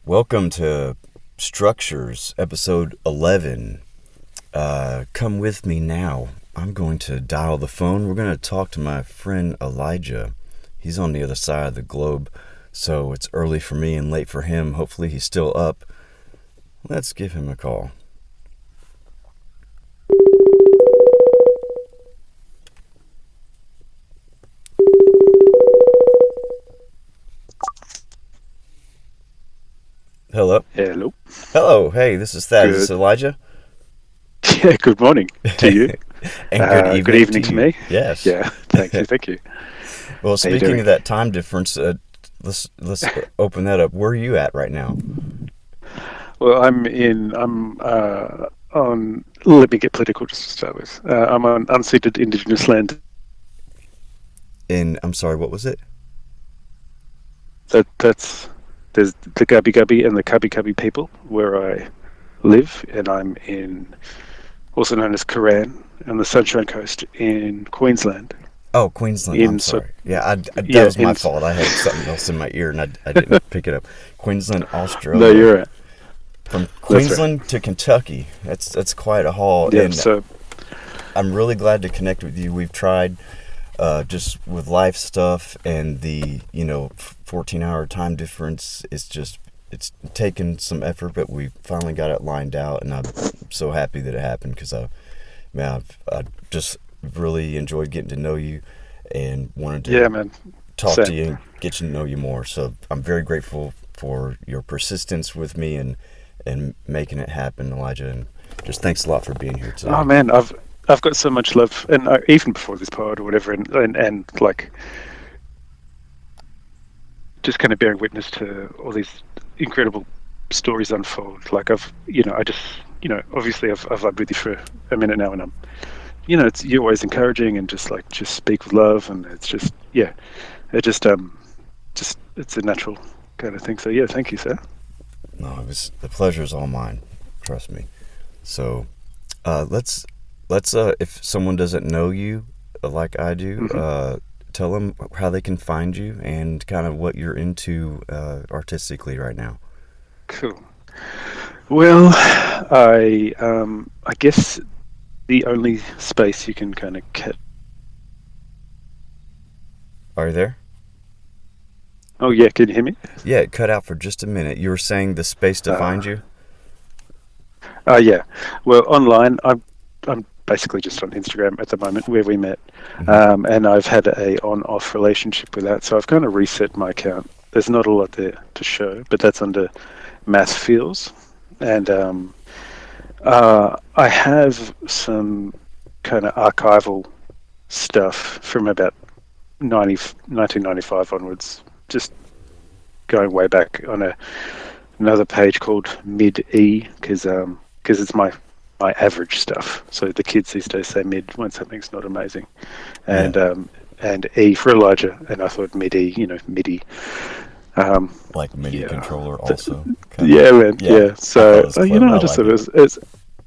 Welcome to Structures, episode 11. Come with me now. I'm going to dial the phone. We're going to talk to my friend Elijah. He's on the other side of the globe, so it's early for me and late for him. Hopefully he's still up. Let's give him a call. Hello. Hello. Hello. Hey, this is Thad. Is this Good. Elijah? Yeah, good morning to you. And good Good evening to evening to you. me. Yes. Yeah, thank you, thank you. Well, How you speaking doing? of that time difference, let's open that up. Where are you at right now? Well, I'm on, let me get political just to start with. I'm on unceded Indigenous land. I'm sorry, what was it? That's, there's the Gubbi Gubbi and the Cubbi Cubbi people where I live, and I'm in, also known as Koran, on the Sunshine Coast in Queensland. Oh, Queensland. I'm In, so, sorry. Yeah, that yeah, was my fault. I had something else in my ear and I didn't pick it up. Queensland, no, Australia. you're right. From That's right. Queensland to Kentucky. That's quite a haul, Yeah, and so, I'm really glad to connect with you. We've tried just with life stuff and the 14-hour time difference. It's taken some effort, but we finally got it lined out, and I'm so happy that it happened because I just really enjoyed getting to know you and wanted yeah, to man, talk to same. you and get to know you more. So I'm very grateful for your persistence with me and making it happen, Elijah. And just thanks a lot for being here Oh today. man, I've got so much love, and even before this pod or whatever, and like just kind of bearing witness to all these incredible stories unfold. Like I just, obviously I've lived with you for a minute now, and it's you're always encouraging and just speak with love, and it's just yeah, it just it's a natural kind of thing. So yeah, thank you, sir. No, the pleasure's all mine. Trust me. So let's if someone doesn't know you like I do, Hmm. tell them how they can find you and kind of what you're into artistically right now. Cool. Well, I guess the only space you can kind of catch. Are you there? Oh yeah, can you hear me? Yeah, it cut out for just a minute. You were saying the space to find Uh, you? yeah. Well, online, I'm basically just on Instagram at the moment, where we met, Hmm. and I've had a on-off relationship with that. So I've kind of reset my account. There's not a lot there to show, but that's under Mass Feels, and I have some kind of archival stuff from about 1995 onwards, just going way back on another page called Mid E, because it's my average stuff. So the kids these days say mid when something's not amazing, Yeah, and and E for Elijah, and I thought mid E, MIDI. Um, like MIDI yeah, controller also, kind of. yeah, man, Yeah, yeah. I thought it So was clever. I I just like thought it it. was.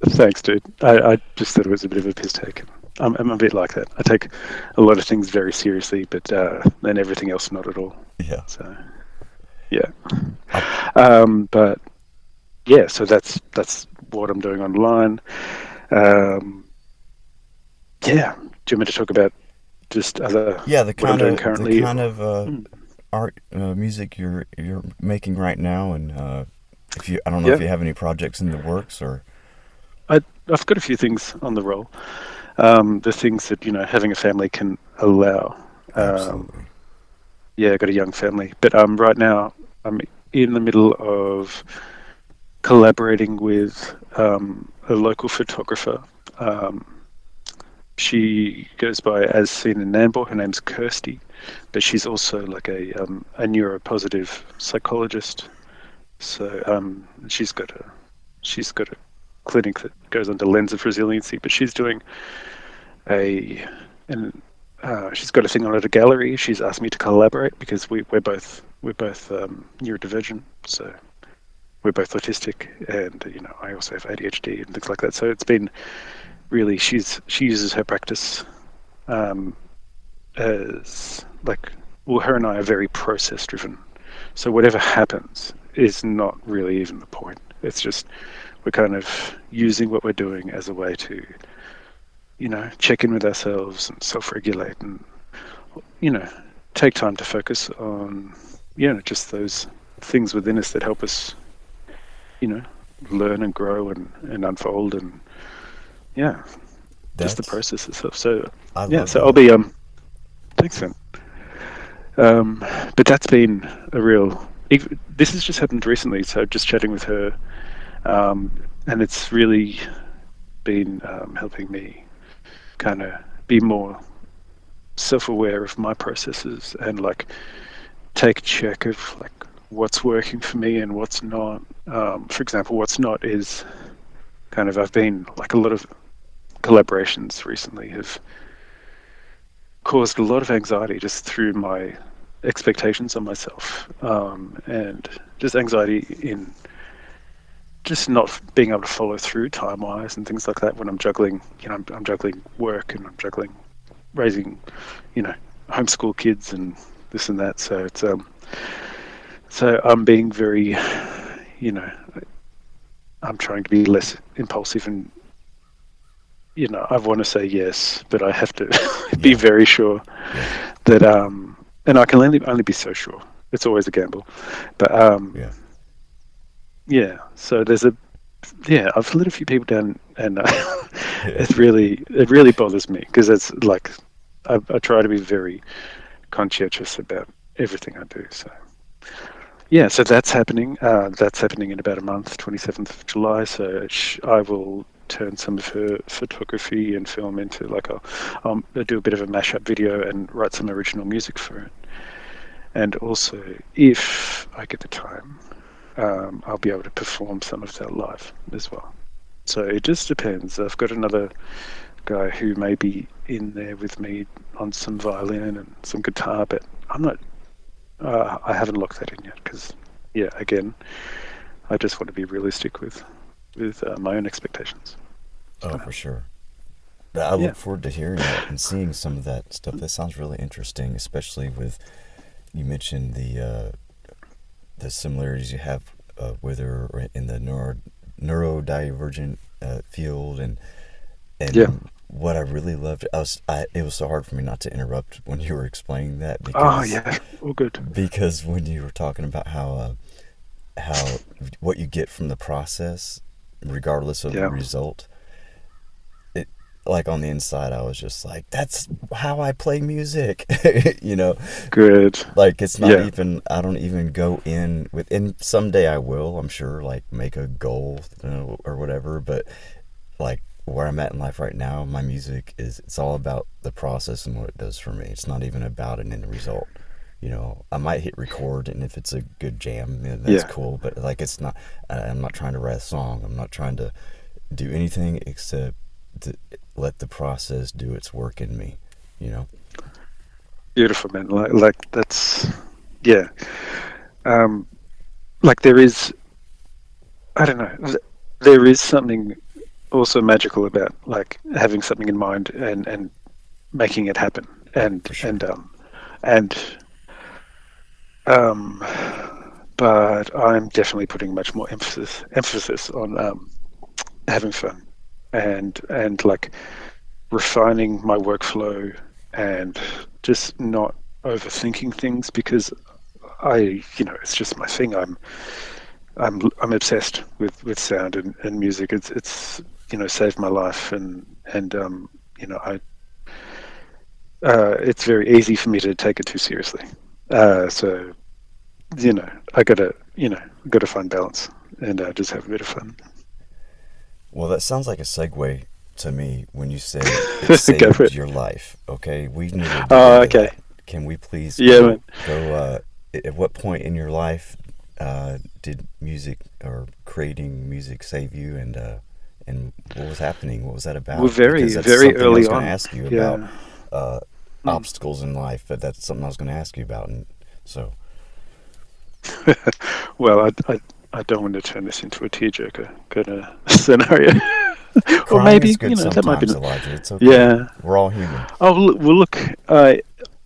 Thanks, dude. I just thought it was a bit of a piss take. I'm a bit like that. I take a lot of things very seriously, but then everything else not at all. Yeah. So yeah. I, But yeah, so that's what I'm doing online. Um, yeah. Do you want me to talk about just other yeah, what I'm doing the currently? kind of Mm, art music you're making right now, and if you I don't know if yeah, you have any projects in the works or. I've got a few things on the roll. The things that having a family can allow. Um, Absolutely. yeah, I got a young family, but right now I'm in the middle of collaborating with a local photographer. Um, she goes by As Seen in Nambour. Her name's Kirsty, but she's also like a neuropositive psychologist. So she's got a clinic that goes under Lens of Resiliency, but she's doing a and she's got a thing on at a gallery. She's asked me to collaborate because we're both neurodivergent, so we're both autistic, and I also have ADHD and things like that. So it's been really she uses her practice um, as like, well, her and I are very process driven. So whatever happens, is not really even the point. It's just we're kind of using what we're doing as a way to, check in with ourselves and self-regulate and, take time to focus on, just those things within us that help us, learn and grow and unfold and, yeah, just the That's process itself. So, I yeah, love so I'll that. be, thanks, man. But that's been a real. This has just happened recently, so just chatting with her, and it's really been helping me kind of be more self-aware of my processes and like take check of like what's working for me and what's not. For example, what's not is kind of I've been like a lot of collaborations recently have caused a lot of anxiety just through my expectations on myself, and just anxiety in just not being able to follow through time wise and things like that when I'm juggling. I'm juggling work and I'm juggling raising, you know, homeschool kids and this and that. So it's so I'm being very, you know, I'm trying to be less impulsive and I want to say yes, but I have to be Yeah, very sure yeah, that and I can only be so sure. It's always a gamble, but yeah. yeah. So there's a yeah. I've let a few people down, and it really bothers me because it's like I try to be very conscientious about everything I do. So yeah, so that's happening. That's happening in about a month, 27th of July. So I will turn some of her photography and film into like I'll do a bit of a mashup video and write some original music for it. And also, if I get the time, I'll be able to perform some of that live as well. So it just depends. I've got another guy who may be in there with me on some violin and some guitar, but I'm not. I haven't locked that in yet because, yeah, again, I just want to be realistic with my own expectations. Oh, So, for sure. I yeah, look forward to hearing that and seeing some of that stuff. That sounds really interesting, especially with you mentioned the similarities you have with her in the neurodivergent field, yeah. and what I really loved. It was so hard for me not to interrupt when you were explaining that Oh, because yeah, all good. when you were talking about how what you get from the process, regardless of the Yeah, result, it like on the inside, I was just like, that's how I play music, you know. good. Like it's not Yeah, even I don't even go in with and someday I will, I'm sure, like make a goal, or whatever, but like where I'm at in life right now, my music is it's all about the process and what it does for me. It's not even about an end result. I might hit record, and if it's a good jam, that's yeah. cool. But like, it's not. I'm not trying to write a song. I'm not trying to do anything except to let the process do its work in me. You know. Beautiful, man. Like that's, yeah. Um, like there is, I don't know, there is something also magical about like having something in mind and making it happen Oh, and for sure. and and um but I'm definitely putting much more emphasis on having fun and like refining my workflow and just not overthinking things because it's just my thing. I'm obsessed with sound and music. It's saved my life and I it's very easy for me to take it too seriously. So I gotta find balance and just have a bit of fun. Well, that sounds like a segue to me when you said it Go for saved it. your life. Okay, we need to dig Oh, into okay. that. Can we please Yeah, man. go? At what point in your life did music or creating music save you, and what was happening? What was that We're about? Because very, that's very something I early was going to on. ask you about, Yeah. uh, Mm. obstacles in life. But that's something I was going to ask you about, and so Well, I don't want to turn this into a tearjerker kind of scenario. Or crying is maybe, good that might be. sometimes, Elijah. It's okay. Yeah. We're all human. Oh, well, look,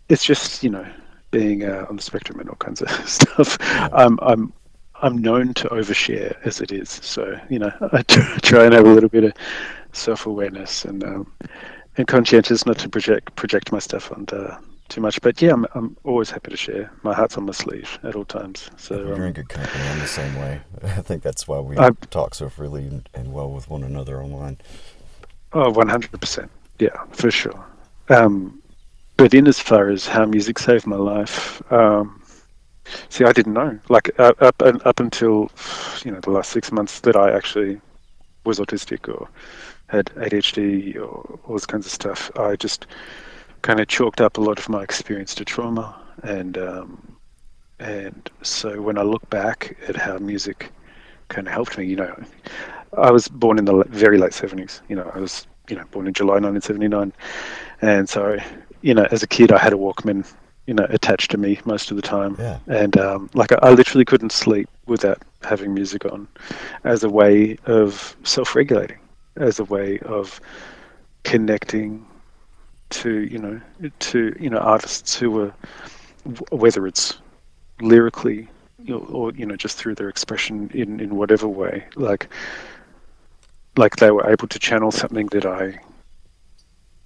it's just, being on the spectrum and all kinds of stuff. Yeah. I'm I'm known to overshare as it is. So I try and have a little bit of self-awareness and conscientious, not to project my stuff onto too much. But yeah, I'm always happy to share. My heart's on my sleeve at all times. Well, So you're in good company. I'm the same way. I think that's why we I talk so freely and well with one another online. oh 100%. Yeah, for sure. Um, but in as far as how music saved my life, see, I didn't know. Like up until the last 6 months that I actually was autistic or had ADHD or all this kinds of stuff. I just kind of chalked up a lot of my experience to trauma, and so when I look back at how music kind of helped me, I was born in the very late 70s. I was born in July 1979, and so as a kid I had a Walkman attached to me most of the time, Yeah. and like I literally couldn't sleep without having music on, as a way of self-regulating, as a way of connecting to artists who were, whether it's lyrically or just through their expression in whatever way, like they were able to channel something that I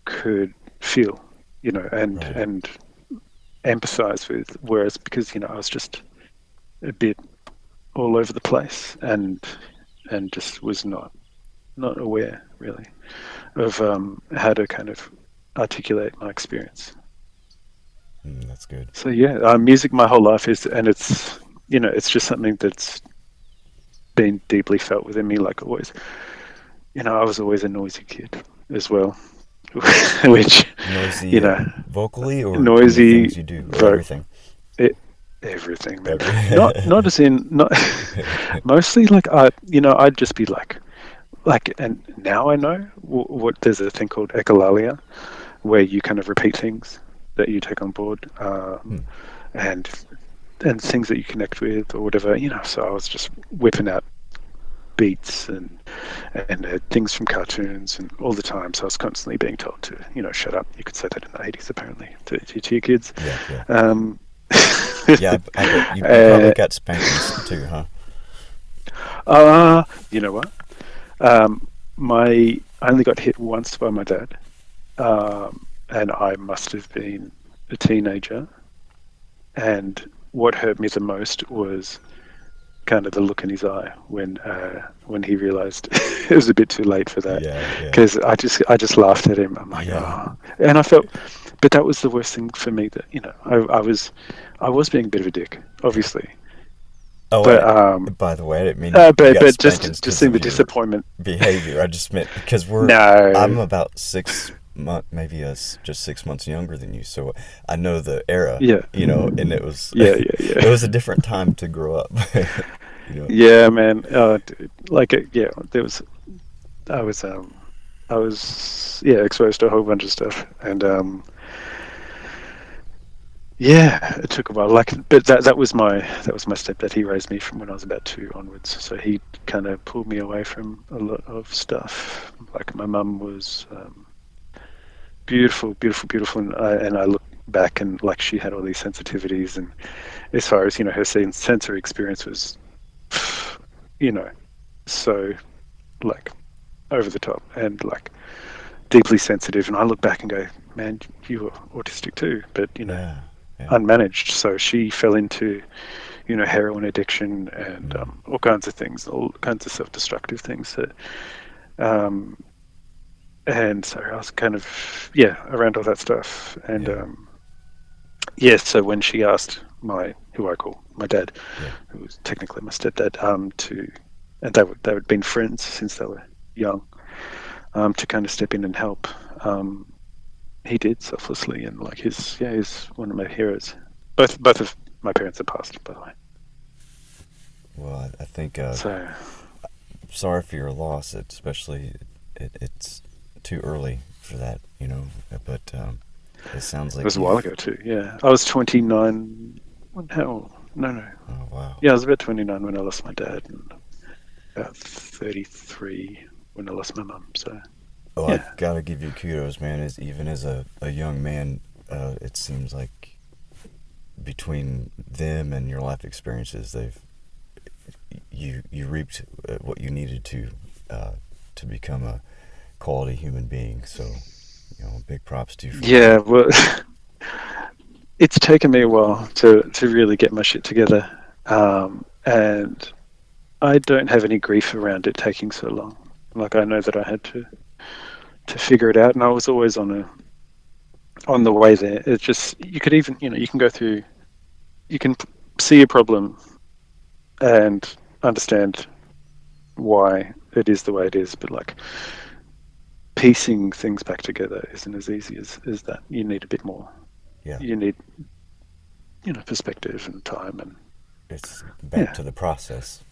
could feel, and Right. and empathize with, whereas because I was just a bit all over the place, and just was not aware really of how to kind of articulate my experience. That's good. So yeah, music my whole life is, and it's just something that's been deeply felt within me. Like always, I was always a noisy kid as well, which Noisy you know, vocally or in the noisy, things you do or vote, everything? everything, man. Every Not as in not mostly like I'd just be like, and now I know what there's a thing called echolalia, where you kind of repeat things that you take on board, Hmm. and things that you connect with or whatever. So I was just whipping out beats and things from cartoons and all the time. So I was constantly being told to shut up. You could say that in the 80s apparently to your kids. Yeah, yeah. Um, Yeah, I bet you probably uh, got spankings too, huh? you know what? Um, my I only got hit once by my dad, and I must have been a teenager. And what hurt me the most was kind of the look in his eye when he realized it was a bit too late for that. Yeah, yeah. Because I just laughed at him. I'm like, Yeah. oh, and I felt, but that was the worst thing for me. That I was being a bit of a dick, obviously, Oh, but by the way, I didn't mean you got but just spankings just because seeing of the your disappointment. behavior. I just meant because I'm No, about 6 months, maybe just 6 months younger than you, so I know the era, yeah, and it was yeah, yeah, it yeah. was a different time to grow up, you know. Yeah, man. Dude. Like, yeah, there was. I was. I was. Yeah, exposed to a whole bunch of stuff, and yeah, it took a while. Like, but that was my stepdad. He raised me from when I was about 2 onwards. So he kind of pulled me away from a lot of stuff. Like, my mum was beautiful, beautiful, beautiful, and I look back and like she had all these sensitivities, and as far as her sensory experience was, you know, so like over the top and like deeply sensitive. And I look back and go, man, you were autistic too, but Yeah, yeah. unmanaged. So she fell into heroin addiction and Mm, all kinds of things, all kinds of self-destructive things that um and so I was kind of around all that stuff. And yeah, so when she asked who I call my dad, yeah. who was technically my stepdad, and they would been friends since they were young, to kind of step in and help. Um, he did selflessly, and like he's one of my heroes. Both of my parents are passed, by the way. Well, I think So sorry for your loss. Especially it's too early for that, But it sounds it like was a while you've. ago too. Yeah, I was 29. How? No, no. Oh wow. Yeah, I was about 29 when I lost my dad, and about 33 when I lost my mum. So Oh, I yeah, gotta give you kudos, man. Even as a young man, it seems like between them and your life experiences, they've you reaped what you needed to become a quality human being. So, big props to you for that. Yeah, well, it's taken me a while to really get my shit together, and I don't have any grief around it taking so long. Like I know that I had to figure it out, and I was always on the way there. It's just you could even you can go through, you can see a problem and understand why it is the way it is, but like piecing things back together isn't as easy as that. You need a bit more. Yeah, You need perspective and time, and it's back yeah, to the process,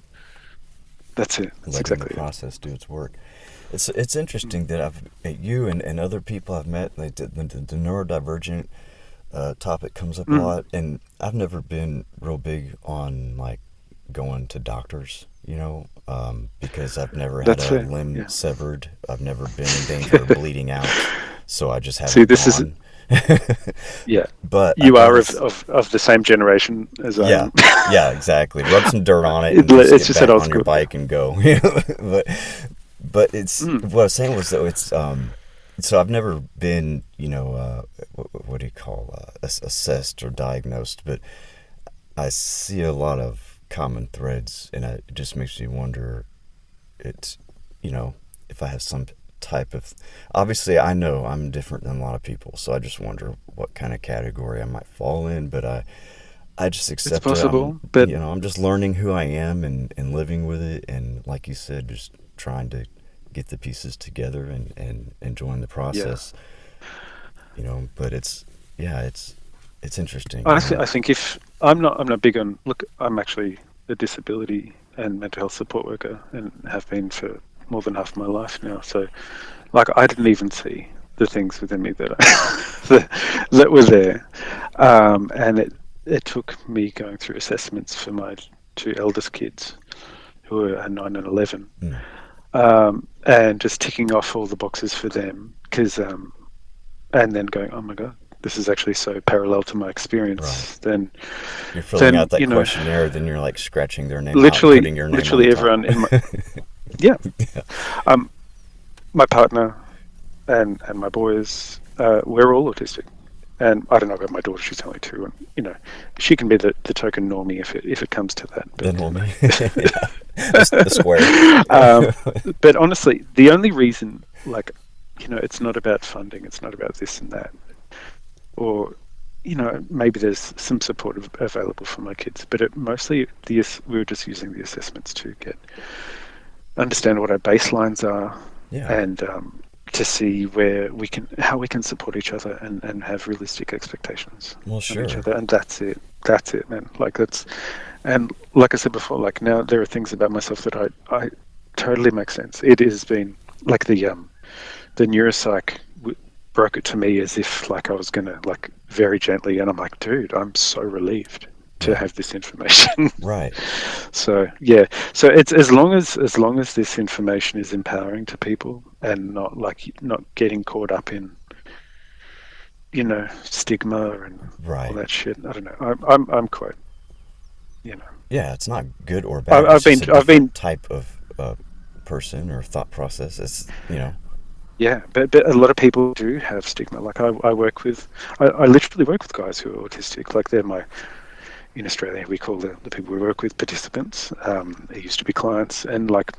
that's it. That's letting the exactly it. process do its work. It's interesting that I've met you and other people I've met. Like the neurodivergent topic comes up a Mm. lot, and I've never been real big on like going to doctors, because I've never had That's a fair. limb Yeah. severed. I've never been in danger of bleeding out, so I just See, haven't this is gone. yeah. But I've You are always, of the same generation as I yeah, am. yeah, exactly. Rub some dirt on it and just It's get just that back old on your school. bike and go. But it's Mm. what I was saying was though it's so I've never been what do you call assessed or diagnosed, but I see a lot of common threads, and it just makes me wonder. It's if I have some type of, obviously I know I'm different than a lot of people, so I just wonder what kind of category I might fall in. But I just It's accept it. possible, but I'm just learning who I am and living with it, and like you said, just trying to get the pieces together and enjoying the yeah, process. But yeah, it's interesting. I think if I'm not big on look. I'm actually a disability and mental health support worker, and have been for more than half my life now. So, like, I didn't even see the things within me that that were there, and it took me going through assessments for my two eldest kids, who are 9 and 11, Mm, and just ticking off all the boxes for them, because and then going, oh my god, this is actually so parallel to my right. experience. You're filling Then out that questionnaire, then you're like scratching their name out and literally, putting your name on the literally top. everyone in my yeah, um, my partner and my boys, we're all autistic. And I don't know about my daughter; she's only 2, and she can be the token normie if it comes to that. The But normie. Yeah. The square. um, but honestly, the only reason, like, it's not about funding, it's not about this and that, or maybe there's some support available for my kids, but mostly we were just using the assessments to understand what our baselines are, Yeah. and to see how we can support each other and have realistic expectations Well, of each sure. other, and that's it, man. Like that's, and like I said before, like now there are things about myself that I totally make sense. It has been like the neuropsych broke it to me as if like I was gonna, like, very gently, and I'm like, dude, I'm so relieved to Yeah. have this information. Right. So yeah, so it's as long as this information is empowering to people and not getting caught up in stigma and all Right. that shit. I don't know. I'm quite you know Yeah, it's not good or I, bad. It's just a I've been different type of person or thought process. It's. yeah, but a lot of people do have stigma. Like I work with I literally work with guys who are autistic. Like they're my in Australia we call the people we work with participants. They used to be clients, and like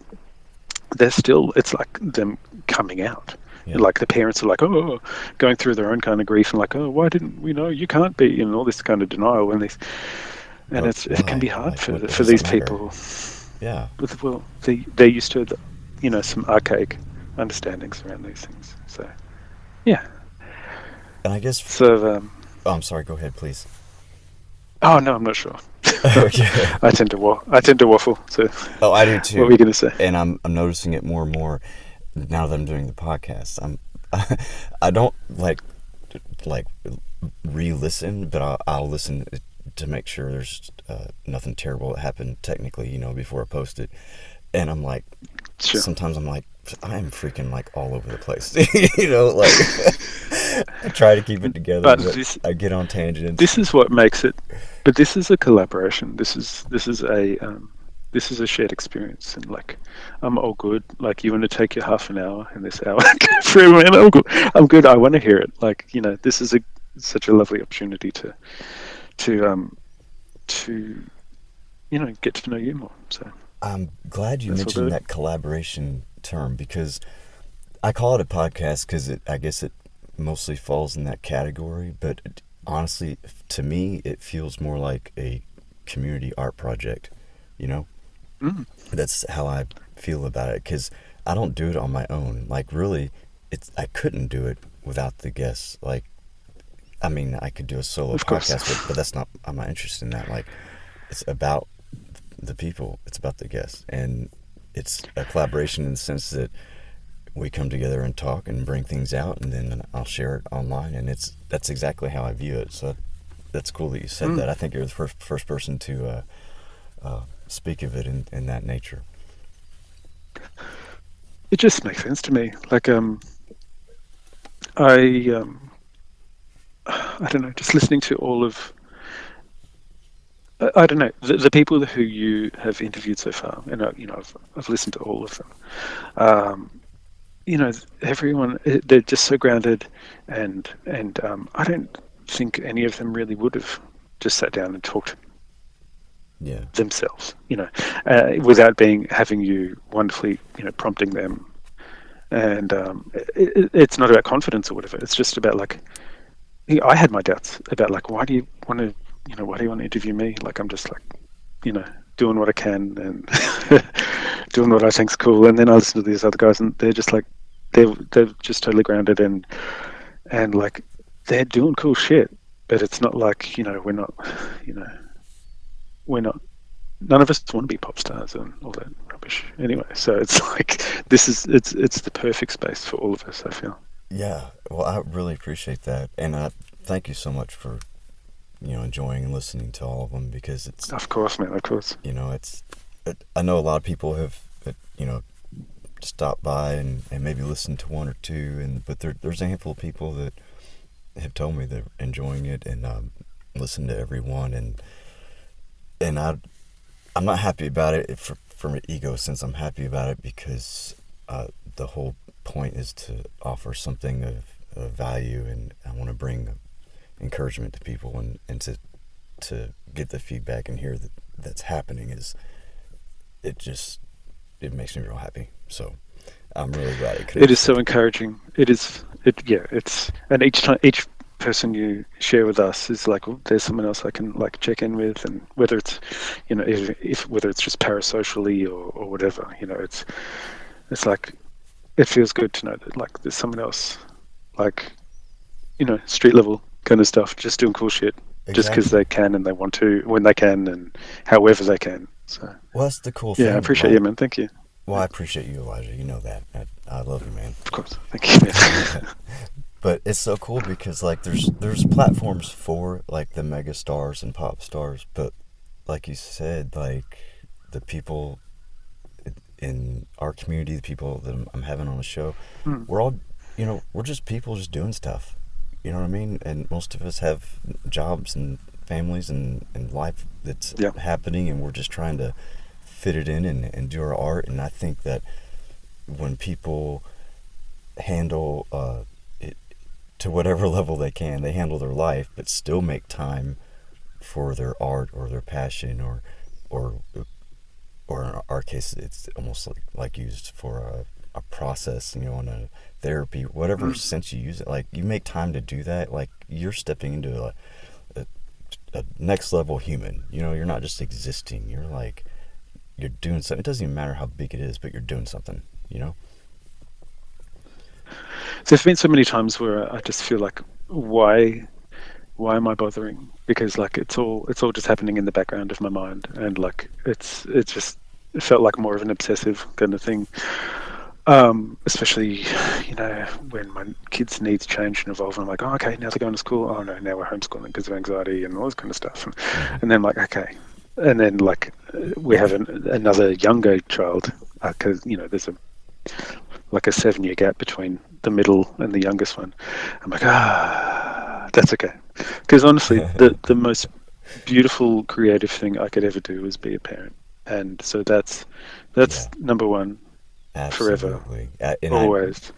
they're still, it's like them coming out. Yeah. And like the parents are like, oh, going through their own kind of grief and like, oh, why didn't we know you can't be, and all this kind of denial. And But it can be why? hard Like, what for does it these matter? people. Yeah. Well, they're used to some archaic understandings around these things. So yeah. And I guess. So Oh, I'm sorry. Go ahead, please. oh no, I'm not sure. Okay. I tend to waffle. So Oh, I do what were too. you going to say? And I'm noticing it more and more now that I'm doing the podcast. I don't like re-listen, but I'll listen to make sure there's nothing terrible that happened technically, before I post it. And I'm like, Sure. sometimes I'm like, I am freaking like all over the place, like I try to keep it together, But but I get on tangents. this is what makes it. But this is a collaboration. This is this is a shared experience, and like I'm all good. Like you want to take your half an hour and this hour for everyone, I'm good. I'm good. I want to hear it. Like this is such a lovely opportunity to um to get to know you more. So I'm glad you that's what mentioned it. that collaboration term because I call it a podcast because I guess it mostly falls in that category. But honestly, to me, it feels more like a community art project. You know, Mm, that's how I feel about it because I don't do it on my own. Like really, I couldn't do it without the guests. Like I mean, I could do a solo of course. podcast, but that's not. I'm not interested in that. Like it's about the people. It's about the guests, and it's a collaboration in the sense that we come together and talk and bring things out, and then I'll share it online, and that's exactly how I view it. So that's cool that you said Mm. that. I think you're the first person to speak of it in that nature. It just makes sense to me. Like I I don't know. Just listening to all of I don't know the people who you have interviewed so far, and I've listened to all of them. Um, everyone they're just so grounded, and I don't think any of them really would have just sat down and talked Yeah, themselves, without having you wonderfully, prompting them. And it's not about confidence or whatever. It's just about like I had my doubts about like why do you want to, why do you want to interview me? Like I'm just like, you know, doing what I can and doing what I think's cool. And then I listen to these other guys, and they're just like they're just totally grounded and like they're doing cool shit. But it's not like you know we're not none of us want to be pop stars and all that rubbish anyway. So it's like it's the perfect space for all of us, I feel. yeah. Well, I really appreciate that, and thank you so much for enjoying and listening to all of them because it's Of course, man, of course. it's I know a lot of people have stopped by and maybe listened to one or two, but there's a handful of people that have told me they're enjoying it and listen to every one, and I'm not happy about it from an ego sense. I'm happy about it because the whole point is to offer something of value, and I want to bring encouragement to people, and to get the feedback and hear that that's happening is it makes me real happy. So I'm really glad it It is connected. so encouraging. It is. It's and each time each person you share with us is like, oh, there's someone else I can like check in with, and whether it's, if whether it's just parasocially or whatever, it's like it feels good to know that like there's someone else, like street level kind of stuff, just doing cool shit, just because Exactly. they can and they want to when they can and however they can. So Well, that's the cool yeah, I thing. appreciate you, Like, man. Thank you. well, Yeah, I appreciate you, Elijah. You know that. I love you, man. of course. Thank you, man. But it's so cool because like there's platforms for like the mega stars and pop stars, but like you said, like the people in our community, the people that I'm having on the show, Mm, we're all, we're just people just doing stuff. You know what I mean? And most of us have jobs and families and life that's yeah. happening, and we're just trying to fit it in and do our art. And I think that when people handle it to whatever level they can, they handle their life, but still make time for their art or their passion or or in our case, it's almost like used for a process, and a therapy, whatever Mm. sense you use it. Like you make time to do that, like you're stepping into a, a next level human. You're not just existing. You're doing something. It doesn't even matter how big it is, but you're doing something. You know? There's been so many times where I just feel like, why am I bothering? Because like it's all just happening in the background of my mind, and like it felt like more of an obsessive kind of thing. Especially, when my kids' needs change and evolve, and I'm like, oh, okay, now they're going to school. Oh no, now we're homeschooling because of anxiety and all this kind of stuff. And, Mm-hmm. and then like, okay, and then like we have another younger child because there's a 7-year gap between the middle and the youngest one. I'm like, that's okay. Because honestly, the most beautiful creative thing I could ever do was be a parent. and so that's Yeah, number one forever, absolutely. And I, always.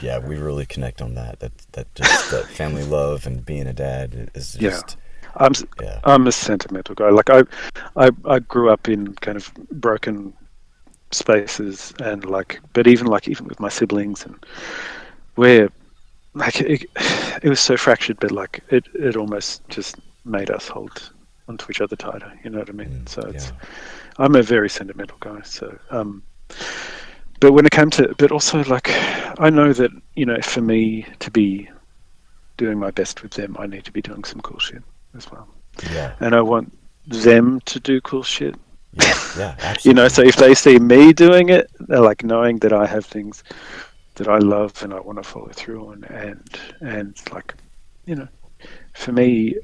yeah, we really connect on that. That just that family love and being a dad is Yeah, just I'm s- yeah, I'm a sentimental guy. Like I grew up in kind of broken spaces, and even with my siblings, and where like it was so fractured, but like it almost just made us hold onto each other tighter. You know what I mean? So it's yeah, I'm a very sentimental guy. So but when it came to, but also like I know that for me to be doing my best with them, I need to be doing some cool shit as well, yeah, and I want them to do cool shit. yeah, yeah, absolutely. So if they see me doing it, they're like knowing that I have things that I love and I want to follow through on, and like, you know, for me,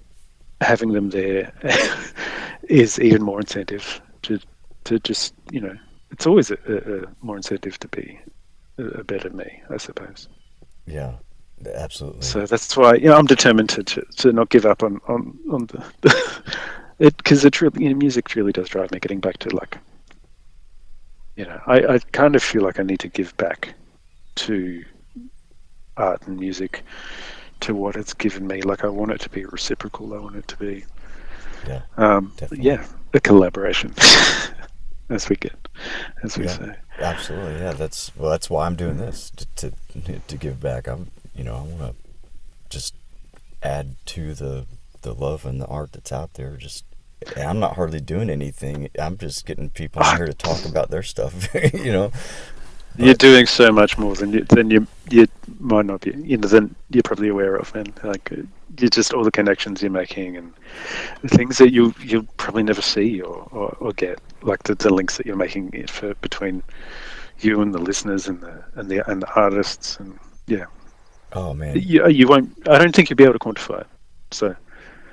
having them there is even more incentive to just it's always a more incentive to be a better me, I suppose. Yeah, absolutely. So that's why I'm determined to not give up on the it, because it really, music really does drive me. Getting back to like, I kind of feel like I need to give back to art and music, to what it's given me. Like I want it to be reciprocal. I want it to be, Yeah, definitely. yeah, a collaboration, as we get, as we Yeah, say. absolutely. Yeah, that's why I'm doing this to give back. I want to just add to the love and the art that's out there. Just I'm not hardly doing anything. I'm just getting people on Oh, here to talk about their stuff. you know, you're but doing so much more than you might not be, than you're probably aware of, and like you just all the connections you're making and the things that you'll probably never see or get, like the links that you're making for between you and the listeners and the artists, and yeah, oh man, you won't. I don't think you'll be able to quantify it. So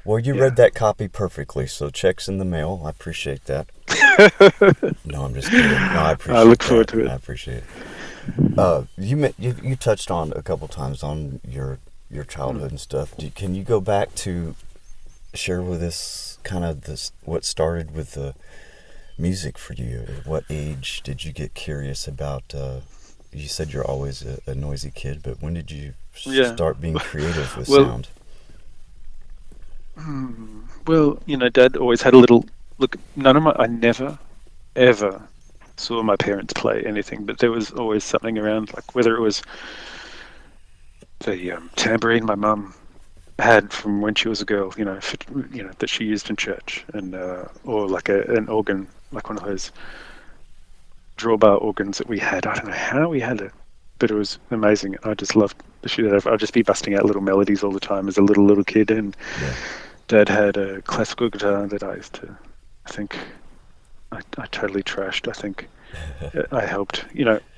well you yeah. read that copy perfectly. So checks in the mail. I appreciate that. No, I'm just kidding. No, I I appreciate look that. forward to I it. appreciate it. You touched on a couple times on your Mm. childhood and stuff. Can you go back to share with us kind of this what started with the music for you? At what age did you get curious about? You said you're always a noisy kid, but when did you Yeah. start being creative with Well, sound? well, Dad always had a little look. I never ever saw my parents play anything, but there was always something around, like whether it was the tambourine my mum had from when she was a girl, that she used in church, and or like an organ, like one of those drawbar organs that we had. I don't know how we had it, but it was amazing. I just loved the shit out of it. I'd just be busting out little melodies all the time as a little kid, and Yeah. Dad had a classical guitar that I used to, I think, I totally trashed. I think I helped,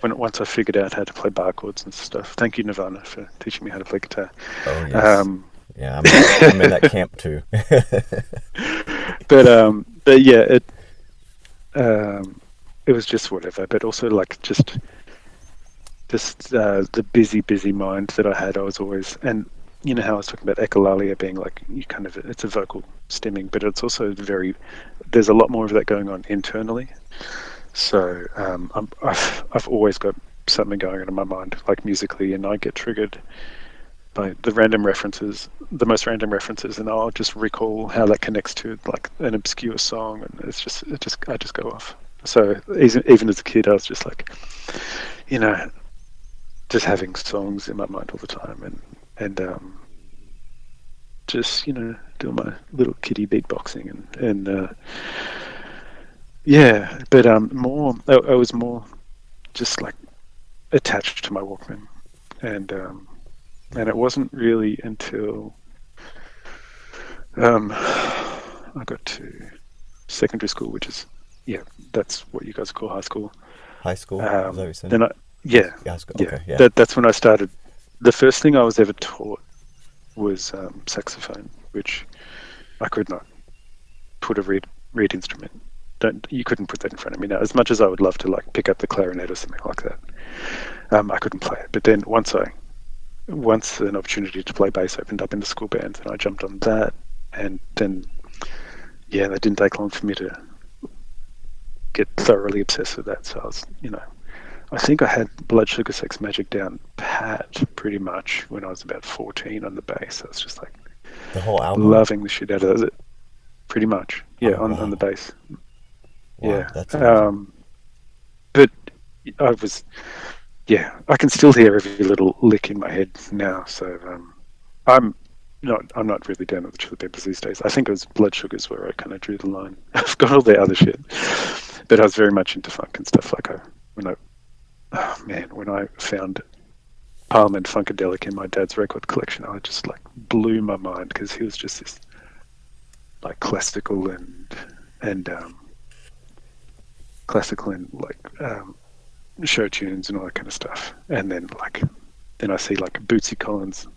once I figured out how to play bar chords and stuff. Thank you, Nirvana, for teaching me how to play guitar. Oh yes. Um, Yeah, I'm in that camp too. but yeah, it was just whatever. But also like just the busy mind that I had. I was always, and how I was talking about echolalia being like, you kind of, it's a vocal stimming, but it's also there's a lot more of that going on internally. So I've always got something going on in my mind, like musically, and I get triggered by the most random references, and I'll just recall how that connects to like an obscure song, and I just go off. So even as a kid, I was just like, you know, just having songs in my mind all the time, and just doing my little kiddie beatboxing, and yeah, but more I was more just like attached to my Walkman, and it wasn't really until I got to secondary school, which is, yeah, that's what you guys call high school. High school? Is that what you said? Then yeah, High school. yeah, Okay. Yeah. that's when I started. The first thing I was ever taught was saxophone, which I could not put a reed instrument. Don't You couldn't put that in front of me now. As much as I would love to like pick up the clarinet or something like that, I couldn't play it. But then once an opportunity to play bass opened up in the school band, and I jumped on that, and then yeah, that didn't take long for me to get thoroughly obsessed with that. So I was, I think I had Blood Sugar Sex Magic down pat pretty much when I was about 14 on the bass. I was just like The whole album? loving the shit out of it, pretty much. Yeah, Oh on the wow. bass. Wow, Yeah. that's amazing. But I was, yeah, I can still hear every little lick in my head now. So I'm I'm not really down with the Chili Peppers these days. I think it was Blood Sugars where I kind of drew the line. I've got all the other shit, but I was very much into funk and stuff. When I found Parliament Funkadelic in my dad's record collection, I just like blew my mind because he was just this like and classical and show tunes and all that kind of stuff. And then I see like Bootsy Collins,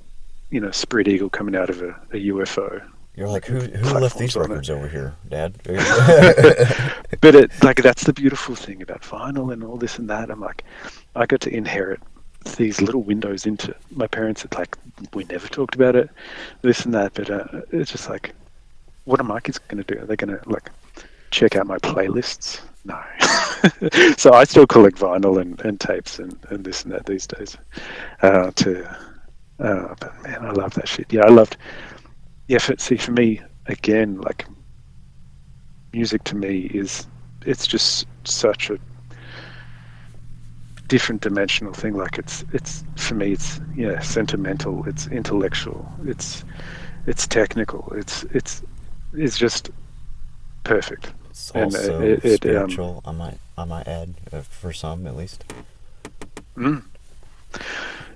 spread eagle coming out of a UFO. You're like, who with left these platforms on it. records over here, Dad? But that's the beautiful thing about vinyl and all this and that. I'm like, I got to inherit these little windows into my parents. It's like we never talked about it, this and that. But it's just like, what are my kids going to do? Are they going to like check out my playlists? No. So I still collect vinyl and tapes and this and that these days. But man, I love that shit. Yeah, I loved. Yeah, for me again, like music to me it's just such a different dimensional thing. Like it's for me, it's sentimental, it's intellectual, it's technical, it's just perfect. It's And also spiritual, I might add, for some at least. mm,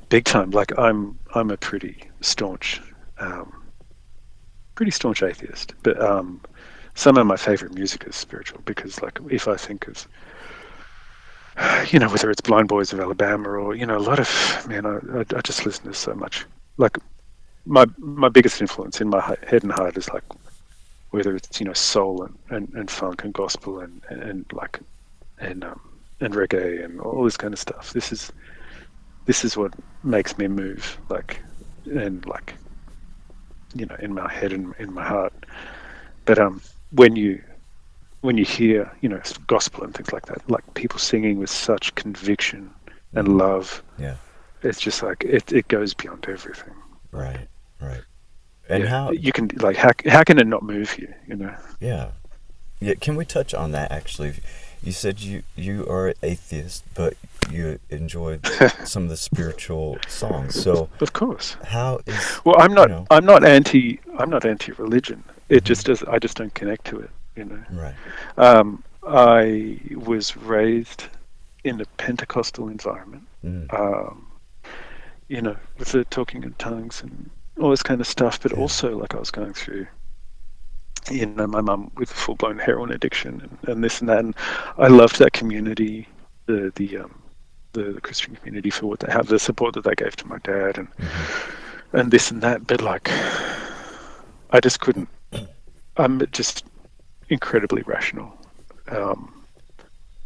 big time. Like I'm a um, pretty staunch atheist, but some of my favorite music is spiritual because, like, if I think of, whether it's Blind Boys of Alabama or a lot of man, I just listen to so much. Like my biggest influence in my head and heart is like whether it's soul and funk and gospel and reggae and all this kind of stuff. This is what makes me move, like, and like in my head and in my heart. But when you hear gospel and things like that, like people singing with such conviction and love, Yeah. it's just like it goes beyond everything. Right. Right. And how? you can like how can it not move you? Yeah. Yeah. Can we touch on that actually? You said you are an atheist, but you enjoy some of the spiritual songs. So Of course. how is Well, I'm not anti religion. It Mhm. just does. I just don't connect to it. Right. I was raised in a Pentecostal environment. Mm. With the talking in tongues and all this kind of stuff. But Yeah. also, like I was going through, my mum with a full blown heroin addiction and this and that. And I loved that community, the Christian community for what they have, the support that they gave to my dad and this and that. But like, I just couldn't. I'm just incredibly rational,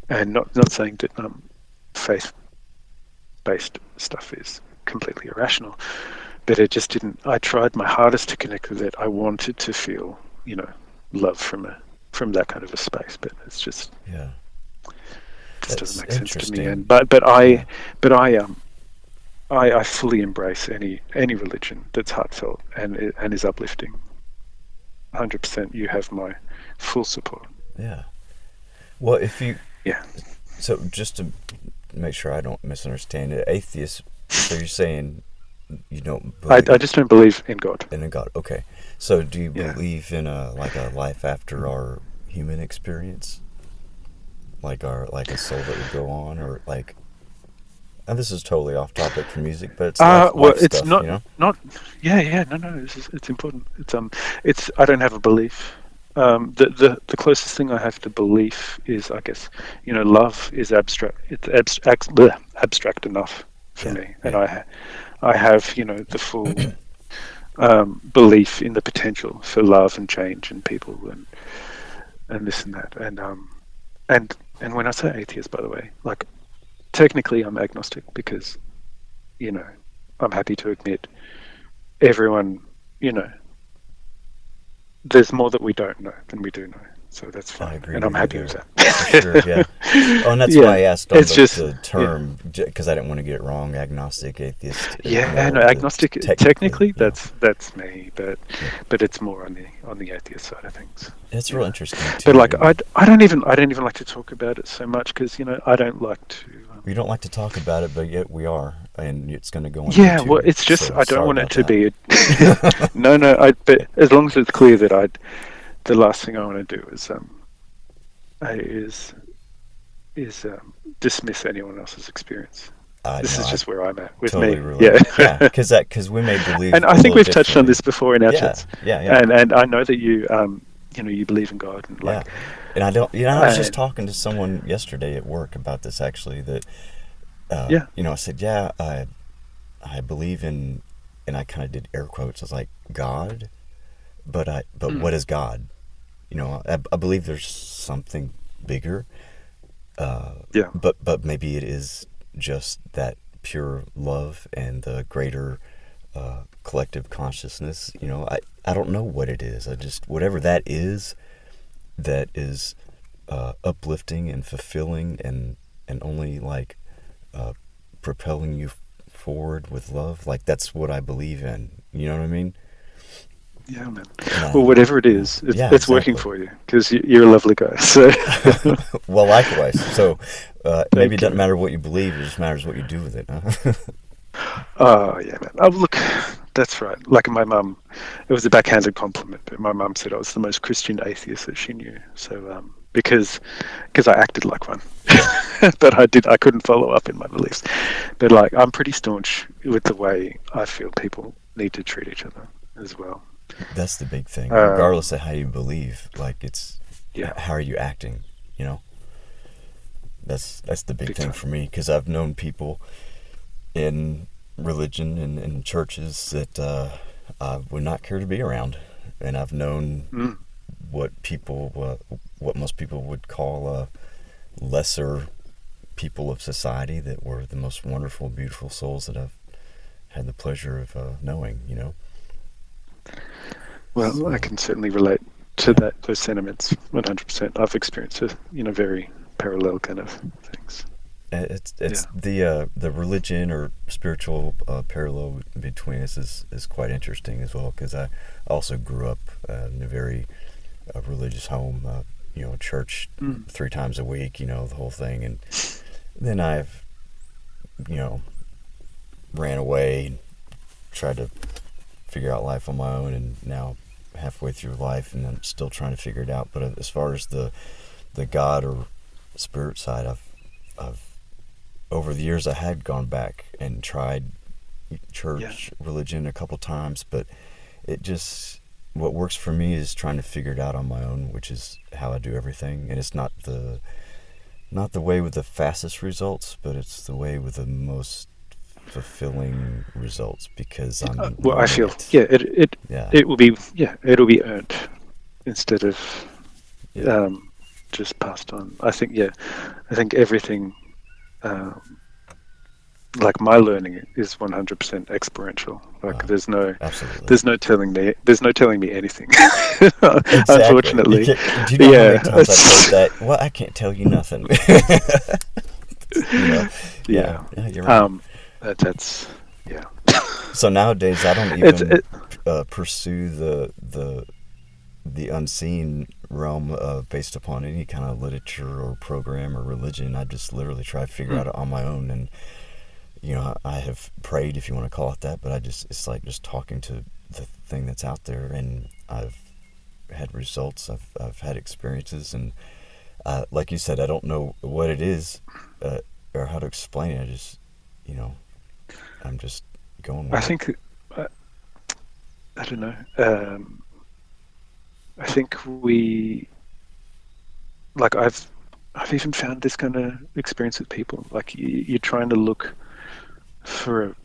and not saying that faith based stuff is completely irrational, but it just didn't. I tried my hardest to connect with it. I wanted to feel love from that kind of a space, but it's just Yeah. just That's doesn't make sense to me. interesting. And I fully embrace any religion that's heartfelt and is uplifting. 100%. You have my full support. Yeah. Well, if you Yeah. so just to make sure I don't misunderstand it, atheist. So you're saying you don't I believe just don't believe in God. in a God? Okay. So do you Yeah. believe in a life after our human experience, like a soul that would go on, or like? And this is totally off topic for music, but it's Well, life it's stuff, not. Yeah. No. It's important. It's. I don't have a belief. The closest thing I have to belief is, I guess, love is abstract. It's abstract enough for Yeah, me, and yeah. I have, the full belief in the potential for love and change and people and this and that. And when I say atheist, by the way, like technically I'm agnostic because, I'm happy to admit everyone, there's more that we don't know than we do know. So that's I fine, agree and I'm with you happy with there for sure. Yeah. that. Oh, and that's why Yeah, I asked on it's just the yeah. term because I didn't want to get it wrong. Agnostic, atheist. Yeah, No, no, agnostic. technically, Technically, you know. that's me, Yeah. but it's more on the atheist side of things. It's real Yeah, interesting but too. like And I don't even like to talk about it so much because I don't like to. we don't like to talk about it, but yet we are, and it's going to go on Yeah, well, YouTube. it's just So I don't sorry want it about to that. be. No, no. But as long as it's clear that the last thing I want to do is dismiss anyone else's experience. This No, is I just where I'm at with totally me. Yeah. relate. Yeah, because we may believe And a I think little we've touched on differently. this before in our Yeah, chats, yeah, yeah, and I know that you believe in God and yeah. like, And I don't. I was just and talking to someone yesterday at work about this actually. That yeah, I said, yeah, I believe in, and I kind of did air quotes. I was like, God, but mm, what is God? I believe there's something bigger, yeah, but maybe it is just that pure love and the greater collective consciousness. I don't know what it is. I just whatever that is uplifting and fulfilling and only like uh, propelling you forward with love. Like that's what I believe in. You know what I mean? yeah, man. And Well, whatever it yeah, is, yeah, it's working exactly. for you because you're a lovely guy. So Well, likewise. So maybe it thank you, doesn't man. matter what you believe; it just matters what you do with it. Huh? Oh yeah, man. Oh look, that's right. Like my mum, it was a backhanded compliment, but my mum said I was the most Christian atheist that she knew. So because I acted like one, Yeah, but I couldn't follow up in my beliefs. But like I'm pretty staunch with the way I feel people need to treat each other as well. that's the big thing. Regardless Um, of how you believe, like it's yeah, how are you acting? You know, that's the big big thing time. for me because I've known people in religion and churches that I would not care to be around, and I've known Mm, what most people would call lesser people of society that were the most wonderful, beautiful souls that I've had the pleasure of knowing. well, I So can certainly relate to yeah. those sentiments 100%. I've experienced it, very parallel kind of things. It's Yeah. the religion or spiritual parallel between us is quite interesting as well because I also grew up in a very religious home, church Mm, 3 times a week, the whole thing, and then I've you know ran away, tried to figure out life on my own, and now halfway through life, and I'm still trying to figure it out. But as far as the God or spirit side, I've over the years I had gone back and tried yeah. church religion a couple times, but it just what works for me is trying to figure it out on my own, which is how I do everything. And it's not the way with the fastest results, but it's the way with the most fulfilling results because I'm Well, I learning feel it. yeah, Yeah, it will be it'll be earned instead of yeah, um, just passed on. I think everything um, like my learning is 100% experiential. Like uh, absolutely. there's no telling me anything. Exactly. Unfortunately, Do you know how many yeah, times I've heard that? Well, I can't tell you nothing. you know, yeah, yeah. yeah, you're right. Um, that's yeah. So nowadays, I don't It's even it, pursue the unseen realm based upon any kind of literature or program or religion. I just literally try to figure mm, out it on my own, and I have prayed, if you want to call it that, but it's like just talking to the thing that's out there, and I've had results. I've had experiences, and like you said, I don't know what it is or how to explain it. I just, you know, I'm just going I with it. think uh, I don't know. I think we like I've even found this kind of experience with people. Like you're trying to look for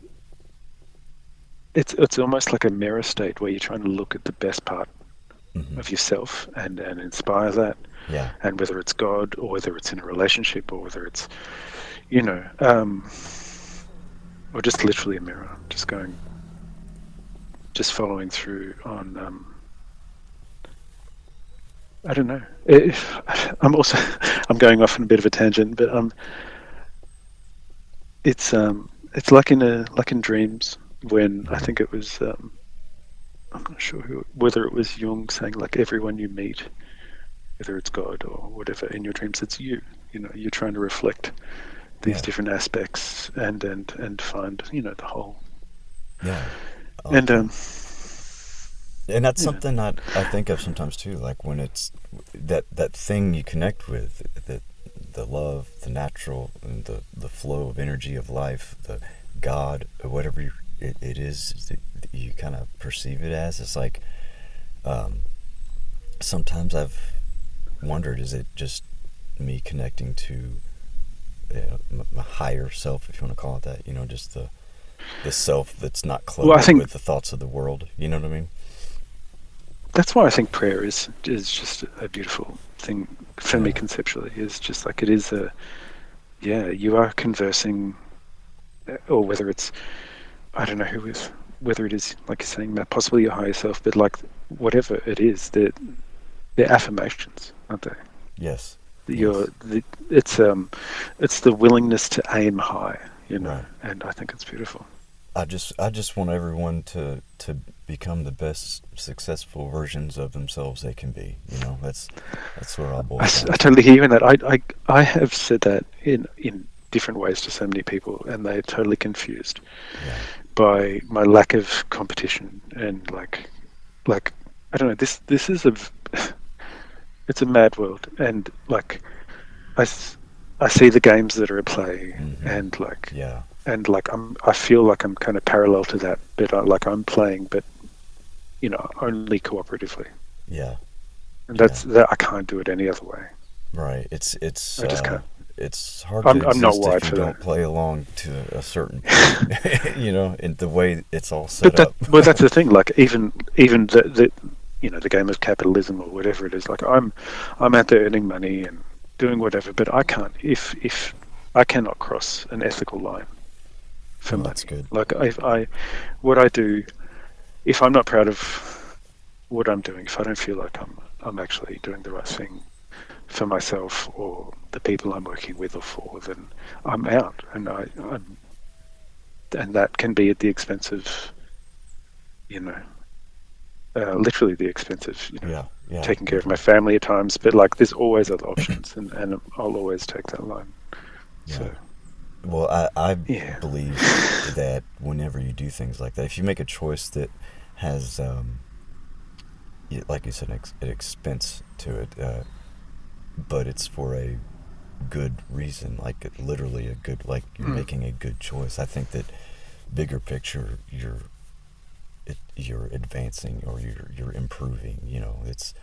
it's almost like a mirror state where you're trying to look at the best part Hmm. of yourself and inspire that. Yeah, And whether it's God or whether it's in a relationship or whether it's you know um, or just literally a mirror, just following through on I don't know. I'm also I'm going off on a bit of a tangent, but it's like in dreams when I Mhm. think it was I'm not sure whether it was Jung saying like everyone you meet, whether it's God or whatever in your dreams, it's you. You know, you're trying to reflect these Yeah, different aspects and find the whole. yeah, I like And that. And that's you know, something I think of sometimes too, like when it's that thing you connect with, the love, the natural, and the flow of energy of life, the God, or whatever it is that you kind of perceive it as. It's like um, sometimes I've wondered, is it just me connecting to my higher self, if you want to call it that? Just the self that's not well, I clouded think with the thoughts of the world. You know what I mean? that's why I think prayer is just a beautiful thing for me Yeah. conceptually. Is just like it is a yeah, you are conversing, or whether it's I don't know who is whether it is like you're saying that possibly your higher self, but like whatever it is, they're affirmations, aren't they? Yes. You're Yes. it's the willingness to aim high, Right. and I think it's beautiful. I just want everyone to become the best successful versions of themselves they can be. That's where it all boils down I to. totally hear you in that. I have said that in different ways to so many people, and they're totally confused Yeah. by my lack of competition and like I don't know. This is it's a mad world, and like I, s- I see the games that are at play, Mm-hmm. and Yeah. I feel like I'm kind of parallel to that, but like I'm playing, but only cooperatively, Yeah. and Yeah. that I can't do it any other way. Right. It's it's I just uh can't. it's hard to I'm not exist if wired you for that. don't play along to a certain point. In the way it's all But set up. that's the thing. Like even the game of capitalism or whatever it is. Like I'm out there earning money and doing whatever, but I can't if I cannot cross an ethical line for Well, that's money. good. Like if I what I do, if I'm not proud of what I'm doing, if I don't feel like I'm actually doing the right thing for myself or the people I'm working with or for, then I'm out, and that can be at the expense of you know literally the expense of Yeah. Yeah. taking care of my Definitely. family at times. But like, there's always other options, and I'll always take that line. Yeah. So Well, I yeah, believe that whenever you do things like that, if you make a choice that has, like you said, an expense to it, but it's for a good reason, like literally a good, like you're mm, making a good choice. I think that bigger picture, you're advancing or you're improving. It's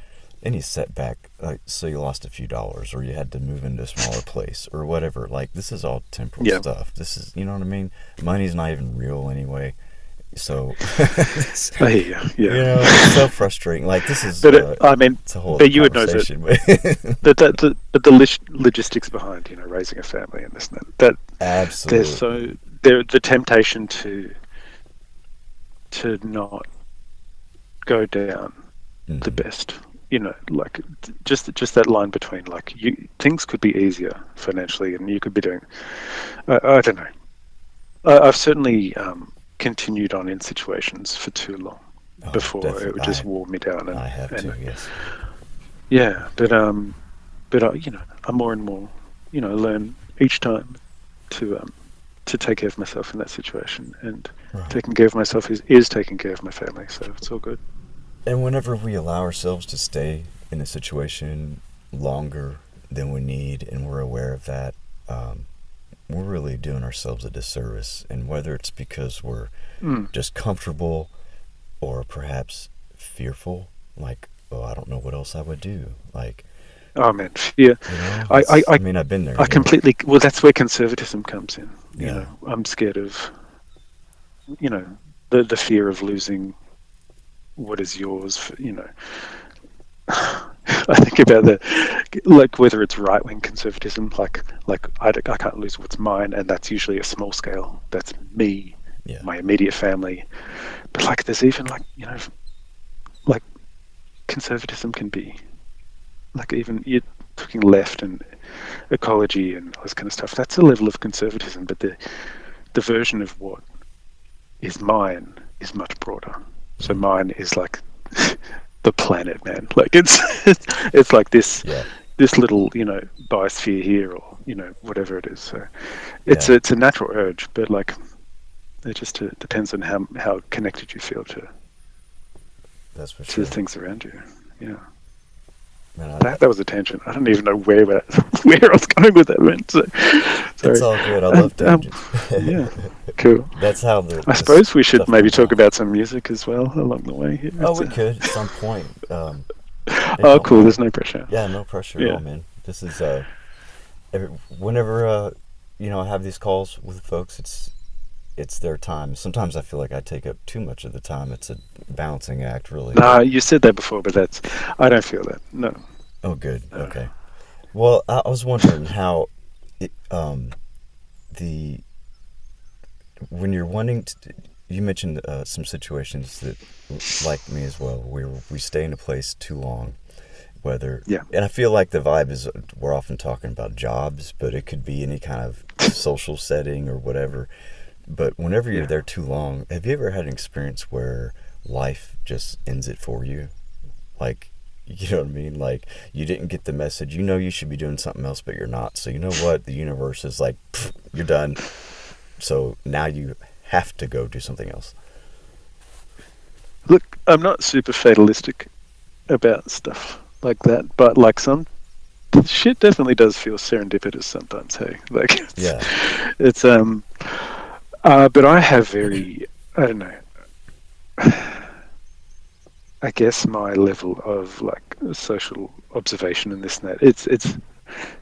any setback. So you lost a few dollars, or you had to move into a smaller place, or whatever. Like this is all temporal yeah, stuff. This is, you know what I mean. Money's not even real anyway. So, it's, I hear you. Yeah, it's so frustrating. Like this is, but I mean, it's a whole other but you would know that. conversation, but But the logistics behind raising a family and this and that there's absolutely. so there the temptation to not go down the Hmm. best. Like just that line between like you things could be easier financially, and you could be doing. I don't know. I've certainly continued on in situations for too long Oh, before it definitely. would just wore me down, I have and to. Yes. yeah, but I more and more learn each time to take care of myself in that situation, and Right. taking care of myself is taking care of my family, so it's all good. And whenever we allow ourselves to stay in a situation longer than we need, and we're aware of that, um, we're really doing ourselves a disservice. And whether it's because we're Mm. just comfortable or perhaps fearful, like, oh, I don't know what else I would do. Like, Oh man, yeah. I, I, I, I mean, I've been there, I completely. Well, that's where conservatism comes in. Yeah. I'm scared of you know the fear of losing what is yours. I think about like whether it's right wing conservatism, like I can't lose what's mine, and that's usually a small scale. That's me, Yeah. my immediate family. But like, there's even like conservatism can be. like even you're talking left and ecology and all this kind of stuff. That's a level of conservatism, but the version of what is mine is much broader. So Mhm. mine is like the planet, man. Like it's like this Yeah. this little, biosphere here, or whatever it is. So Yeah. it's a natural urge, but like it just depends on how connected you feel That's for to the sure. things around you. Yeah. Man, That was a tangent. I don't even know where where I was going with that, man. So, it's sorry. all good. I Um, love um, tangents. yeah, cool. That's how the I this suppose we should stuff maybe comes talk out. about some music as well along the way here. Oh, we could at some point. Yeah, Oh, don't cool. There's mind. no pressure. Yeah, no pressure at all, Yeah. man. This is whenever I have these calls with folks, it's their time. Sometimes I feel like I take up too much of the time. It's a balancing act, really. Nah, But you said that before, but I don't feel that. No, oh, good. no. Okay. Well, I was wondering how the when you're wanting to. You mentioned some situations that, like me as well, where we stay in a place too long. Whether Yeah, and I feel like the vibe is we're often talking about jobs, but it could be any kind of social setting or whatever. But whenever you're yeah. there too long, have you ever had an experience where life just ends it for you? Like, you know what I mean? Like, you didn't get the message. You know you should be doing something else, but you're not. So, you know what? The universe is like, you're done. So now you have to go do something else. Look, I'm not super fatalistic about stuff like that, but like some shit definitely does feel serendipitous sometimes. Hey, like Yeah. it's but I have very, I don't know. I guess my level of like social observation and this and that, it's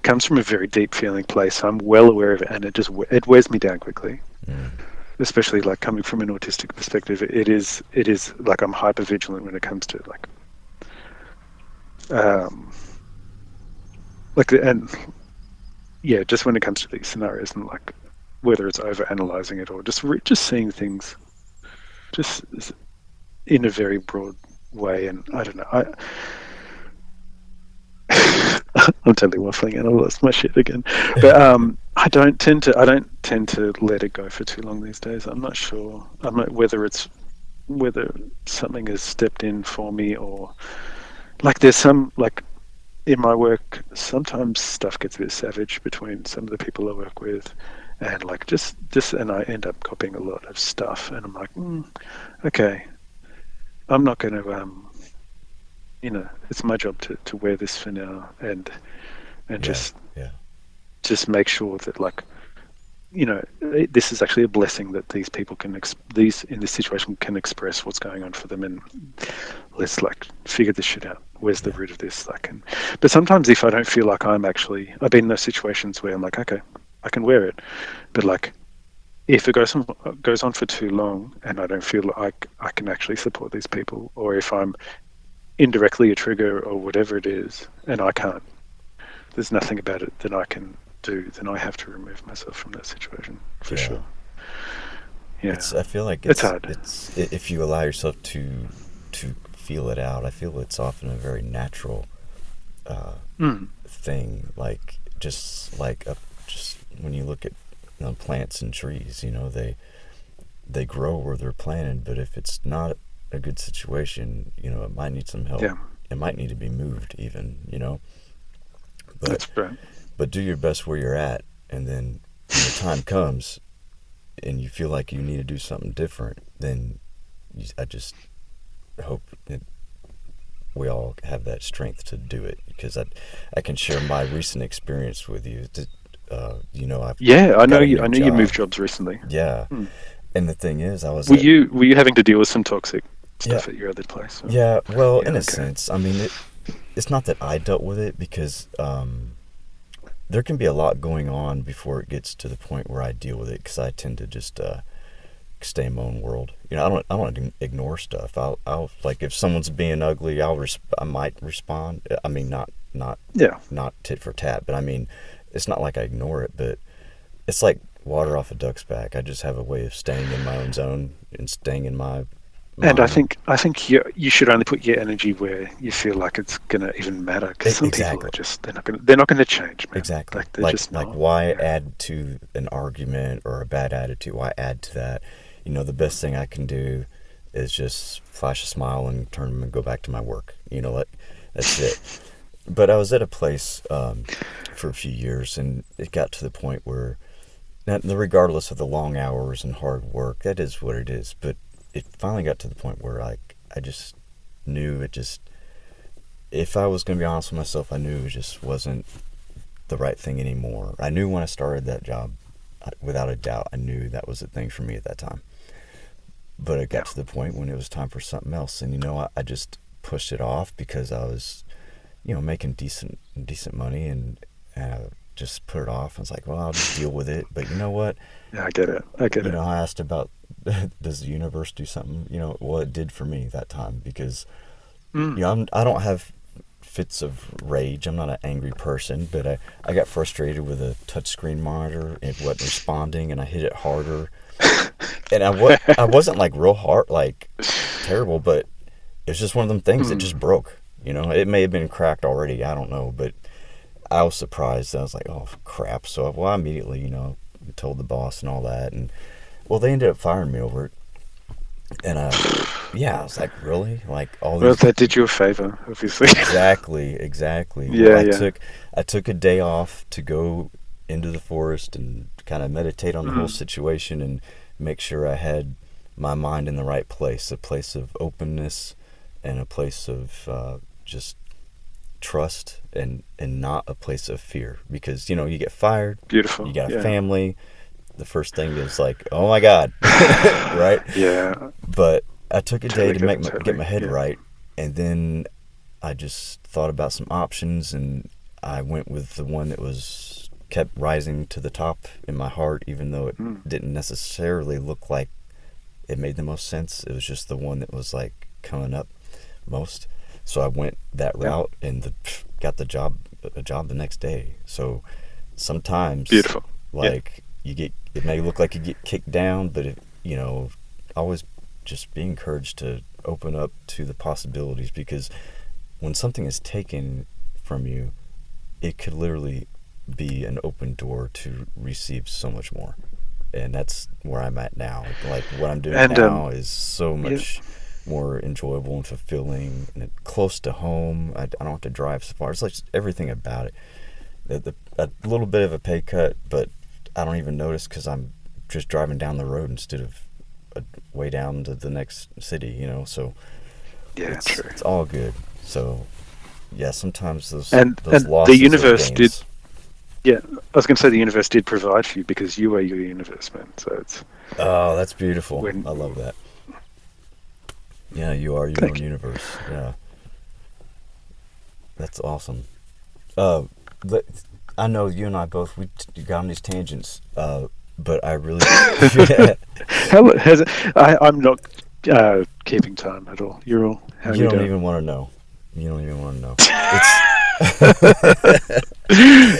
comes from a very deep feeling place. I'm well aware of it, and it wears me down quickly. Mm. Especially like coming from an autistic perspective, it is like I'm hyper vigilant when it comes to um and yeah, just when it comes to these scenarios, and like whether it's over analyzing it or just seeing things just in a very broad way. And I don't know, I'm totally waffling and I lost my shit again. But I don't tend to let it go for too long these days. I'm not sure. I'm not whether something has stepped in for me, or like there's some like in my work sometimes stuff gets a bit savage between some of the people I work with, and like just and I end up copying a lot of stuff, and I'm like, okay, I'm not going to it's my job to wear this for now, and Yeah. just Yeah. make sure that like this is actually a blessing that these people these in this situation can express what's going on for them, and let's like figure this shit out. Where's the Yeah. root of this? But sometimes if I don't feel like I've been in those situations where I'm like, okay, I can wear it, but like if it goes on for too long and I don't feel like I can actually support these people, or if I'm indirectly a trigger or whatever it is, and I can't, there's nothing about it that I can do, then I have to remove myself from that situation for Yeah. sure. Yeah, I feel like it's hard. if you allow yourself to feel it out, I feel it's often a very natural uh, Mm. thing. Like just when you look at plants and trees, they grow where they're planted. But if it's not a good situation, it might need some help. Yeah, It might need to be moved, even. But that's right. do your best where you're at, and then when the time comes and you feel like you need to do something different, then I just hope that we all have that strength to do it, because I can share my recent experience with you. I've Yeah, I know got a you. new I know you job. moved jobs recently. Yeah, Mm. and the thing is, I was Were at you having to deal with some toxic yeah, stuff at your other place? Or? yeah. Well, Yeah. in a Okay. sense, I mean, it's not that I dealt with it, because there can be a lot going on before it gets to the point where I deal with it, because I tend to just stay in my own world. I don't ignore stuff. I'll like, if someone's being ugly, I might respond. I mean, Yeah. not tit for tat, but I mean, it's not like I ignore it, but it's like water off a duck's back. I just have a way of staying in my own zone and staying in my And I mind. think you should only put your energy where you feel like it's gonna even matter. Because some people are Exactly. just they're not gonna change, man. Exactly. Like they're just Like not. why Yeah. add to an argument or a bad attitude? Why add to that? The best thing I can do is just flash a smile and turn them and go back to my work. That's it. But I was at a place for a few years, and it got to the point where, regardless of the long hours and hard work, that is what it is. But it finally got to the point where I just knew it just. If I was going to be honest with myself, I knew it just wasn't the right thing anymore. I knew when I started that job, without a doubt, I knew that was the thing for me at that time. But it Yeah. got to the point when it was time for something else, and I just pushed it off because I was, making decent money, and I just put it off. I was like, well, I'll just deal with it. But you know what? Yeah, I get it. I get it. I asked about does the universe do something? Well, it did for me that time because Mm. I don't have fits of rage. I'm not an angry person, but I got frustrated with a touchscreen monitor. It wasn't responding, and I hit it harder. And I wasn't like real hard, like terrible, but it was just one of them things that just Mm. broke. It may have been cracked already. I don't know, but I was surprised. I was like, oh crap. So I immediately, told the boss and all that, and well, they ended up firing me over it. And yeah, I was like, really? Like all Well, these. that did you a favor, obviously. Exactly. Well, Yeah, I yeah. took I took a day off to go into the forest and kind of meditate on the whole Mm. situation and make sure I had my mind in the right place, a place of openness and a place of just trust and not a place of fear because you get fired, you Beautiful. got a Yeah. family. The first thing is like, oh my God, right? Yeah. But I took a day Totally to get it. get Totally. my head Yeah. right, and then I just thought about some options, and I went with the one that was kept rising to the top in my heart, even though it Mm. didn't necessarily look like it made the most sense. It was just the one that was like coming up most. So I went that Yeah. route and got a job the next day. So sometimes, Beautiful. Yeah. like it may look like you get kicked down, but always just be encouraged to open up to the possibilities because when something is taken from you, it could literally be an open door to receive so much more. And that's where I'm at now. Like what I'm doing And now is so yeah. much more enjoyable and fulfilling and close to home. I don't have to drive so far. It's like just everything about it. A little bit of a pay cut, but I don't even notice because I'm just driving down the road instead of way down to the next city. So Yeah. True. it's all good. So yeah, sometimes those And the losses are universe did. gains. Yeah. I was going to say the universe did provide for you because you are your universe, man. So it's Oh, that's beautiful. when. I love that. Yeah, you are your own Thank you. universe. Yeah, that's awesome. Uh, but I know you and I both we got on these tangents. But I really How has it? I'm not keeping time at all. You're all. How are you you don't doing? even want to know. You don't even want to know.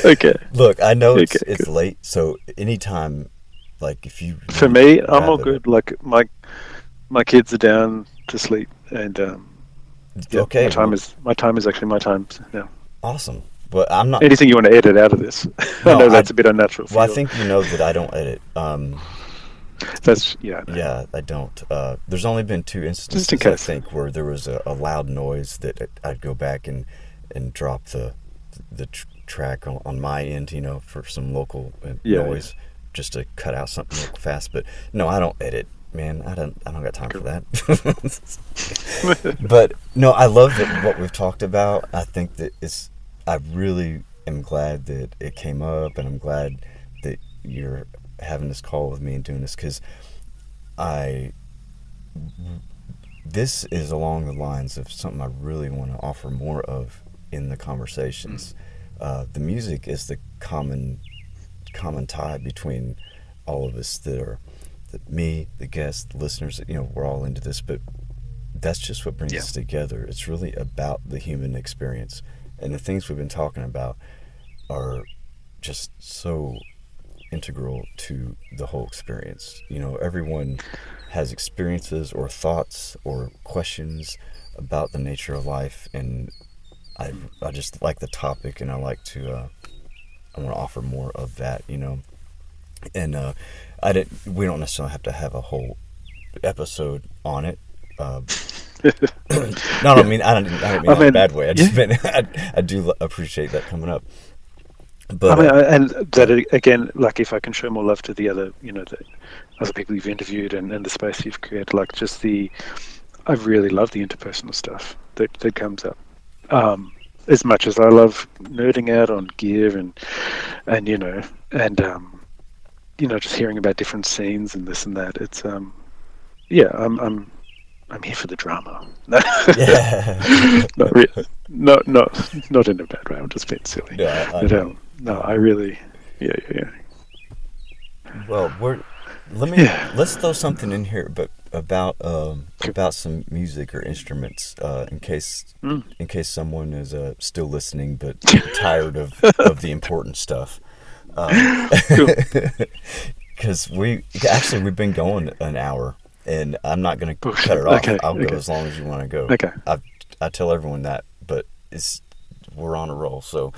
Okay. Look, I know Okay. it's Good. late, so anytime, like if you For need to me, I'm wrap all it up. good. Like my kids are down to sleep, and yeah, Okay, well, my time is actually my time now. awesome. But I'm not. Anything you want to edit out of this? I No, know that's a bit unnatural for well, I you. think that I don't edit. That's yeah. No. Yeah, I don't. There's only been two Just in instances I case. think where there was a loud noise that I'd go back and drop the track on my end, for some local Yeah. noise, just to cut out something real fast. But no, I don't edit, man. I don't got time for Cool. that. But no, I love what we've talked about. I think that I really am glad that it came up, and I'm glad that you're having this call with me and doing this because I this is along the lines of something I really want to offer more of in the Mm. conversations. The music is the common tie between all of us that are me, the guests, the listeners. We're all into this, but that's just what brings Yeah. us together. It's really about the human experience, and the things we've been talking about are just so integral to the whole experience. You know, everyone has experiences or thoughts or questions about the nature of life, and I just like the topic, and I like to I want to offer more of that, you know. And I didn't. We don't necessarily have to have a whole episode on it. No, I don't mean that in a bad way. I just yeah. meant I do appreciate that coming up. I But mean, and that again, like if I can show more love to the other, you know, the other people you've interviewed and the space you've created, like just I really love the interpersonal stuff that comes up. As much as I love nerding out on gear and you know and you know just hearing about different scenes and this and that, it's yeah, I'm here for the drama. yeah, not, not in a bad way. I'm just being silly. yeah, I But know. no, I really, yeah. Well, Yeah. let's throw something in here, but Cool. about some music or instruments, Mm. in case someone is still listening but tired of the important stuff. Cool. Because we've been going an hour, and I'm not gonna cut Bullshit. it off. Okay. I'll go Okay. as long as you want to go. Okay. I tell everyone that, but it's we're on a roll. So,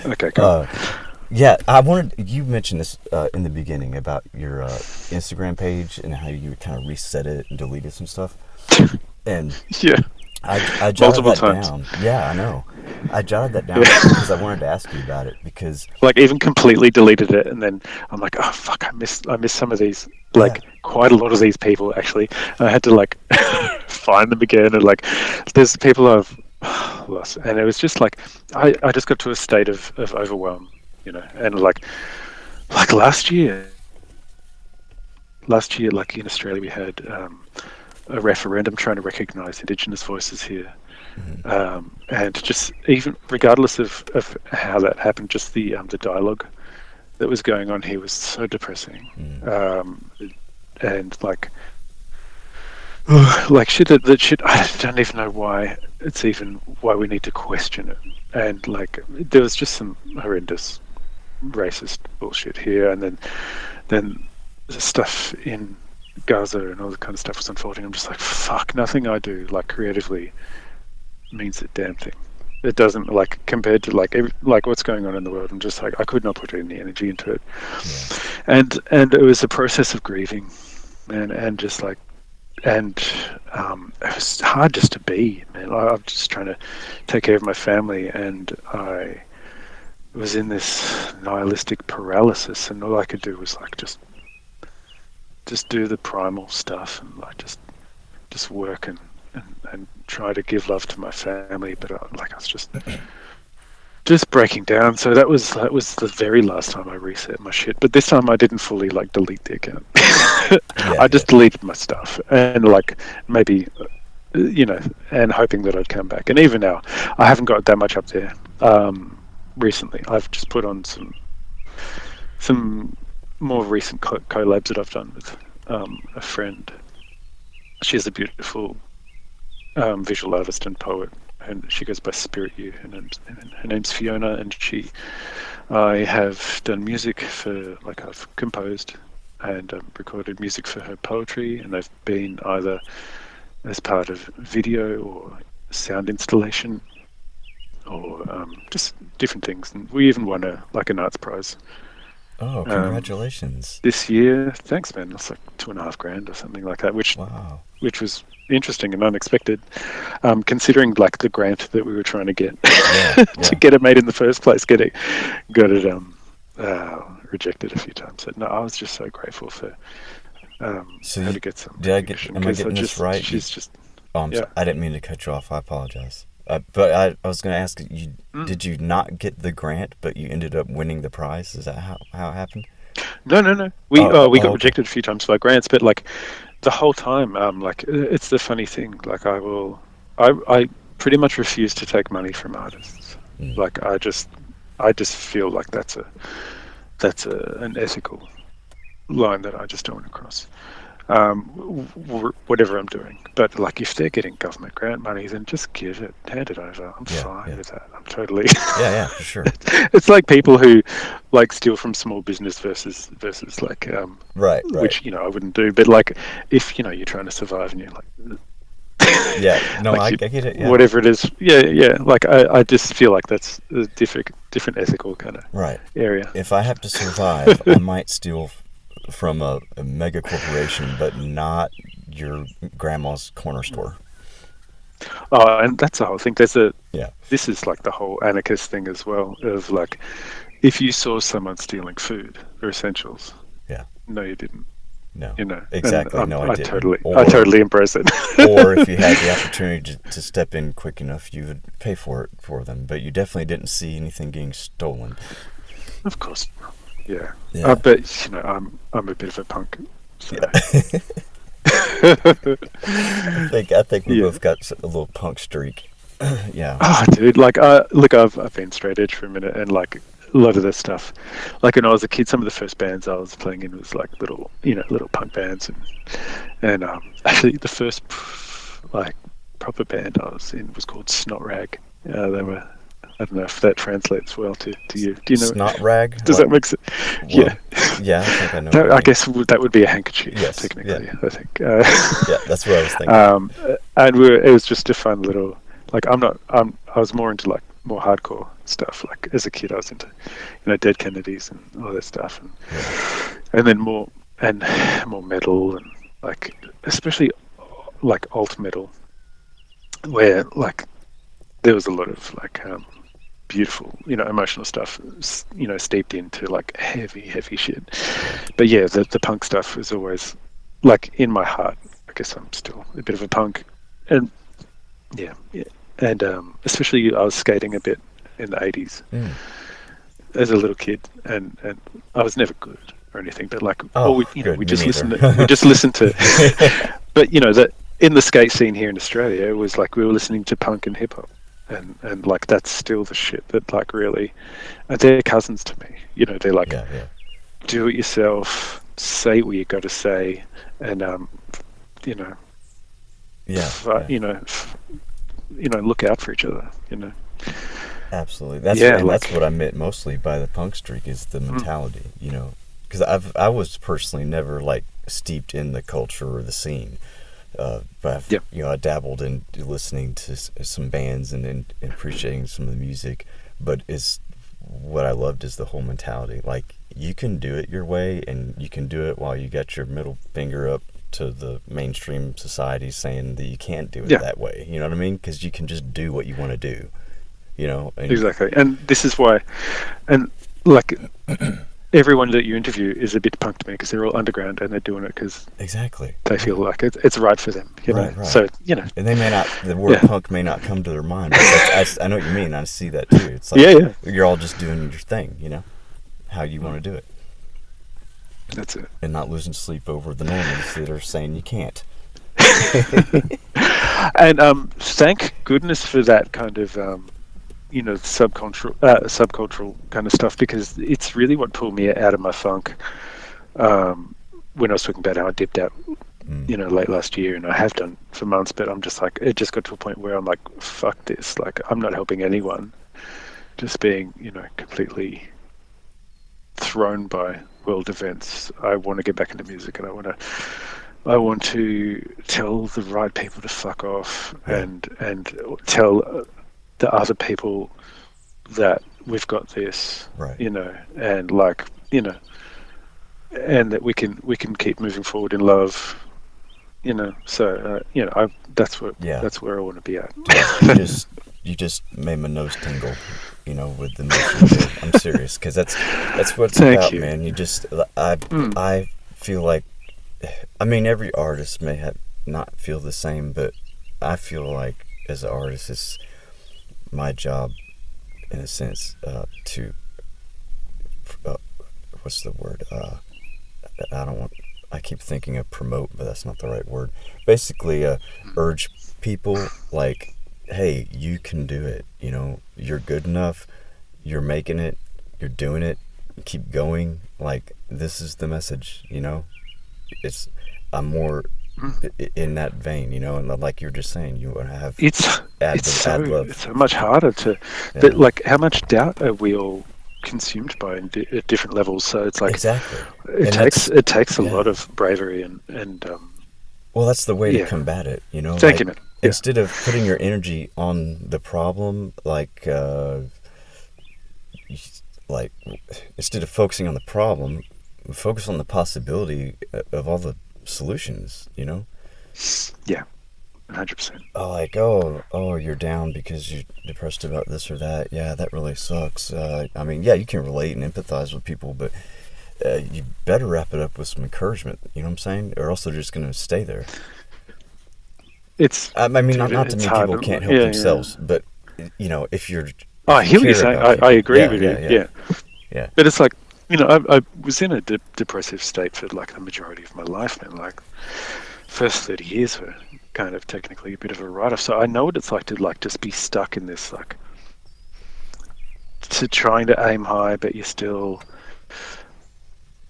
Okay. Cool. uh, yeah, I wanted you mentioned this in the beginning about your Instagram page and how you kind of reset it and deleted some stuff, and Yeah. I jotted Multiple that times. down. Yeah, I know. I jotted that down Yeah. because I wanted to ask you about it because Like even completely deleted it, and then I'm like, oh fuck, I missed some of these. yeah, Like quite a lot of these people actually. I had to like find them again, and like there's people I've lost, and it was just like I just got to a state of overwhelm, you know, and like last year, like in Australia, we had a referendum trying to recognise Indigenous voices here. mhm, And just even regardless of how that happened, just the dialogue that was going on here was so depressing, mhm, and like shit that shit. I don't even know why we need to question it. And like there was just some horrendous racist bullshit here, and then the stuff in Gaza and all the kind of stuff was unfolding. I'm just like, fuck, nothing I do like creatively means a damn thing. It doesn't, like compared to like what's going on in the world. I'm just like I could not put any energy into it, yeah, and it was a process of grieving, and just like and it was hard just to be, man. I'm just trying to take care of my family, and I was in this nihilistic paralysis, and all I could do was like just do the primal stuff and like just work and try to give love to my family, but like I was just breaking down. So that was the very last time I reset my shit. But this time I didn't fully like delete the account. yeah, I yeah. just deleted my stuff and like maybe you know, and hoping that I'd come back. And even now, I haven't got that much up there. Recently, I've just put on some more recent collabs that I've done with a friend. She has a beautiful visual artist and poet, and she goes by Spirit U. Her name's Fiona, and I have done music for, like I've composed and recorded music for her poetry, and they've been either as part of video or sound installation or just different things. And we even won an arts prize Oh, congratulations! this year. Thanks, man. That's like $2,500 or something like that, Wow. which was interesting and unexpected, considering like the grant that we were trying to get Yeah, to yeah. get it made in the first place. Got it rejected a few times. So no, I was just so grateful for So her to get some did I recognition am I because getting this right? she's just Oh, I'm yeah. sorry. I didn't mean to cut you off. I apologize. But I was going to ask you, Mm. did you not get the grant, but you ended up winning the prize? Is that how it happened? No. We got Okay. rejected a few times by grants, but like the whole time, like it's the funny thing. Like I pretty much refuse to take money from artists. Mm. Like I just feel like that's an ethical line that I just don't want to cross. whatever I'm doing. But like if they're getting government grant money, then just give it, hand it over. I'm fine with that. I'm totally. Yeah, for sure. It's like people who like steal from small business versus like Right. which I wouldn't do. But like if you're trying to survive and you're like Yeah, no, I like get it. Yeah. whatever it is, yeah. Like I just feel like that's a different ethical kind of Right. area. If I have to survive, I might steal from a mega corporation, but not your grandma's corner store. Oh, and that's the whole thing. Yeah. This is like the whole anarchist thing as well. Of like, if you saw someone stealing food or essentials, Yeah. no, you didn't. No. You know, Exactly. And No, I didn't. I totally embrace it. Or if you had the opportunity to step in quick enough, you would pay for it for them. But you definitely didn't see anything getting stolen. Of course, yeah. Yeah. But I'm a bit of a punk. So. Yeah. I think we both got a little punk streak. Yeah. Oh, dude, like, look, I've been straight edge for a minute, and like a lot of this stuff, like when I was a kid, some of the first bands I was playing in was like little punk bands, and actually the first like proper band I was in was called Snot Rag. They were. I don't know if that translates well to you. Do you know? Snot rag? Does that make sense? Well, yeah. Yeah, I think I know. I guess that would be a handkerchief, yes, technically. yeah. I think. Yeah, that's what I was thinking. And it was just a fun little. Like I was more into like more hardcore stuff. Like as a kid, I was into, Dead Kennedys and all that stuff, and then more metal and like especially like alt metal, where like there was a lot of like beautiful, emotional stuff, steeped into like heavy shit. But yeah, the punk stuff was always like in my heart. I guess I'm still a bit of a punk, and yeah. And especially I was skating a bit in the 80s as a little kid, and I was never good or anything, but like we just listened to but that in the skate scene here in Australia, it was like we were listening to punk and hip hop, and like that's still the shit that like really they're cousins to me. They're like do it yourself, say what you got to say, and look out for each other, Absolutely. That's what I meant mostly by the punk streak is the mentality, because I was personally never like steeped in the culture or the scene, but I dabbled in listening to some bands and appreciating some of the music, but what I loved is the whole mentality. Like you can do it your way, and you can do it while you got your middle finger up to the mainstream society saying that you can't do it that way. You know what I mean? Because you can just do what you want to do. Exactly. And this is why, and like everyone that you interview is a bit punk to me because they're all underground and they're doing it because they feel like it's right for them. Right. So and they may not. The word punk may not come to their mind. But I know what you mean. I see that too. It's like you're all just doing your thing. How you want to do it. That's it. And not losing sleep over the normies that are saying you can't. And thank goodness for that kind of subcultural kind of stuff, because it's really what pulled me out of my funk. When I was talking about how I dipped out, late last year, and I have done for months, but I'm just like, it just got to a point where I'm like, fuck this. Like, I'm not helping anyone. Just being, completely thrown by world events. I want to get back into music, and I want to tell the right people to fuck off, and tell the other people that we've got this, right. And like, and that we can keep moving forward in love, So that's where I want to be at. You just made my nose tingle. With the notion. I'm serious, because that's what it's about, man. I feel like, I mean, every artist may not feel the same, but I feel like as an artist, it's my job, in a sense, to what's the word? I keep thinking of promote, but that's not the right word. Basically, urge people like, hey, you can do it. You're good enough. You're making it. You're doing it. Keep going. Like, this is the message. I'm more Mm. in that vein, and like you're just saying, you want to have It's add it's the so add love. it's so much harder to that. Yeah, Like, how much doubt are we all consumed by at different levels? So it's like exactly. it And takes that's it takes a lot yeah. of bravery and Well, that's the way to yeah. combat it, Thank like you, man. Yeah. instead of putting your energy on the problem, like instead of focusing on the problem, focus on the possibility of all the solutions. Yeah. 100%. Oh, you're down because you're depressed about this or that. Yeah, that really sucks. I mean, yeah, you can relate and empathize with people, but you better wrap it up with some encouragement. You know what I'm saying? Or else they're just going to stay there. It's I mean, not, dude, not to it's mean hard. people can't help Yeah, yeah. themselves, but if you're Oh, I if you hear what you're care saying. about I people, agree yeah, with yeah, you. yeah, Yeah. yeah, But it's like, I was in a depressive state for like the majority of my life, man. Like, first 30 years were kind of technically a bit of a write-off. So I know what it's like to like just be stuck in this, like, to trying to aim high, but you're still,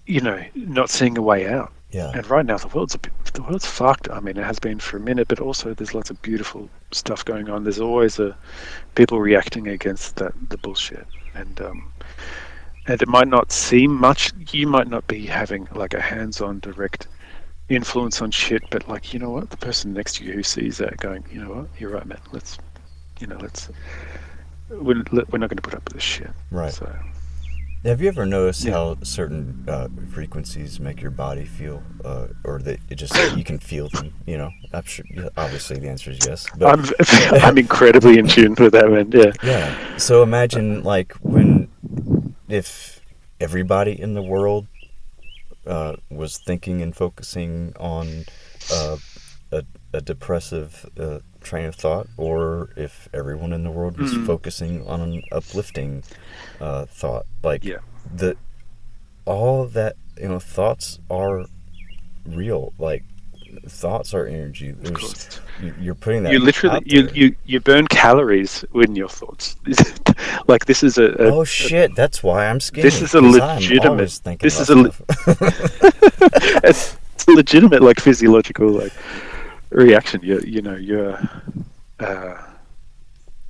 not seeing a way out. yeah. And right now the world's fucked. I mean, it has been for a minute, but also there's lots of beautiful stuff going on. There's always people reacting against the bullshit, and it might not seem much. You might not be having like a hands-on direct influence on shit, but like, you know what, the person next to you who sees that going, you know what, you're right, man. Let's we're not going to put up with this shit. Right. So Have you ever noticed yeah. how certain frequencies make your body feel, or that it just you can feel them? I'm sure. Yeah, obviously, the answer is yes. But I'm incredibly in tune with that, man. Yeah. yeah. So imagine like if everybody in the world was thinking and focusing on uh, a depressive train of thought, or if everyone in the world was focusing on an uplifting thought. Like Yeah. the all of that, thoughts are real. Like thoughts are energy. Of course. You're putting that You literally out there. you burn calories in your thoughts. Like, this is Oh shit! That's why I'm skinny. this is a 'Cause I'm legitimate. always thinking This about is a stuff. it's a legitimate, like, physiological, like, reaction. You're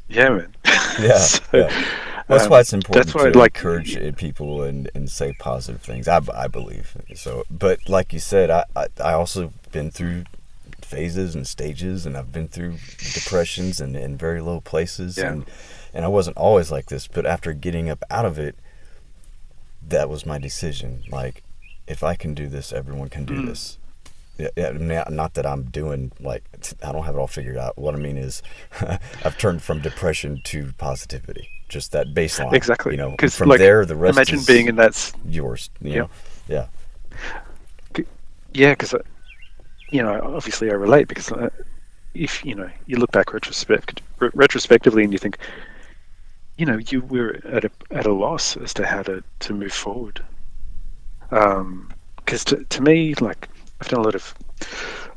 yeah, man. Yeah, So, yeah. That's why it's important that's why, to like, encourage people and say positive things. I believe so. But like you said, I also been through phases and stages, and I've been through depressions and in very low places, yeah. and I wasn't always like this. But after getting up out of it, that was my decision. Like, if I can do this, everyone can do this. Yeah, not that I'm doing, like, I don't have it all figured out. What I mean is, I've turned from depression to positivity. Just that baseline. Exactly. Because, from like, there, the rest imagine is being in that. yours. Yeah. Yeah. Yeah, because obviously I relate, because if you look back retrospectively, and you think, you were at a loss as to how to move forward. Because to me, like, I've done a lot of,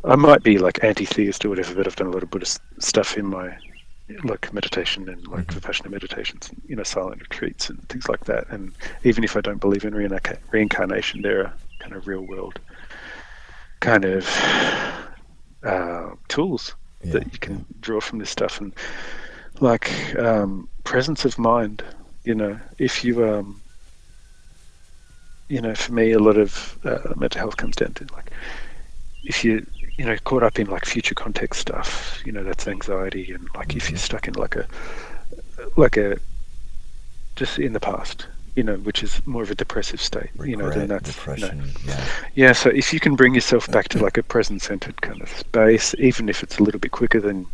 I might be like anti-theist or whatever, but I've done a lot of Buddhist stuff in my, like, meditation and like Vipassana meditations, and, silent retreats and things like that. And even if I don't believe in reincarnation, there are kind of real world kind of tools that you can draw from this stuff, and like presence of mind. If you for me, a lot of mental health comes down to, like, if you caught up in like future context stuff, that's anxiety, and like if you're stuck in like a just in the past, which is more of a depressive state, then that's depression. yeah. So if you can bring yourself back to like a present-centered kind of space, even if it's a little bit quicker than,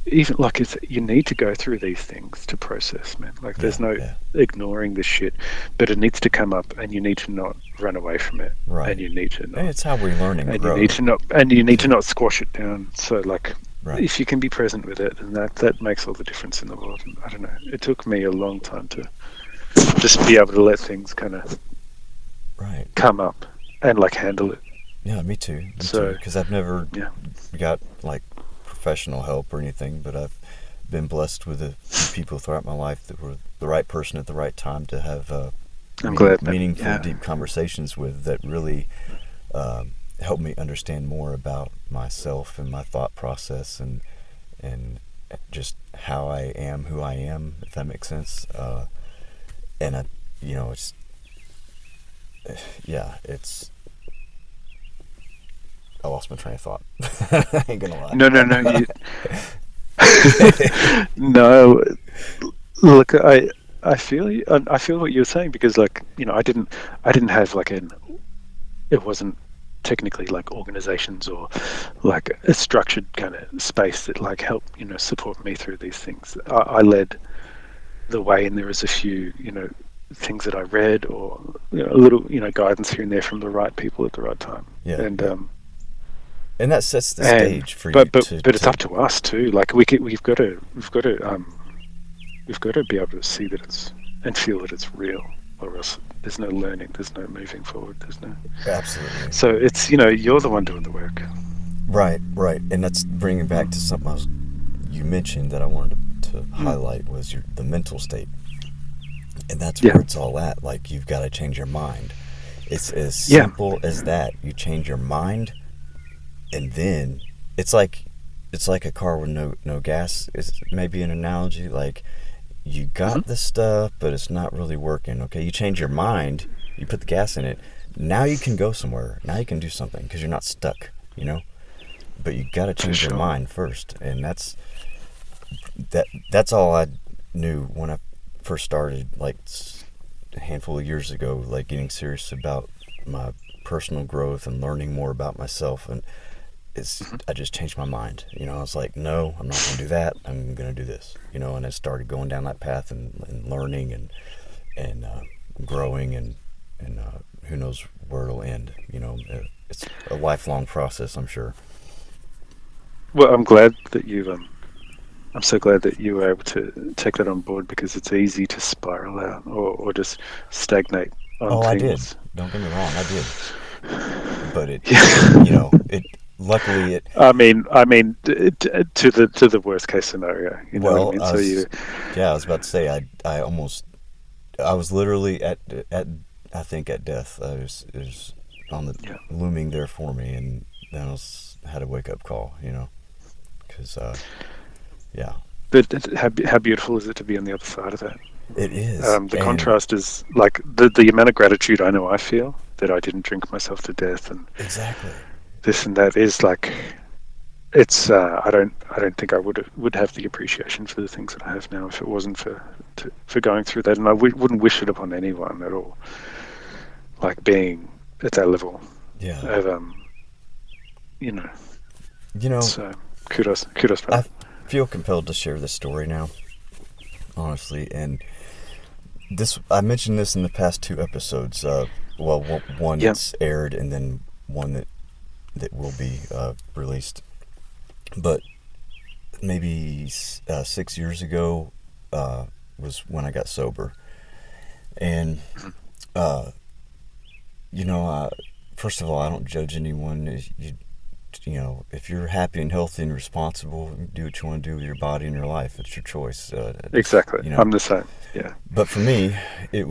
even like, you need to go through these things to process, man. Like, there's no ignoring this shit, but it needs to come up, and you need to not run away from it. Right. And you need to not. And it's how we learn and grow. You need to not squash it down. So, like, Right. if you can be present with it, and that makes all the difference in the world. And I don't know. It took me a long time to just be able to let things kind of come up and like handle it. Yeah, me too. Because I've never got like professional help or anything, but I've been blessed with a few people throughout my life that were the right person at the right time to have I'm glad, meaningful, deep conversations with that really helped me understand more about myself and my thought process, and just how I am who I am, if that makes sense. And I, it's yeah, it's. I lost my train of thought. I ain't gonna lie. No, no, no. No. Look, I feel you. I feel what you're saying, because, like, I didn't have like it wasn't technically like organizations or like a structured kind of space that like helped support me through these things. I led the way, and there was a few things that I read, or a little guidance here and there from the right people at the right time. Yeah, And yeah. And that sets the and stage for you but to. it's up to us too. Like we've got to be able to see that it's and feel that it's real, or else there's no learning, there's no moving forward, there's no. Absolutely. So it's you're the one doing the work. Right, right, and that's bringing back to something you mentioned that I wanted to highlight was the mental state, and that's where it's all at. Like, you've got to change your mind. It's as simple as that. You change your mind, and then it's like a car with no gas. It's maybe an analogy. Like, you got the stuff, but it's not really working. Okay, you change your mind, you put the gas in it. Now you can go somewhere. Now you can do something because you're not stuck. But you got to change your mind first, and that's all I knew when I first started, like a handful of years ago, like getting serious about my personal growth and learning more about myself. And I just changed my mind. I was like, no, I'm not going to do that. I'm going to do this. And I started going down that path and learning and growing, and who knows where it'll end. It's a lifelong process, I'm sure. Well, I'm glad that I'm so glad that you were able to take that on board, because it's easy to spiral out or just stagnate on things. I did. Don't get me wrong, I did. But it luckily it. I mean, to the worst case scenario. You know what I mean? I was about to say I was literally at I think at death. It was on the looming there for me, and then I had a wake up call. Because But how beautiful is it to be on the other side of that? It is. The contrast is like the amount of gratitude I know I feel that I didn't drink myself to death, and exactly this and that is like, it's I don't think I would have the appreciation for the things that I have now if it wasn't for going through that, and I wouldn't wish it upon anyone at all. Like being at that level of So kudos. I feel compelled to share this story now, honestly, and I mentioned this in the past 2 episodes. One that's aired, and then one that will be released. But maybe 6 years ago was when I got sober, and first of all, I don't judge anyone. If you're happy and healthy and responsible, do what you want to do with your body and your life. It's your choice. Exactly. I'm the same. Yeah. But for me, it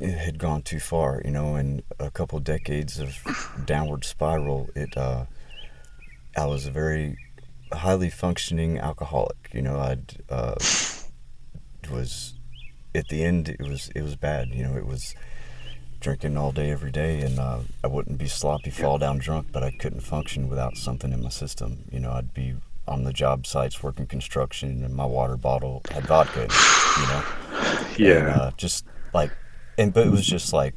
had gone too far. In a couple of decades of downward spiral, I was a very highly functioning alcoholic. Was at the end. It was bad. It was drinking all day, every day, and I wouldn't be sloppy, fall down drunk, but I couldn't function without something in my system. I'd be on the job sites working construction, and my water bottle had vodka in it, Yeah. And, just like, but it was just like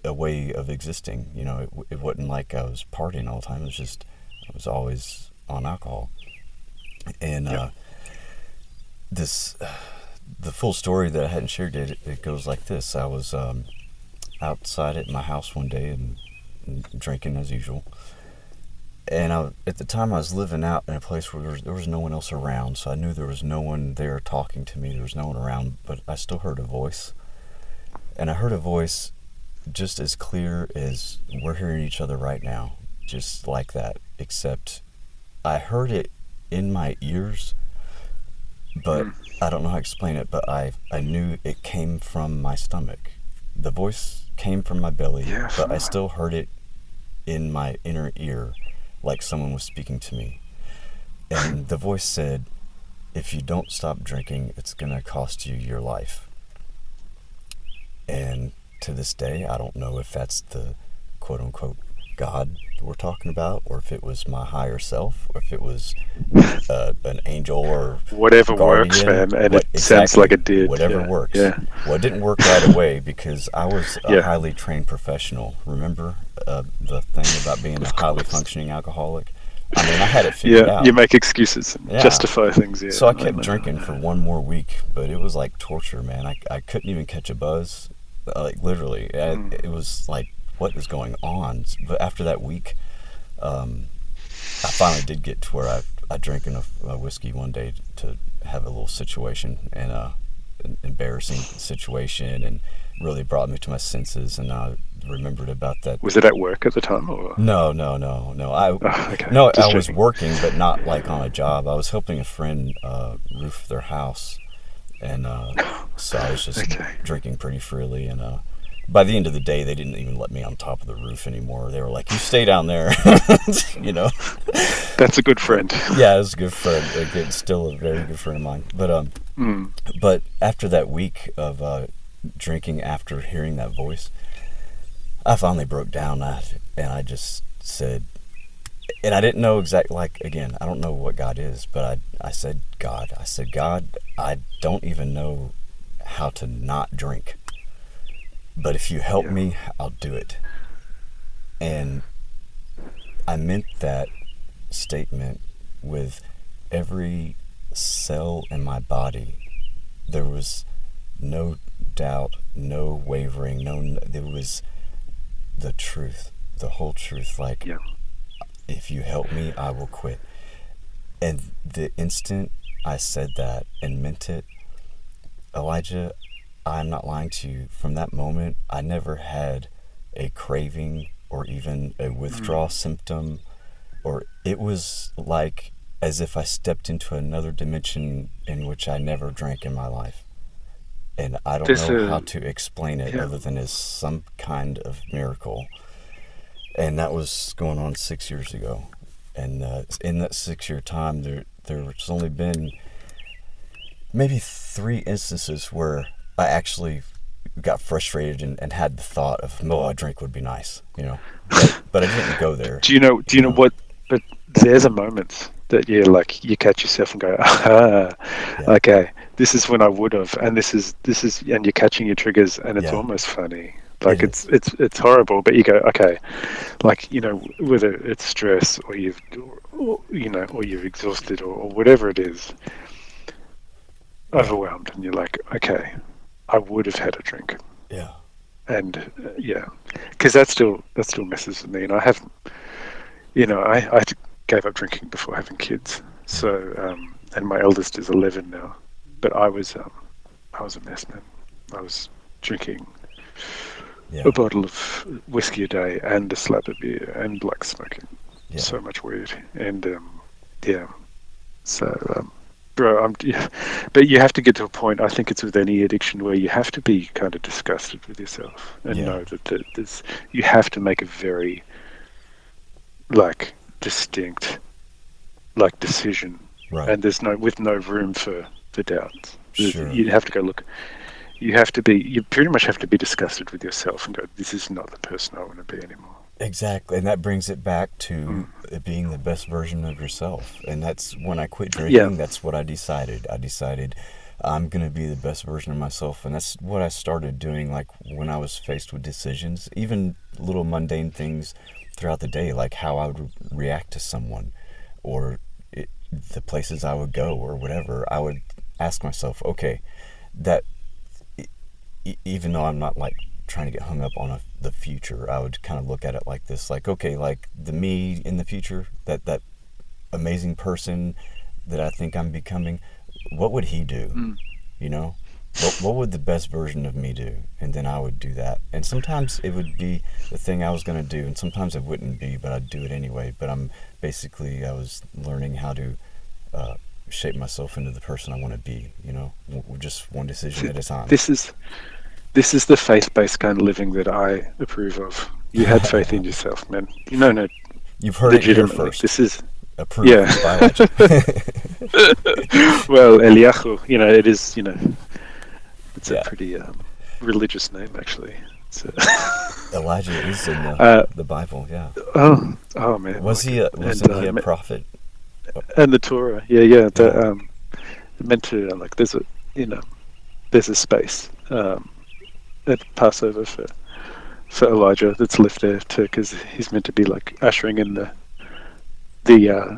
a way of existing. It wasn't like I was partying all the time. It was just I was always on alcohol, and the full story that I hadn't shared yet. It goes like this: I was outside at my house one day and drinking as usual. And at the time I was living out in a place where there was no one else around, so I knew there was no one there talking to me. There was no one around, but I still heard a voice. And I heard a voice just as clear as we're hearing each other right now, just like that, except I heard it in my ears, but I don't know how to explain it, but I knew it came from my stomach. The voice came from my belly, but I still heard it in my inner ear like someone was speaking to me. And the voice said, if you don't stop drinking, it's going to cost you your life. And to this day, I don't know if that's the quote unquote God we're talking about, or if it was my higher self, or if it was an angel or Whatever works, guardian. man, and What it sounds like it did. whatever Yeah, works. yeah, Well, it didn't work right away because I was a yeah. highly trained professional. Remember the thing about being a Of highly course. functioning alcoholic? I mean, I had it figured Yeah, you out. make excuses and Yeah. justify things. Yeah, So I I kept know. drinking for one more week, but it was like torture, man. I couldn't even catch a buzz. Like, literally. Mm. It was like, what is going on? But after that week, um, I finally did get to where I drank enough whiskey one day to have a little situation, and an embarrassing situation, and really brought me to my senses, and I remembered about that. Was it at work at the time, or? No. Okay, No, I just was checking. working, but not like on a job. I was helping a friend roof their house, and so I was just Okay, drinking pretty freely. And by the end of the day, they didn't even let me on top of the roof anymore. They were like, "You stay down there," you know. that's a good friend. Yeah, it was a good friend. Like, it's still a very good friend of mine. Mm. But after that week of drinking, after hearing that voice, I finally broke down, and I just said, and I didn't know exactly, like, again, I don't know what God is, but I said, God, I don't even know how to not drink, but if you help Yeah. me, I'll do it. And I meant that statement with every cell in my body. There was no doubt, no wavering, there was the truth, the whole truth. Like, Yeah. if you help me, I will quit. And the instant I said that and meant it, Elijah, I'm not lying to you. From that moment, I never had a craving or even a Mm. withdrawal symptom, or it was like as if I stepped into another dimension in which I never drank in my life. And I don't There's know how a to explain it yeah. other than as some kind of miracle. And that was going on 6 years ago. And in that 6 year time, there's only been maybe 3 instances where I actually got frustrated and had the thought of, oh, a drink would be nice, you know. But I didn't go there, Do you know? Do you you know know. what? But there's a moment that you catch yourself and go, ah, Yeah, okay, this is when I would have, and this is, and you're catching your triggers, and it's yeah, almost funny. it Like is. it's horrible, but you go, okay, like whether it's stress or or you're exhausted or whatever it is, Yeah, overwhelmed, and you're like, okay, I would have had a drink, yeah, and yeah, because that still messes with me, and I haven't. I gave up drinking before having kids. mm, So, and my eldest is 11 now. But I was a mess, man. I was drinking a yeah, bottle of whiskey a day and a slab of beer and like smoking yeah, so much weed. And yeah, so bro, yeah. But you have to get to a point. I think it's with any addiction where you have to be kind of disgusted with yourself and yeah, know that there's you have to make a very like distinct like decision, right, and there's no room for doubts. sure. You have to go look. You pretty much have to be disgusted with yourself and go, this is not the person I want to be anymore. Exactly, and that brings it back Mm. to it being the best version of yourself. And that's when I quit Yeah, drinking. That's what I decided. I decided I'm gonna be the best version of myself, and that's what I started doing. Like, when I was faced with decisions, even little mundane things throughout the day, like how I would react to someone, or the places I would go, or whatever. I would ask myself, okay, that even though I'm not like trying to get hung up on the future, I would kind of look at it like this, like, okay, like the me in the future, that amazing person that I think I'm becoming, what would he do? mm. You know, what would the best version of me do? And then I would do that. And sometimes it would be the thing I was going to do, and sometimes it wouldn't be, but I'd do it anyway. But I was learning how to uh, shape myself into the person I want to be, you know, just one decision See, at a time. this is this is the faith-based kind of living that I approve of. You had faith in yourself, man. No, You've heard it here legitimately. first. This is Approved yeah. by Elijah. Well, Eliyahu, it is, it's a Yeah. pretty religious name, actually. It's Elijah is in the Bible. Yeah. oh man. Was like he? it. Wasn't he a prophet? And the Torah, yeah. Meant to like there's a space at Passover for Elijah that's left there too, because he's meant to be like ushering in the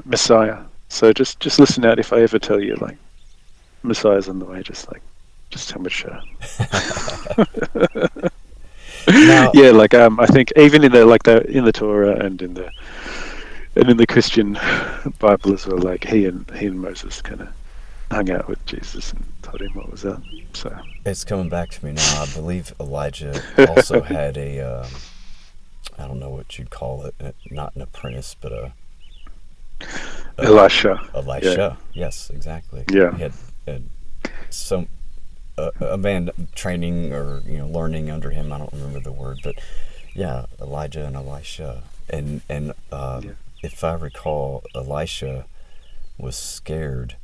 Messiah. So just listen out if I ever tell you like Messiah's on the way. Just how much. Now, Yeah, like I think even in the Torah and in the Christian Bible as well, like he and Moses kind of hung out with Jesus and told him what was up. So it's coming back to me now. I believe Elijah also had a, I don't know what you'd call it, not an apprentice, but a Elisha. Elisha. Yes, exactly. Yeah. He had some a man training or learning under him. I don't remember the word, but yeah, Elijah and Elisha, and if I recall, Elisha was scared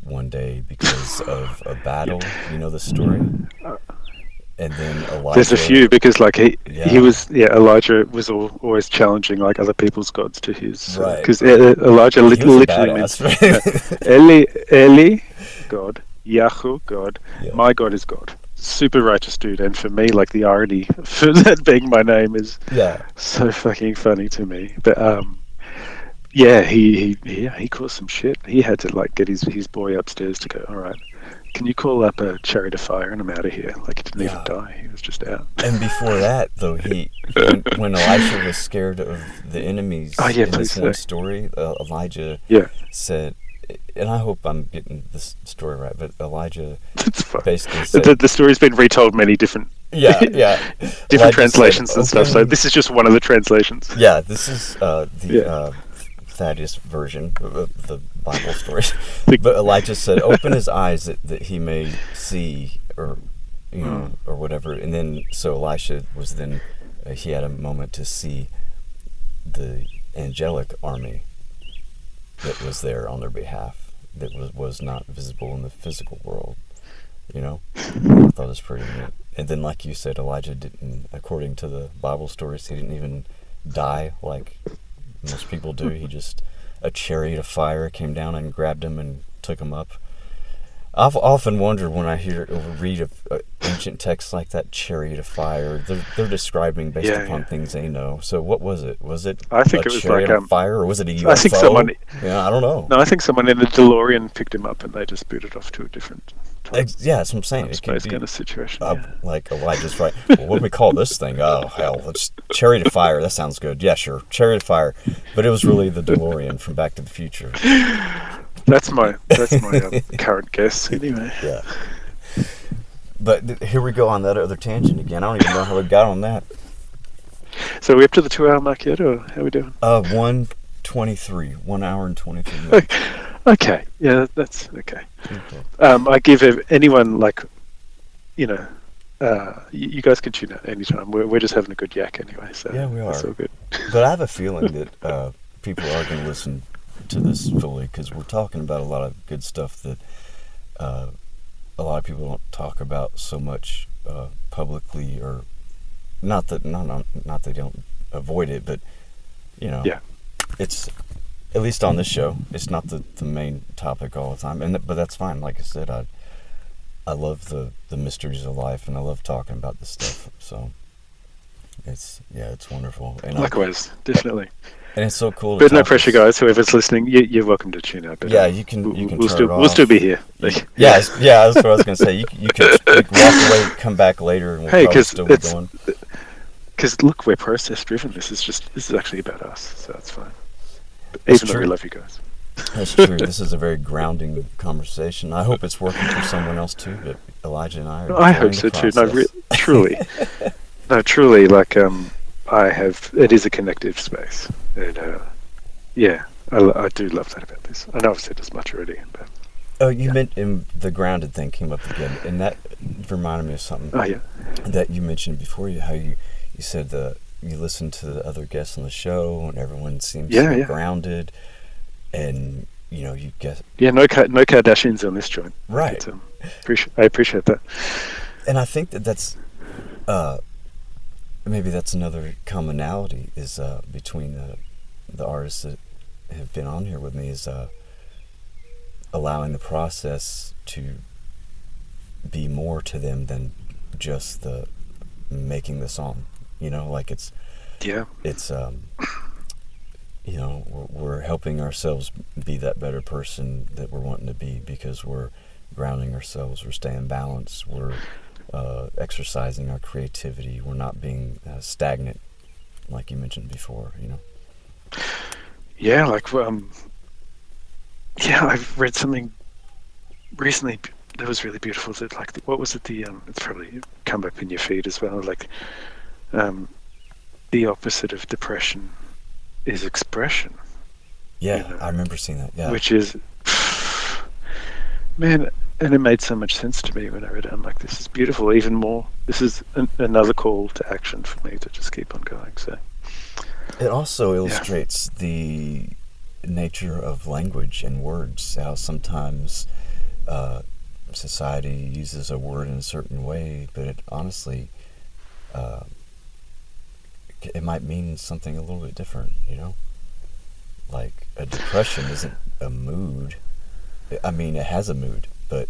one day because of a battle. You know the story? And then Elijah... There's a few, because like Elijah was always challenging like other people's gods to his. Right. Because Elijah He was a literally means badass, right? Eli, God, Yahu, God, Yeah. my God is God. Super righteous dude, and for me, like the irony for that being my name is Yeah. so fucking funny to me. But yeah, he caused some shit. He had to like get his boy upstairs to go, all right, can you call up a chariot of fire and I'm out of here? Like he didn't even die. He was just out. And before that, though, when Elisha was scared of the enemies in this one story, Elijah said, and I hope I'm getting this story right, but Elijah basically said... The story's been retold many different different Elijah translations and stuff, so this is just one of the translations. Yeah, this is the Thaddeus version of the Bible story. But Elijah said, open his eyes that he may see, or or whatever. And then, so Elisha was then, he had a moment to see the angelic army that was there on their behalf, that was not visible in the physical world. I thought it was pretty neat. And then, like you said, Elijah didn't, according to the Bible stories, he didn't even die like most people do. He just, a chariot of fire came down and grabbed him and took him up. I've often wondered when I read of ancient texts like that, chariot of fire, they're describing based upon things they know. So what was it? Was it I think a it was chariot like of fire, or was it a UFO? I think someone... I don't know. No, I think someone in a DeLorean picked him up and they just booted off to a different yeah, that's what I'm saying. It could be kind of situation. like Elijah's right. Well, what do we call this thing? Oh, hell, it's chariot of fire. That sounds good. Yeah, sure, chariot of fire. But it was really the DeLorean from Back to the Future. That's my current guess, anyway. Yeah. But here we go on that other tangent again. I don't even know how we got on that. So are we up to the 2-hour mark yet, or how are we doing? 1:23, 1 hour and 23 minutes. Okay, yeah, that's okay. I give anyone you guys can tune out anytime. We're just having a good yak anyway, so yeah, we are. It's all good. But I have a feeling that people are going to listen to this fully, because we're talking about a lot of good stuff that a lot of people don't talk about so much publicly, or not that they don't avoid it, but it's, at least on this show, it's not the main topic all the time, but that's fine. Like I said, I love the mysteries of life, and I love talking about this stuff. So it's wonderful. And likewise, definitely. And it's so cool. But no pressure, guys. Whoever's listening, you're welcome to tune out. But you can. We'll still be here. Yeah, that's what I was gonna say. You can walk away, come back later, and we'll probably still be going. Because look, we're process driven. This is actually about us, so that's fine. Even though we love you guys. That's true. This is a very grounding conversation. I hope it's working for someone else too. But Elijah and I are. I hope so too. No, truly. No, truly. Like it is a connective space, and I do love that about this. I know I've said this much already, but. Oh, you meant the grounded thing came up again, and that reminded me of something. Oh yeah. That you mentioned before. How you said you listen to the other guests on the show, and everyone seems Yeah, so yeah, grounded, and you get yeah. No Kardashians on this joint. Like right. it's I appreciate that. And I think that's uh, maybe that's another commonality is between the artists that have been on here with me is allowing the process to be more to them than just the making the song. Like Yeah, it's we're helping ourselves be that better person that we're wanting to be because we're grounding ourselves, we're staying balanced, we're exercising our creativity, we're not being stagnant, like you mentioned before. yeah. Like yeah, I've read something recently that was really beautiful. That like what was it? It's probably come up in your feed as well. Like um, the opposite of depression is expression. Yeah, I remember seeing that. Yeah. Which is, man, and it made so much sense to me when I read it. I'm like, this is beautiful. Even more, this is another call to action for me to just keep on going. So It also illustrates the nature of language and words, how sometimes society uses a word in a certain way, but it honestly, uh, it might mean something a little bit different. Like a depression isn't a mood. I mean, it has a mood, but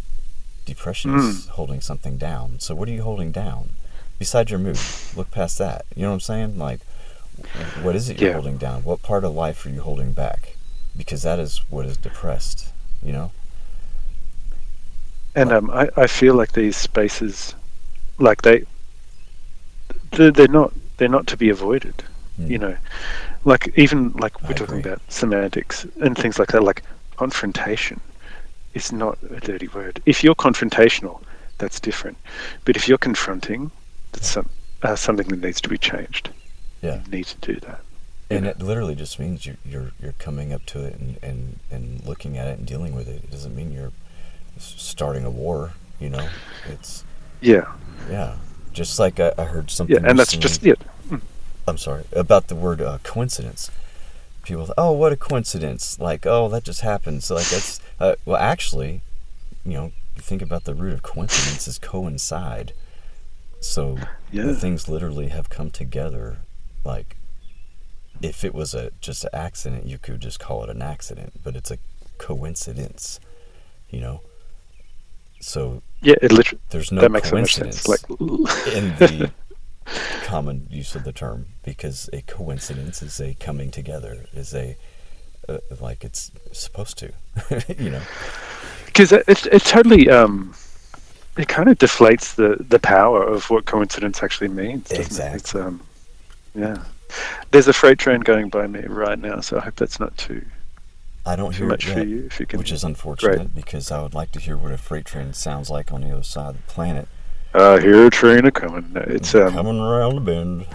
depression is holding something down. So what are you holding down? Besides your mood, look past that. You know what I'm saying? Like, what is it you're holding down? What part of life are you holding back? Because that is what is depressed. And I feel like these spaces, like they're not to be avoided. Like even like we're talking about semantics and things like that. Like confrontation is not a dirty word. If you're confrontational, that's different. But if you're confronting, that's something that needs to be changed. Yeah, you need to do that. And it literally just means you're coming up to it and looking at it and dealing with it. It doesn't mean you're starting a war. It's yeah. Just like I heard something. Yeah, and recently, that's just it. I'm sorry about the word coincidence. People, oh, what a coincidence! Like, oh, that just happened. So, like, that's well, actually, you think about the root of coincidence is coincide. So the things literally have come together. Like, if it was just an accident, you could just call it an accident, but it's a coincidence. So it literally there's no that makes coincidence so much sense. in the common use of the term, because a coincidence is a coming together, is a like it's supposed to. Because it totally it kind of deflates the power of what coincidence actually means, doesn't Exactly. it? It's there's a freight train going by me right now, so I hope that's not too I don't hear much it yet, for you, if you can, which is unfortunate. right. Because I would like to hear what a freight train sounds like on the other side of the planet. I hear a train a coming. It's coming around the bend.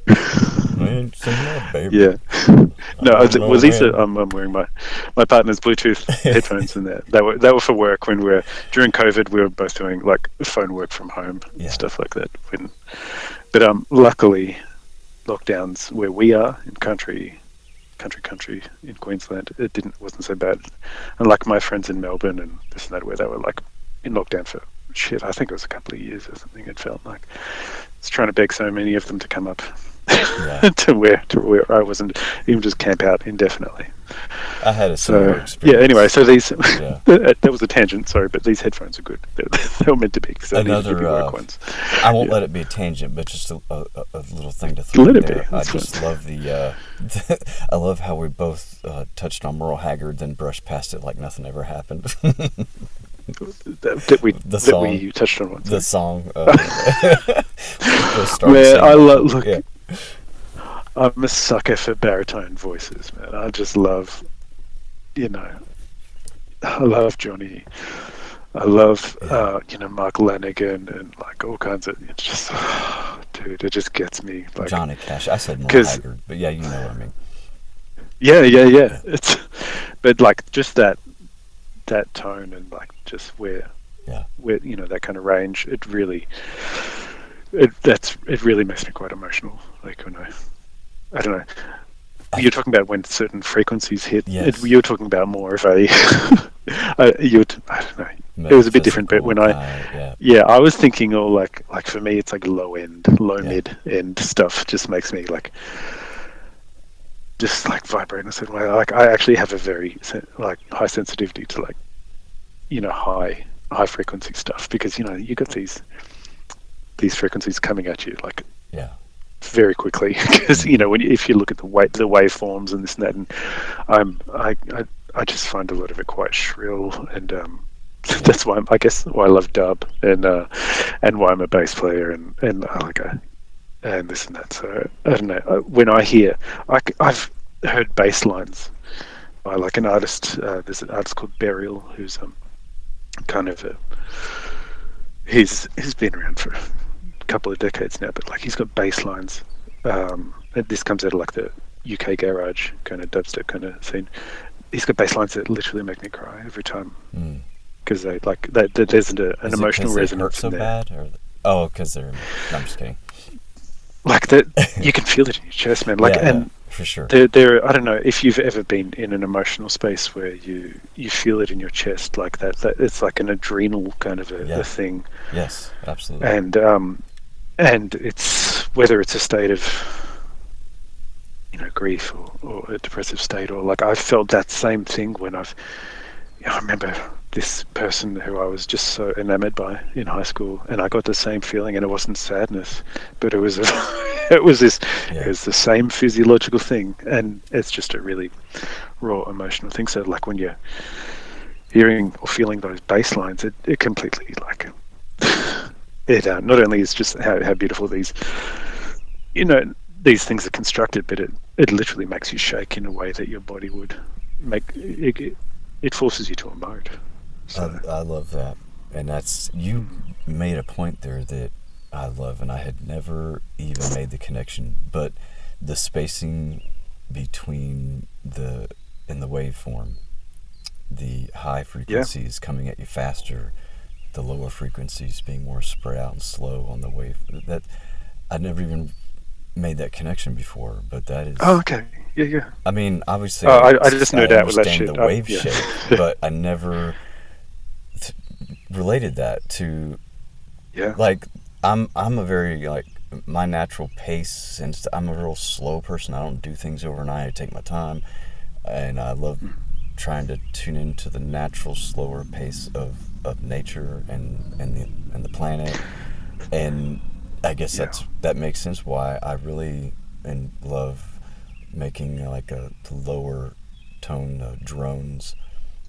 I ain't seen that, baby. Yeah. No, Lisa, I'm wearing my partner's Bluetooth headphones, and they were for work when during COVID we were both doing like phone work from home and stuff like that. But luckily, lockdowns where we are in country in Queensland, wasn't so bad. And like my friends in Melbourne and this and that, where they were like in lockdown for I think it was a couple of years or something. It felt like it's trying to beg so many of them to come up to where I wasn't, even just camp out indefinitely. I had a similar experience. Yeah. Anyway, so these that was a tangent. Sorry, but these headphones are good. They were meant to be because they need to be work ones. I won't let it be a tangent, but just a little thing to throw in there. I just love I love how we both touched on Merle Haggard, then brushed past it like nothing ever happened. that we touched on once. The song. Man, I look. Yeah. I'm a sucker for baritone voices, man. I just love, I love Johnny. I love, Mark Lanigan and like all kinds of. It's just, dude, it just gets me. Like Johnny Cash. I said Merle Haggard, but yeah, you know what I mean. Yeah. But like just that tone and like just where that kind of range, it really makes me quite emotional Like when I don't know. You're talking about when certain frequencies hit. Yes. You're talking about more of a. I don't know. It was a bit different, but when I was thinking, oh, like for me, it's like low mid end stuff. Just makes me like, just like vibrate in a certain way. Like I actually have a very like high sensitivity to like, high frequency stuff, because you got these frequencies coming at you like very quickly, because if you look at the waveforms and this and that, and I just find a lot of it quite shrill, and that's why I guess why I love dub, and why I'm a bass player, and and this and that. So I don't know, when I hear, I've heard bass lines by like an artist. There's an artist called Burial, who's kind of he's been around for a couple of decades now, but like he's got bass lines. This comes out of like the UK garage kind of dubstep kind of scene. He's got bass lines that literally make me cry every time, because there's an emotional resonance so in there. Bad, or because they're. No, I'm just kidding. Like that, you can feel it in your chest, man. Like, and for sure. There, I don't know if you've ever been in an emotional space where you feel it in your chest, like that. That it's like an adrenal kind of a thing. Yes, absolutely. And it's whether it's a state of grief or a depressive state, or like I felt that same thing when I remember this person who I was just so enamored by in high school, and I got the same feeling, and it wasn't sadness, but it was it was the same physiological thing, and it's just a really raw emotional thing. So like when you're hearing or feeling those bass lines, it completely like it not only is just how beautiful these these things are constructed, but it literally makes you shake in a way that your body would make. It forces you to emote. So. I love that, and you made a point there that I love, and I had never even made the connection, but the spacing between in the waveform, the high frequencies coming at you faster, the lower frequencies being more spread out and slow on the wave. That I never even made that connection before, but that is. Oh, okay. Yeah. I mean, obviously, I just nerded out with that shit. The wave shape, but I never related that to. Yeah. Like, I'm a very like my natural pace, since I'm a real slow person. I don't do things overnight. I take my time, and I love trying to tune into the natural, slower pace of nature and the planet, and I guess that makes sense why I really love making like the lower tone drones,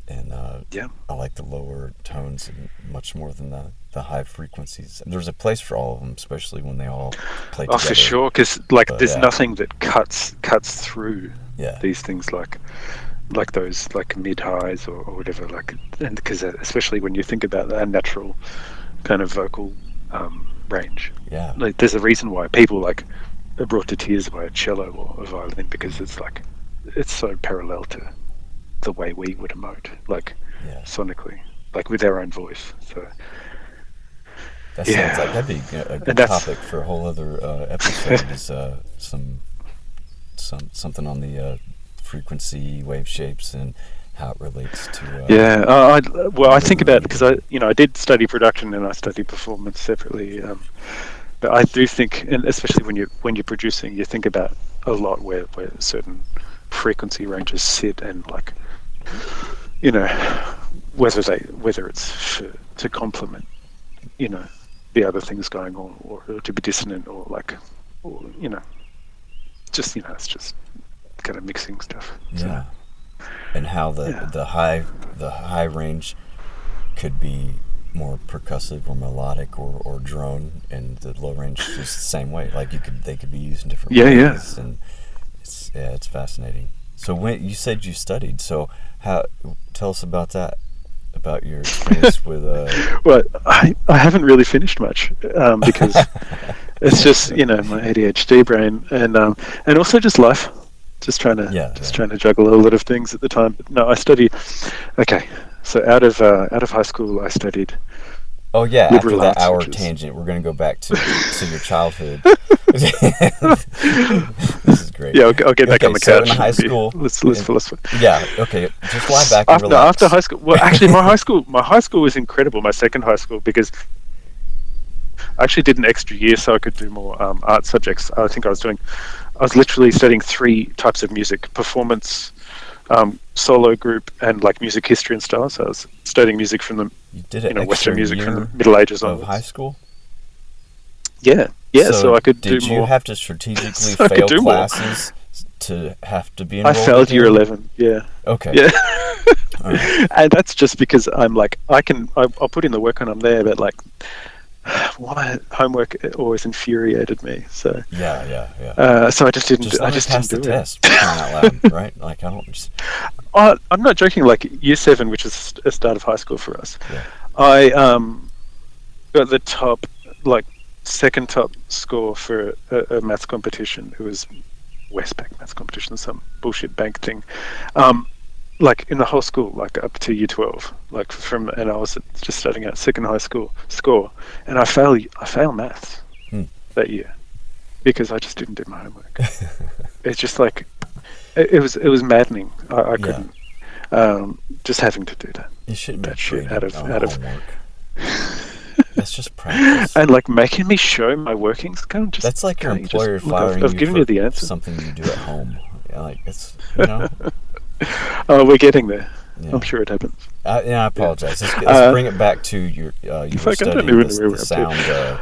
and I like the lower tones much more than the high frequencies. There's a place for all of them, especially when they all play together. Oh, for sure, because there's nothing that cuts through these things like those like mid highs or whatever, like, and because especially when you think about that natural kind of vocal range. Yeah. Like there's a reason why people like are brought to tears by a cello or a violin, because it's so parallel to the way we would emote, like sonically, like with our own voice. So that sounds like that'd be a good topic for a whole other episode. Is something on the frequency wave shapes and how it relates to. I think about, because I did study production and I study performance separately, but I do think, and especially when you're producing, you think about a lot where certain frequency ranges sit, and like whether it's to complement the other things going on, or to be dissonant, or like, just it's just kind of mixing stuff. Yeah. So, and how the high range could be more percussive or melodic or drone, and the low range is just the same way. Like they could be used in different ways. And it's fascinating. So when you said you studied, so tell us about that, about your experience with. Well, I haven't really finished much because it's just my ADHD brain, and also just life. Just trying to juggle a lot of things at the time. But no, I studied. Okay, so out of high school, I studied Oh yeah, after liberal that arts, hour which is tangent, we're gonna go back to your childhood. This is great. yeah. I'll get back on Okay, the so in couch high and be school, let's in, philosopher. yeah, okay, just lie back and After relax. high school, well, actually, my high school was incredible. My second high school, because I actually did an extra year so I could do more art subjects. I was literally studying three types of music: performance, solo group, and like music history and style. So I was studying music from the, You did an Western extra music from the year Middle Ages of high onwards. school. Yeah, yeah. So So I could do did you more. have to strategically So I could fail do more. classes to have to be I enrolled failed year again? 11. Yeah, Okay, yeah. all right. And that's just because I'm like I'll put in the work when I'm there, but like why homework always infuriated me. So Yeah, yeah, yeah. so I just didn't Just let me pass the do it. test for crying out loud, right? Like I don't just I'm not joking. Like year 7, which is a start of high school for us, yeah. I got the top, like second top score for a maths competition. It was Westpac maths competition, some bullshit bank thing. Like in the whole school, like up to year 12, like and I was just starting out second high school score, and I fail maths Hmm. that year because I just didn't do my homework. It's just like it was maddening. I Yeah. couldn't just having to do You shouldn't be that shit graded on out of homework. That's just practice. and like making me show my workings. That's like your Can't you just employer look? firing I've you given you for the answer. something you do at home. Yeah, like it's you know. Oh, we're getting there. Yeah. I'm sure it happens. I apologize. Let's bring it back to your. You were Fuck, I don't studying even know where the we're up to. sound.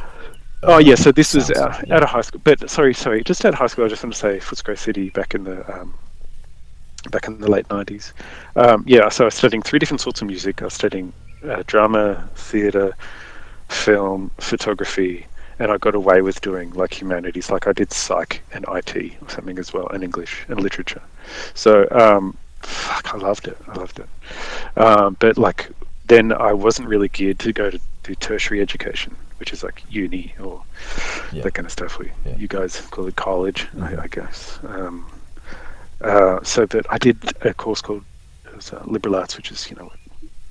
Oh yeah, so this was sound stuff. out of high school. But sorry, just out of high school. I just want to say Footscray City back in the late 90s. Yeah, so I was studying 3 different sorts of music. I was studying drama, theatre, film, photography, and I got away with doing like humanities. Like I did psych and IT or something as well, and English and literature. So fuck, I loved it. But like then I wasn't really geared to go to do tertiary education, which is like uni or that kind of stuff. You guys call it college, I guess. But I did a course called liberal arts, which is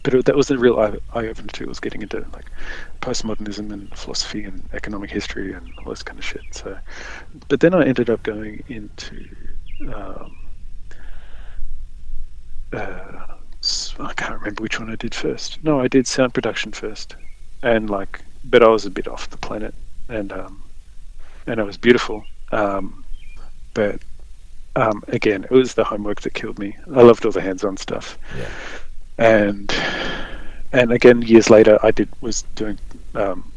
but that was the real eye opener too. Was getting into like postmodernism and philosophy and economic history and all this kind of shit. So, but then I ended up going into I can't remember which one I did first. No, I did sound production first, and but I was a bit off the planet, and it was beautiful, but again, it was the homework that killed me. I loved all the hands-on stuff, and again, years later, was doing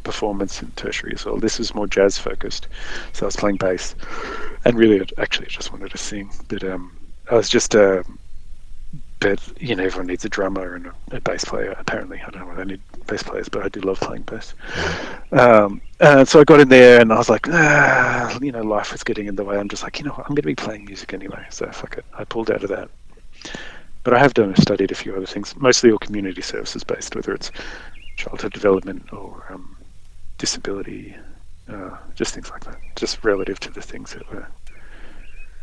performance in tertiary as well. This was more jazz focused, so I was playing bass, and really, actually, I just wanted to sing, but I was just but everyone needs a drummer and a bass player. Apparently, I don't know why they need bass players, but I do love playing bass. So I got in there, and I was like, life was getting in the way. I'm just like, I'm going to be playing music anyway, so fuck it. I pulled out of that. But I have studied a few other things, mostly all community services based, whether it's childhood development or disability, just things like that, just relative to the things that were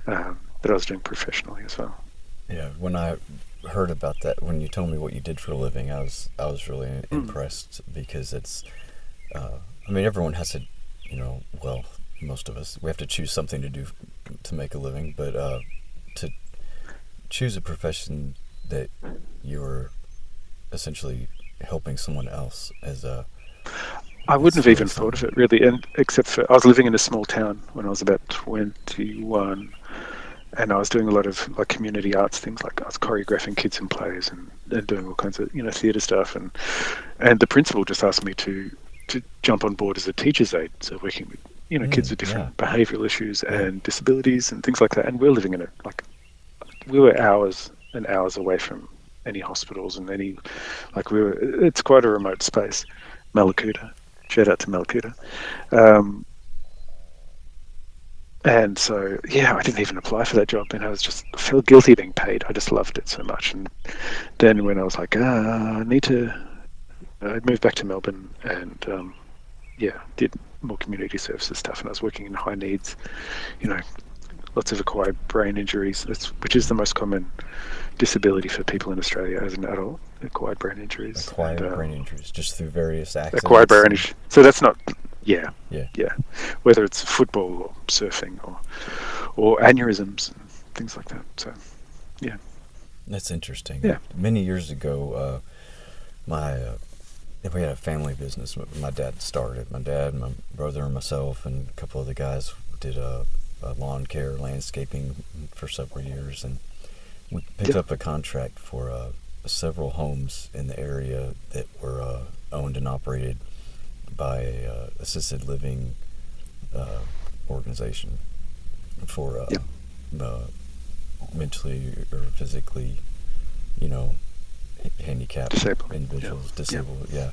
that I was doing professionally as well. Yeah, when I heard about that, when you told me what you did for a living, I was really impressed because it's, everyone has to, well, most of us, we have to choose something to do to make a living, but to choose a profession that you're essentially helping someone else I wouldn't have even thought of it really, and except for I was living in a small town when I was about 21. And I was doing a lot of like community arts things, like I was choreographing kids in plays and doing all kinds of theatre stuff, and the principal just asked me to jump on board as a teacher's aide, so working with kids with different behavioural issues and disabilities and things like that. And we're living in we were hours and hours away from any hospitals and it's quite a remote space. Mallacoota, shout out to Mallacoota. And so, I didn't even apply for that job, and I felt guilty being paid. I just loved it so much. And then when I was like, I moved back to Melbourne and, did more community services stuff. And I was working in high needs, lots of acquired brain injuries, which is the most common disability for people in Australia as an adult. Acquired brain injuries. Acquired brain injuries just through various Acquired accidents. brain injuries. So that's not. Yeah, Yeah. yeah. Whether it's football or surfing or aneurysms and things like that. So, yeah. That's interesting. Yeah. Many years ago, we had a family business. My dad started. My dad, my brother, and myself, and a couple other guys did a lawn care, landscaping for several years, and we picked up a contract for several homes in the area that were owned and operated by a assisted living organization for mentally or physically, handicapped individuals, disabled. Yeah.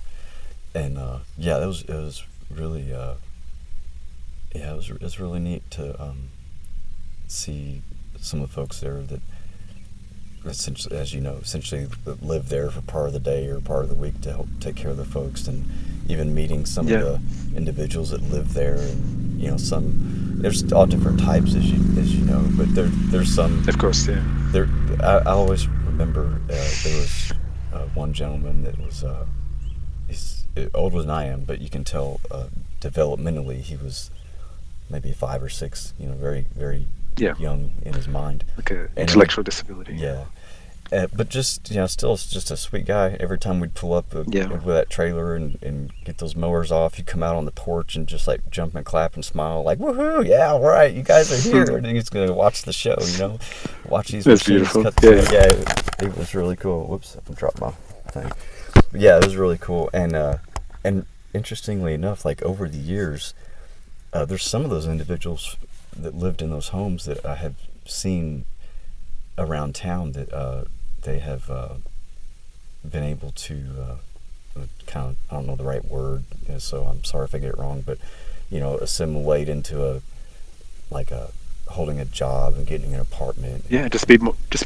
And it was really it was really neat to see some of the folks there that essentially, as you know, live there for part of the day or part of the week to help take care of the folks, and even meeting some of the individuals that live there, and there's all different types as you know, but there's some, of course, I always remember there was one gentleman that was he's older than I am, but you can tell developmentally he was maybe 5 or 6, very very young in his mind, like an intellectual disability. Yeah. But just, still just a sweet guy. Every time we'd pull up with that trailer and get those mowers off, he'd come out on the porch and just like jump and clap and smile like, woohoo, yeah, all right, you guys are here. And he's going to watch the show, watch these machines cut through. Yeah, it was really cool. Whoops, I dropped my thing. But yeah, it was really cool. And interestingly enough, like over the years, there's some of those individuals that lived in those homes that I have seen around town that they have been able to kind of, I don't know the right word, so I'm sorry if I get it wrong, but assimilate into holding a job and getting an apartment. Yeah, just be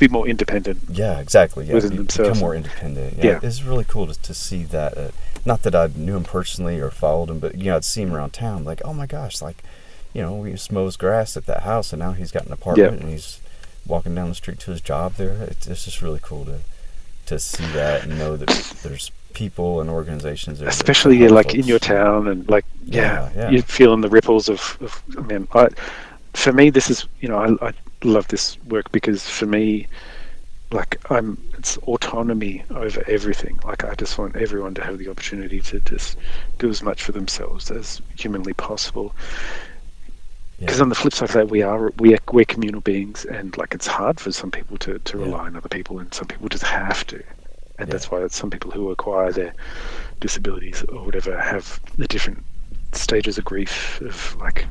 more independent. Yeah, exactly. Yeah, within themselves. Become more independent. Yeah, it's really cool to see that. Not that I knew him personally or followed him, but I'd see him around town. Like, oh my gosh, we used to mow his grass at that house, and now he's got an apartment and he's walking down the street to his job there. It's just really cool to see that and know that there's people and organizations there, especially like in your town, and you're feeling the ripples of for me, this is, I love this work because for me, it's autonomy over everything. Like, I just want everyone to have the opportunity to just do as much for themselves as humanly possible. Because on the flip side of that, we're communal beings, and it's hard for some people to rely on other people, and some people just have to. And that's why some people who acquire their disabilities or whatever have the different stages of grief of like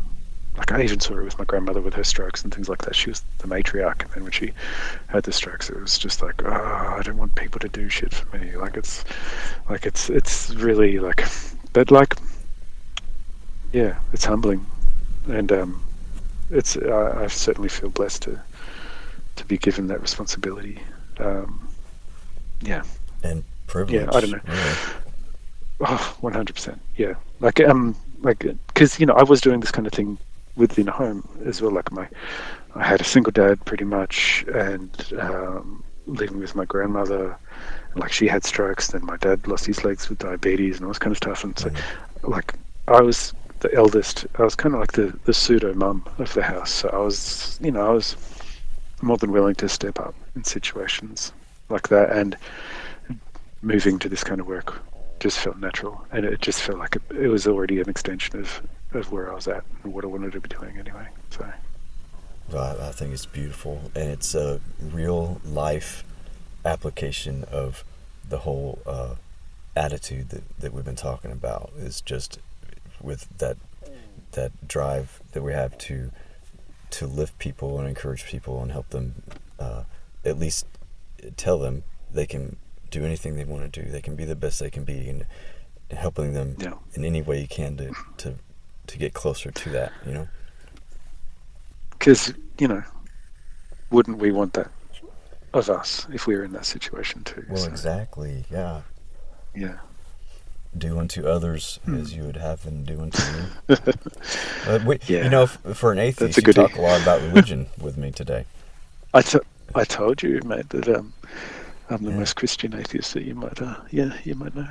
I even saw it with my grandmother with her strokes and things like that. She was the matriarch, and then when she had the strokes, it was just like, oh, I don't want people to do shit for me. It's really it's humbling, and I certainly feel blessed to be given that responsibility. And privilege. Yeah, I don't know. Really. Oh, 100%. Yeah, because I was doing this kind of thing within a home as well. I had a single dad pretty much, and living with my grandmother, and she had strokes. Then my dad lost his legs with diabetes and all this kind of stuff. And so, I was the eldest. I was kind of like the pseudo mum of the house. So I was more than willing to step up in situations like that, and moving to this kind of work just felt natural, and it just felt like it was already an extension of where I was at and what I wanted to be doing anyway. So I think it's beautiful, and it's a real life application of the whole attitude that we've been talking about. Is just with that drive that we have to lift people and encourage people and help them, at least tell them they can do anything they want to do. They can be the best they can be, and helping them in any way you can to get closer to that, Because, wouldn't we want that of us if we were in that situation too? Well, exactly, yeah. Yeah. do unto others as you would have them do unto you. Yeah, You know, for an that's atheist, a you goodie. talk a lot about religion with me today. I told you, mate, that I'm the Yeah. most Christian atheist that you might you might know.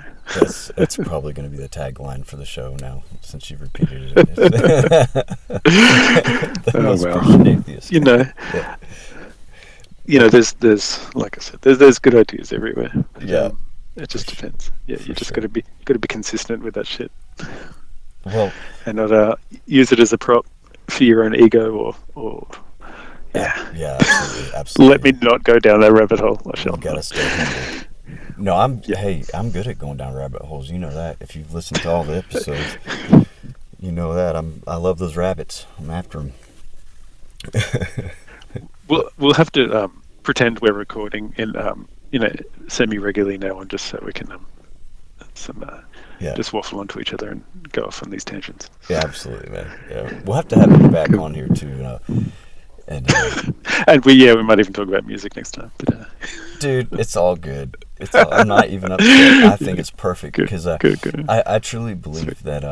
That's probably going to be the tagline for the show now, since you've repeated it. The Oh most well, Christian atheist. you know, Yeah. there's like I said, there's good ideas everywhere. But, Yeah. it just For depends. Yeah, you for just sure. got to be consistent with that shit, Well, and not use it as a prop for your own ego or yeah. yeah, absolutely, Let me absolutely. not go down that rabbit hole. I shall You've got to not. stay humble. No, Yeah. hey, I'm good at going down rabbit holes. You know that. If you've listened to all the episodes, you know that. I love those rabbits. I'm after them. We'll have to pretend we're recording in semi regularly now on, just so we can some Yeah. just waffle onto each other and go off on these tangents. Yeah, absolutely, man. Yeah, we'll have to have you back Cool. on here too. And And we might even talk about music next time. But dude, it's all good. I'm not even upset. I think it's perfect good, because good. I truly believe Sweet. that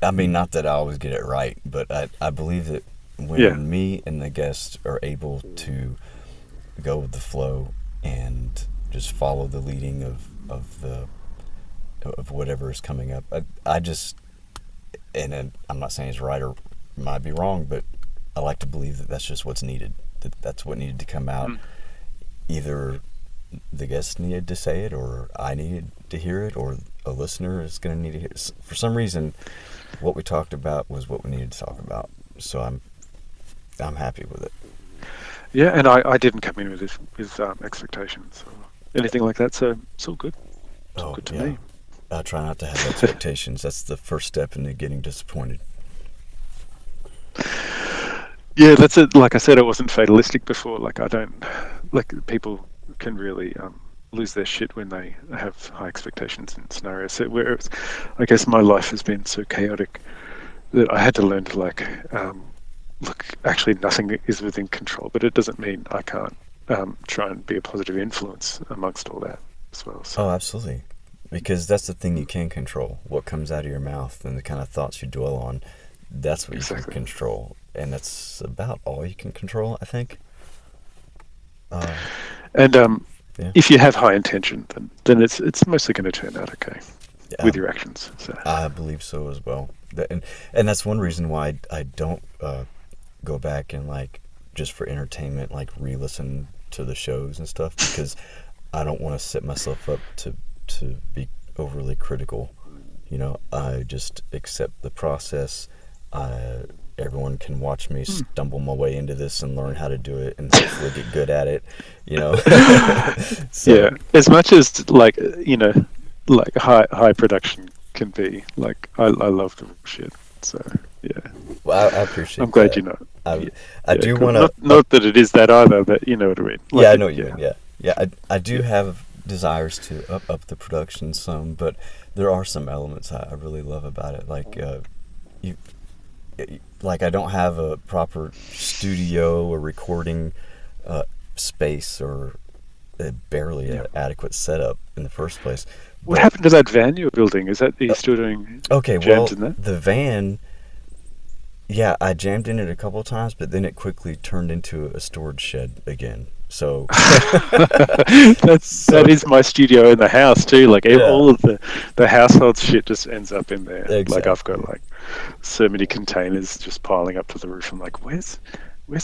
I mean, not that I always get it right, but I believe that when Yeah. me and the guest are able to go with the flow and just follow the leading of whatever is coming up, I just, and I'm not saying it's right or might be wrong, but I like to believe that that's just what's needed. That's what needed to come out. Mm. Either the guest needed to say it, or I needed to hear it, or a listener is going to need to hear it. For some reason, what we talked about was what we needed to talk about. So I'm happy with it. Yeah, and I didn't come in with expectations or anything like that, so it's all good. It's all good to me. I try not to have expectations. That's the first step into getting disappointed. Yeah, that's it. Like I said, I wasn't fatalistic before. Like I don't like people can really lose their shit when they have high expectations in scenarios. So whereas I guess my life has been so chaotic that I had to learn to look. Actually, nothing is within control, but it doesn't mean I can't try and be a positive influence amongst all that as well. So Oh, absolutely. Because that's the thing you can control. What comes out of your mouth and the kind of thoughts you dwell on, that's what you exactly. can control. And that's about all you can control, I think. And Yeah. if you have high intention, then it's mostly going to turn out okay with Um, your actions. So I believe so as well. And that's one reason why I don't go back and just for entertainment, re-listen to the shows and stuff, because I don't want to set myself up to be overly critical. I just accept the process. Everyone can watch me stumble my way into this and learn how to do it and hopefully get good at it. So, yeah, as much as like high production can be, I love the shit. So yeah, well, I appreciate I'm glad that. you know. I do cool. want to. Not that it is that either, but you know what I mean. Yeah, I know what you mean. Yeah. I do have desires to up the production some, but there are some elements I really love about it. I don't have a proper studio or recording space or barely an adequate setup in the first place. What But- happened to that van you were building? Are you still doing Okay, jams in that? the van, yeah, I jammed in it a couple of times, but then it quickly turned into a storage shed again. So That is my studio in the house too. Yeah. All of the household shit just ends up in there. Exactly. I've got so many containers just piling up to the roof. I'm like, where's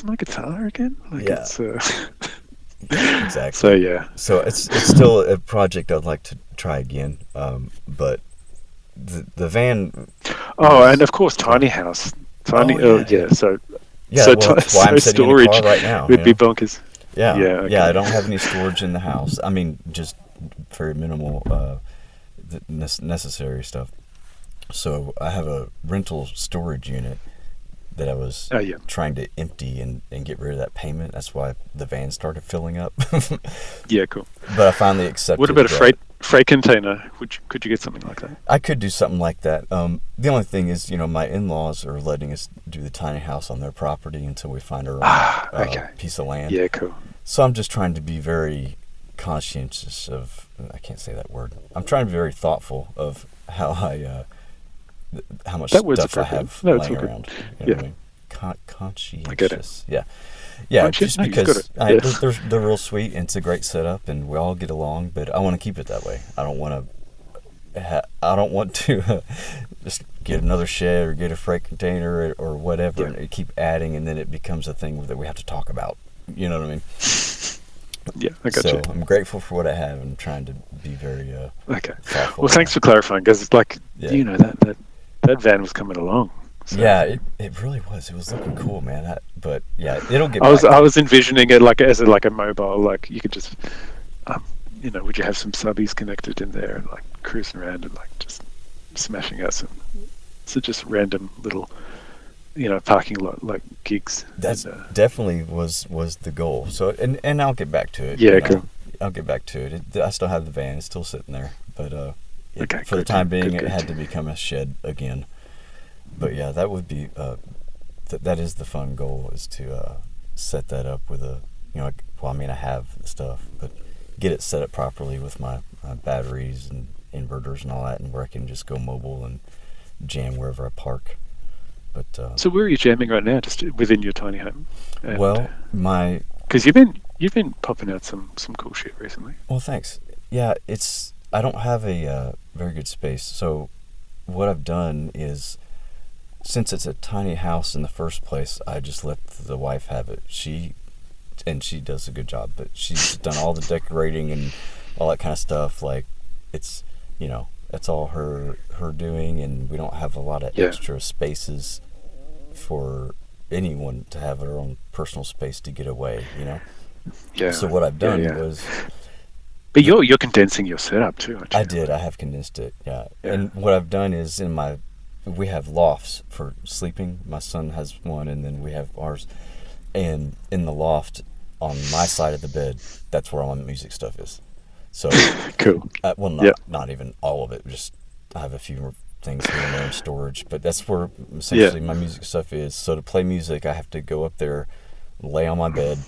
my guitar again? Yeah. It's, exactly. so yeah. So it's still a project I'd like to try again. But the van. Oh, and of course, tiny house. Tiny. Oh, Oh, yeah. So Yeah, so, well, that's why I'm sitting storage in a car right now. would be bonkers. Yeah, Yeah, okay. yeah. I don't have any storage in the house. I mean, just very minimal, necessary stuff. So I have a rental storage unit that I was Oh, yeah. trying to empty and get rid of that payment. That's why the van started filling up. Yeah, cool. But I finally accepted. What about a freight container? Could you get something like that? I could do something like that. The only thing is, my in-laws are letting us do the tiny house on their property until we find our own Okay. piece of land. Yeah, cool. So I'm just trying to be very conscientious of, I can't say that word. I'm trying to be very thoughtful of how how much That word's stuff I appropriate. have No, it's laying all good. around. You know Yeah. what I mean? Conscientious. I get it. Yeah. Yeah, Conscious? just No, you've got because it. Yeah. they're real sweet and it's a great setup and we all get along, but I want to keep it that way. I don't want to just get another shed or get a freight container or whatever Yeah. and keep adding, and then it becomes a thing that we have to talk about. You know what I mean? Yeah, I got So you. I'm grateful for what I have and trying to be very Okay. thoughtful. Well, thanks for clarifying, because it's like, Yeah. you know, that van was coming along. So Yeah, it really was. It was looking cool, man. But yeah, it'll get. I was back to I me. was envisioning it like as a mobile, like you could just, would you have some subbies connected in there and like cruising around and like just smashing out so just random little, parking lot like gigs. That's And, definitely was the goal. So and I'll get back to it. Yeah, you know. cool. I'll get back to it. I still have the van. It's still sitting there. But Okay, for the good, time good, being, good. it had to become a shed again. But yeah, that would be that is the fun goal, is to set that up with I have the stuff, but get it set up properly with my batteries and inverters and all that, and where I can just go mobile and jam wherever I park. But So where are you jamming right now? Just within your tiny home? because You've been popping out some cool shit recently. thanks. Yeah, I don't have a very good space, so what I've done is, since it's a tiny house in the first place, I just let the wife have it. She does a good job, but she's done all the decorating and all that kind of stuff. Like, it's it's all her doing, and we don't have a lot of Yeah. extra spaces for anyone to have their own personal space to get away. Yeah. So what I've done Yeah. was, But you're condensing your setup too, aren't you? I did. I have condensed it. Yeah. Yeah. And what I've done is, we have lofts for sleeping. My son has one, and then we have ours. And in the loft, on my side of the bed, that's where all my music stuff is. So, Cool. well, not even all of it. Just I have a few more things here and there in storage, but that's where essentially my music stuff is. So to play music, I have to go up there, lay on my bed,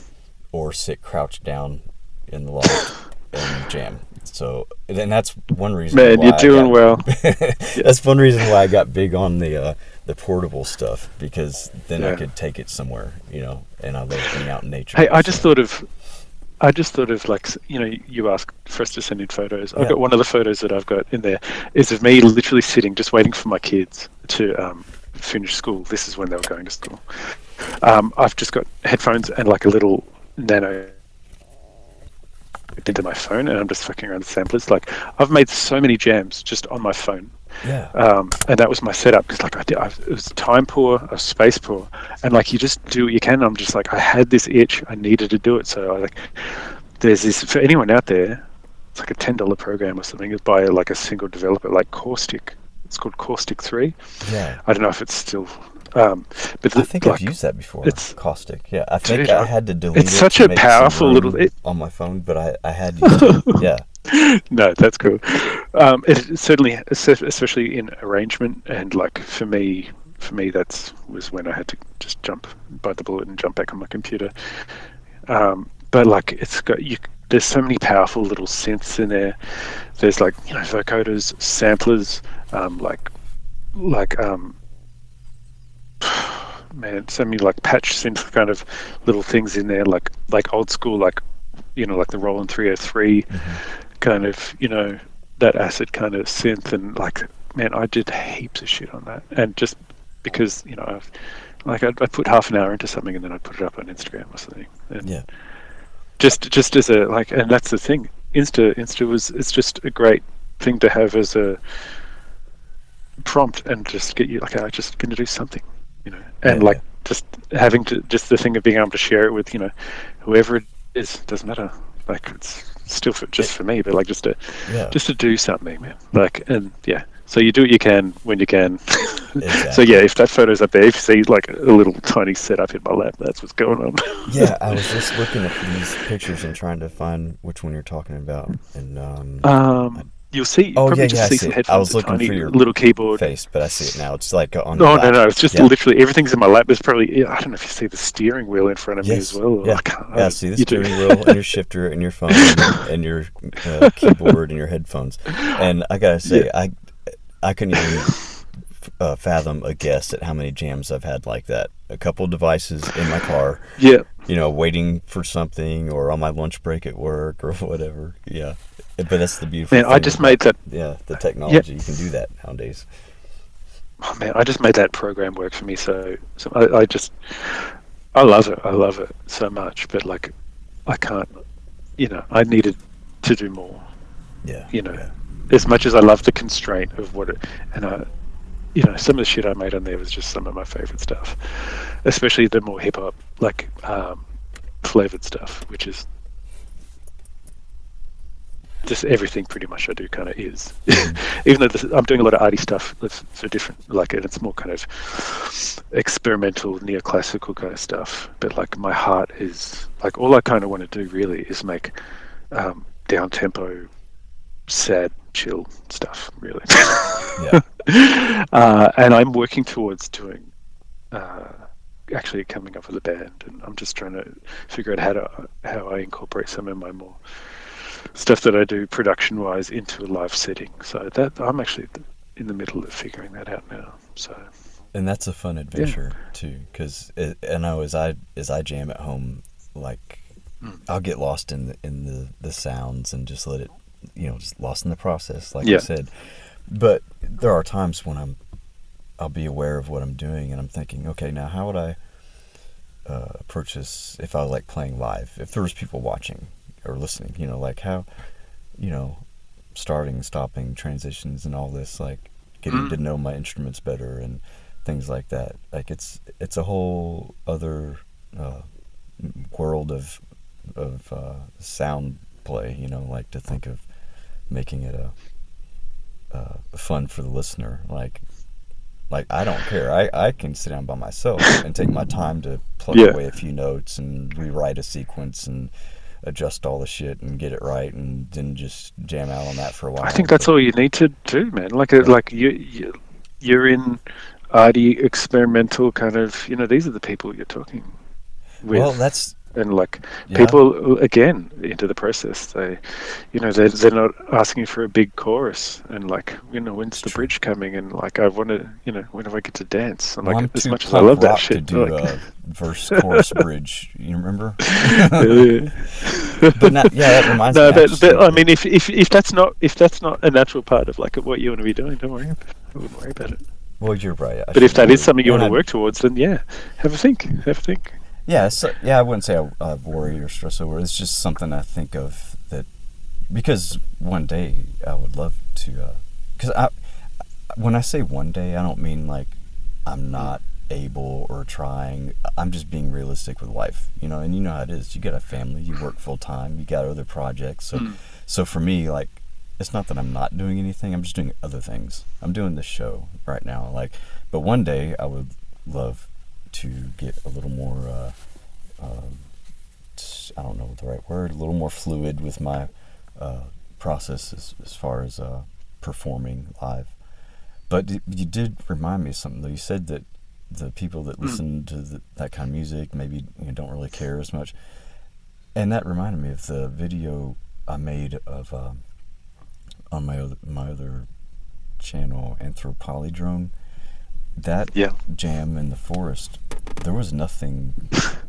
or sit crouched down in the loft and jam. So, and that's one reason. Man, why you're doing well. That's one reason why I got big on the portable stuff, because then I Yeah. could take it somewhere, and I love being out in nature. Hey, I just so- thought of like, you asked for us to send in photos. I've Yeah. got one of the photos that I've got in there is of me literally sitting, just waiting for my kids to finish school. This is when they were going to school. I've just got headphones and like a little nano into my phone, and I'm just fucking around with samplers. Like, I've made so many jams just on my phone. Yeah. And that was my setup, because like it was time poor, I was space poor, and like you just do what you can. I'm just like, I had this itch, I needed to do it. So there's this, for anyone out there, it's like a $10 program or something. It's by like a single developer, like Caustic. It's called Caustic 3. Yeah. I don't know if it's still, but I think like, I've used that before. it's- Caustic. Yeah. I think Dude, I had to delete it. it's such to a make some powerful room little- on my phone, but I had used it. Yeah. No, that's cool. It certainly, especially in arrangement, and like for me, was when I had to just bite the bullet and jump back on my computer. But like it's got there's so many powerful little synths in there. There's like vocoders, samplers, man, so many like patch synth kind of little things in there, like old school, like the Roland 303 kind of, that acid kind of synth, and like, man, I did heaps of shit on that, and just because I'd put half an hour into something and then I'd put it up on Instagram or something, and Yeah. just as a and that's the thing. It's just a great thing to have as a prompt, and just get you like, I'm just going to do something, and Yeah, like just having to, just the thing of being able to share it with whoever it is, doesn't matter. Like, it's still for me, but like just to do something, man. Like, and yeah. So you do what you can when you can. Exactly. So yeah, if that photo's up there, if you see like a little tiny setup in my lap, that's what's going on. Yeah, I was just looking at these pictures and trying to find which one you're talking about, and you'll see, you Oh yeah, probably yeah, just I see see some it. I headphones, was a looking tiny for your little keyboard. face, but I see it now. It's like on your No, no, lap. no. It's just Yeah. literally everything's in my lap. There's probably, yeah, I don't know if you see the steering wheel in front of me as Yes. well. Or Yeah. I can't. Yeah. I see the You do. steering wheel and your shifter and your phone and your keyboard and your headphones. And I gotta Yeah. say, I couldn't even fathom a guess at how many jams I've had like that. A couple devices in my car, Yeah. waiting for something or on my lunch break at work or whatever. Yeah. But that's the beautiful Man, I thing just about, made that. yeah, the Yeah. technology. You can do that nowadays. Oh, man, I just made that program work for me. So I love it. I love it so much. But like, I can't. I needed to do more. Yeah. You know, Yeah. as much as I love the constraint of what it, and some of the shit I made on there was just some of my favorite stuff, especially the more hip hop, like flavored stuff, which is just everything pretty much I do kind of is. Even though I'm doing a lot of arty stuff that's so different, like, and it's more kind of experimental neoclassical kind of stuff, but like my heart is like, all I kind of want to do really is make down tempo, sad, chill stuff, really. Yeah. And I'm working towards doing actually coming up with a band, and I'm just trying to figure out how I incorporate some of my more stuff that I do production wise into a live setting. So that I'm actually in the middle of figuring that out now. So, And that's a fun adventure too, because I know as I jam at home, like I'll get lost in the sounds and just let it, just lost in the process, like you said. But there are times when I'll be aware of what I'm doing, and I'm thinking, okay, now how would I approach this if I was like playing live? If there was people watching or listening, like how, starting, stopping, transitions, and all this, like getting to know my instruments better and things like that. Like it's a whole other world of sound play. Like to think of making it a fun for the listener. Like I don't care. I can sit down by myself and take my time to plug away a few notes and rewrite a sequence and adjust all the shit and get it right, and then just jam out on that for a while. I think that's all you need to do, man. Like you're in arty experimental kind of. These are the people you're talking with. Well, that's and like people again into the process. They're not asking for a big chorus and like when's the bridge coming, and like I want to when do I get to dance, and like as much as I love that shit to do like, verse chorus bridge, you remember? But that reminds me. But I mean, if that's not a natural part of like what you want to be doing, don't worry about it. I wouldn't worry about it. Well, you're right. But if that is something you want to work towards, then have a think. Yeah, I wouldn't say I worry or stress over it. It's just something I think of that, because one day I would love to, because when I say one day, I don't mean like I'm not able or trying. I'm just being realistic with life, and you know how it is. You got a family, you work full time, you got other projects. So for me, like, it's not that I'm not doing anything. I'm just doing other things. I'm doing this show right now, but one day I would love to get a little more, I don't know the right word, a little more fluid with my process as far as performing live. But you did remind me of something, though. You said that the people that listen to that kind of music maybe don't really care as much. And that reminded me of the video I made of on my other channel, Anthropolydrone. That jam in the forest, there was nothing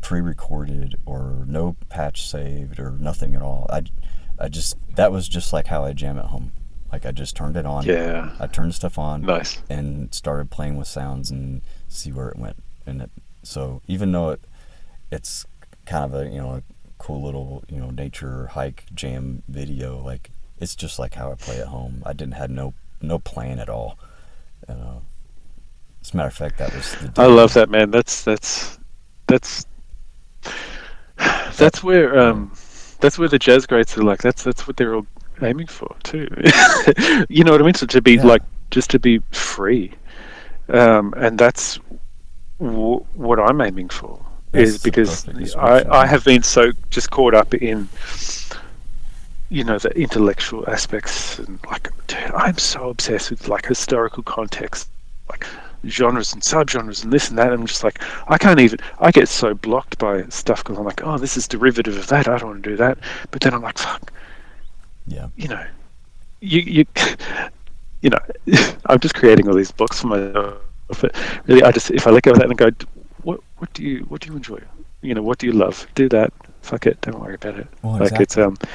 pre-recorded or no patch saved or nothing at all. I just, that was just like how I jam at home. Like I just turned it on. Yeah. I turned stuff on. Nice. And started playing with sounds and see where it went. And so even though it's kind of a cool little nature hike jam video, like it's just like how I play at home. I didn't have no plan at all. As a matter of fact, that was the I love that, man. That's where the jazz greats are like. That's what they're all aiming for too. You know what I mean? So to be like, just to be free, and that's what I'm aiming for. Is because I have been so just caught up in the intellectual aspects, and like, dude, I'm so obsessed with like historical context, like genres and subgenres and this and that. I'm just like, I get so blocked by stuff because I'm like, oh, this is derivative of that. I don't want to do that. But then I'm like, fuck, Yeah. you know, you you know, I'm just creating all these books for myself. But really, if I let go of that and go, what do you enjoy? What do you love? Do that. Fuck it. Don't worry about it. Well, Like it's exactly.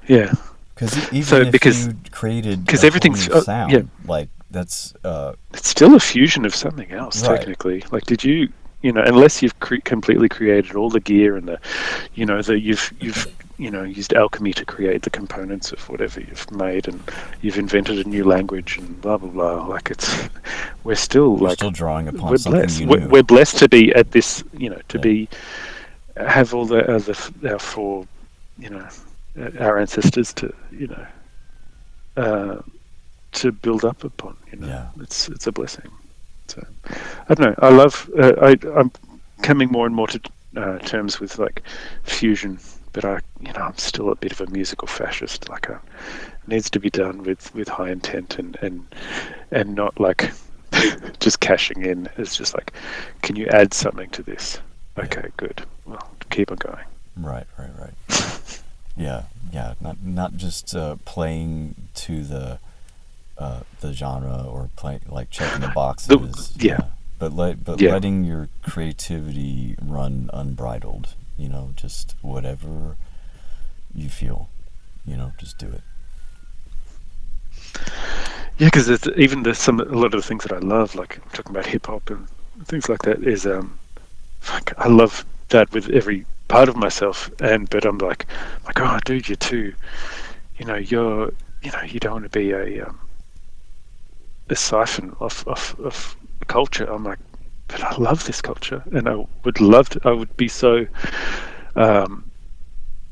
yeah. Because even So if because you created because a whole everything's new yeah, sound, like that's it's still a fusion of something else right. technically. Like, did you unless you've completely created all the gear and you've used alchemy to create the components of whatever you've made, and you've invented a new language and blah blah blah. Like we're still You're like still drawing upon we're something blessed. you We're, knew. we're blessed to be at this. To Yeah. be have all our four, you know, our ancestors uh, to build up upon. Yeah. It's a blessing. So I don't know. I love. I'm coming more and more to terms with like fusion, but I'm still a bit of a musical fascist. Like, it needs to be done with high intent and not like just cashing in. It's just like, can you add something to this? Yeah. Okay, good. Well, keep on going. Right. Yeah. Yeah. Not just playing to the genre or play like checking the boxes. Yeah, But yeah, letting your creativity run unbridled. Just whatever you feel. Just do it. yeah. Because even a lot of the things that I love, like talking about hip hop and things like that, is fuck, I love that with every part of myself. But I'm like, oh, dude, you're too, you don't want to be a siphon of culture. I'm like, but I love this culture, and I would be so, um,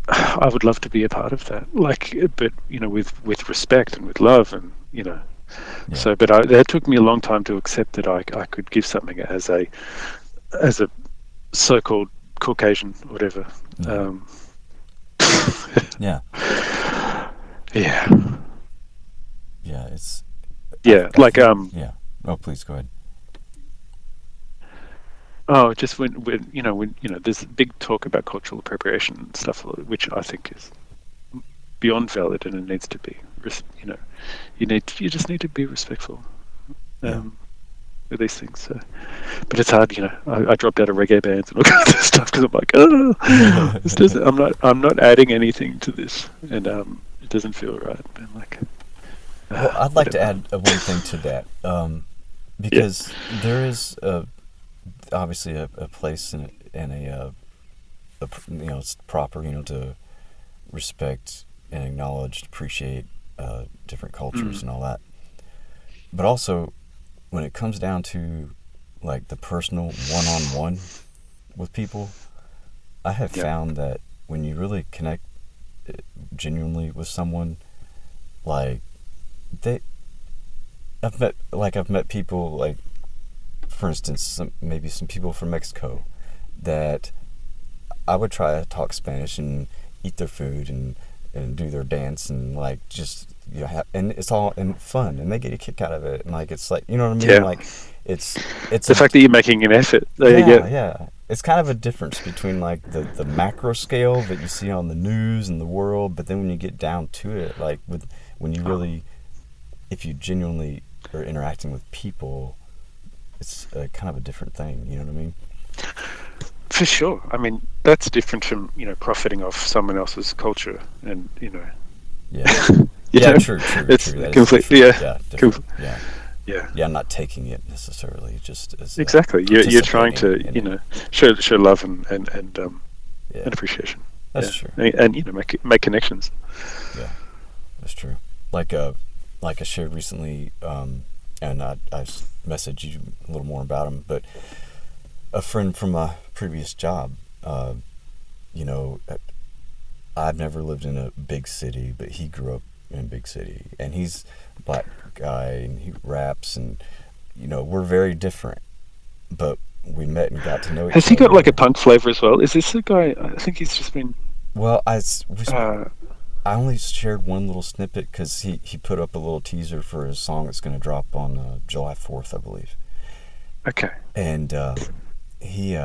I would love to be a part of that. Like, but with respect and with love, and Yeah. so. But that took me a long time to accept that I could give something as a so-called Caucasian, whatever. Yeah. Um, Yeah. yeah, Yeah. yeah. I Like think. Yeah. Oh, please go ahead. oh, just when there's big talk about cultural appropriation and stuff, which I think is beyond valid, and it needs to be. You just need to be respectful Yeah. with these things. So, but it's hard. I dropped out of reggae bands and all kinds of stuff because I'm like, oh, this doesn't. I'm not adding anything to this, and it doesn't feel right. And like, Well, I'd like to whatever. add one thing to that, Yeah. because there is obviously a place and it's proper, to respect and acknowledge, appreciate different cultures Mm. and all that. But also, when it comes down to like the personal one-on-one with people, I have Yeah. found that when you really connect genuinely with someone, like they, I've met people like, for instance, maybe some people from Mexico that I would try to talk Spanish and eat their food and do their dance and like just and it's all in fun and they get a kick out of it and like it's like, you know what I mean, Yeah. like it's The a fact that you're making an effort. There you yeah, go. yeah. It's kind of a difference between like the macro scale that you see on the news and the world, but then when you get down to it, like when you Oh, really, if you genuinely are interacting with people, it's kind of a different thing. You know what I mean? for sure. I mean, that's different from profiting off someone else's culture, and Yeah. you Yeah. know, True. it's That is completely different. yeah, Yeah. Different. com- Yeah. yeah. Yeah. I'm not taking it necessarily, just as Exactly. You're trying participating to in it. show love Yeah. and appreciation. That's Yeah, true. and make connections. Yeah. That's true. Like I shared recently, and I messaged you a little more about him, but a friend from a previous job, you know, I've never lived in a big city, but he grew up in a big city, and he's a black guy, and he raps, and we're very different, but we met and got to know Has each he got like a other. punk flavor as well? Is this a guy? I think he's just been. Well, Uh, I only shared one little snippet because he put up a little teaser for his song that's going to drop on July 4th, I believe. Okay. And he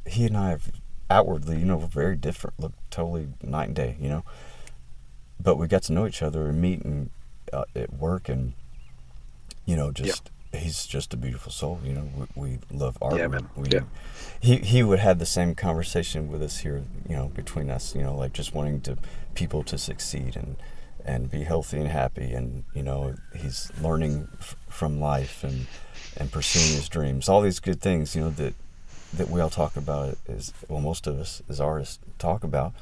he and I have outwardly, we're very different, look totally night and day, But we got to know each other and meet and at work, and just he's just a beautiful soul. We love art. Yeah, man. We Yeah. he would have the same conversation with us here, between us, like just wanting people to succeed and be healthy and happy, and he's learning from life and pursuing his dreams, all these good things, that we all talk about, most of us as artists talk about.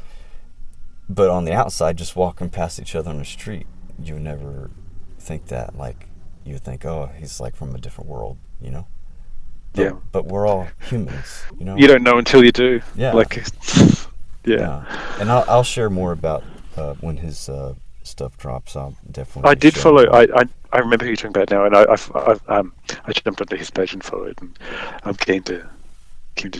But on the outside, just walking past each other on the street, you would never think that. Like, you would think, oh, he's like from a different world, Yeah. But we're all humans, You don't know until you do. Yeah. Like, yeah. And I'll share more about when his stuff drops. I'll definitely. I did share follow. more. I remember who you're talking about now, and I jumped onto his page and followed, and I'm keen to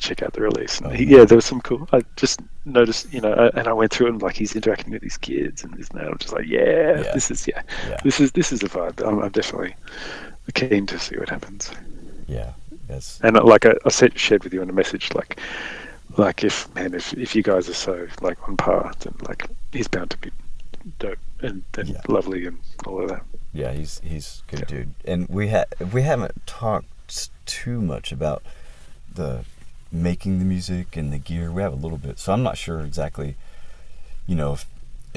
check out the release. And there was some cool. I just noticed, and I went through it, and like he's interacting with these kids, and this, and that. I'm just like, this is this is a vibe. I'm definitely keen to see what happens. Yeah, yes. And like I shared with you in a message, like if you guys are so like on par, then like he's bound to be dope and lovely and all of that. Yeah, he's a good dude. And we haven't talked too much about the making the music and the gear. We have a little bit, so I'm not sure exactly, if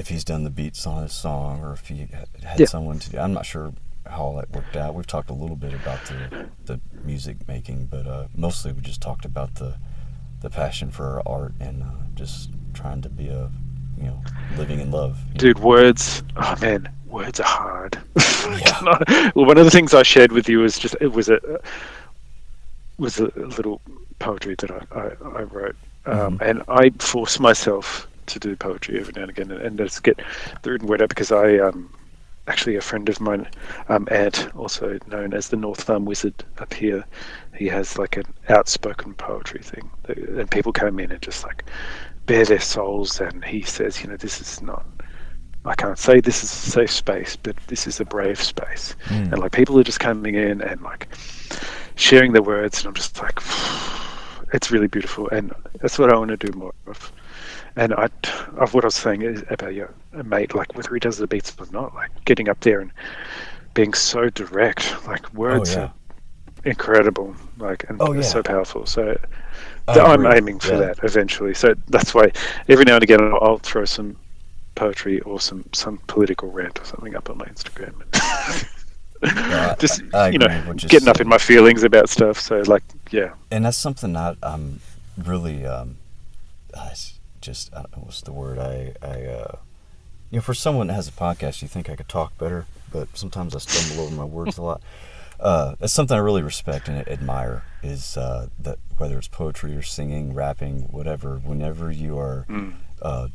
he's done the beats on his song or if he had someone to do. I'm not sure how all that worked out. We've talked a little bit about the music making, but mostly we just talked about the passion for art and just trying to be living in love. Dude, words. Oh man, words are hard. Yeah. Well, one of the things I shared with you was was a little poetry that I wrote, and I force myself to do poetry every now and again, and just get the written word out, because I actually, a friend of mine, Ant, also known as the North Farm Wizard up here, he has like an outspoken poetry thing, and people come in and just like bare their souls, and he says, this is not, I can't say this is a safe space, but this is a brave space. And like people are just coming in and like sharing their words, and I'm just like, it's really beautiful, and that's what I want to do more of. And of what I was saying is about your mate, like whether he does the beats or not, like getting up there and being so direct, like words are incredible, like, and they're so powerful. So I'm aiming for that eventually. So that's why every now and again I'll throw some poetry or some political rant or something up on my Instagram. Just getting up in my feelings about stuff. So like, yeah. And that's something I'm really just, I don't know what's the word. For someone that has a podcast, you think I could talk better, but sometimes I stumble over my words a lot. That's something I really respect and admire, is that whether it's poetry or singing, rapping, whatever, whenever you are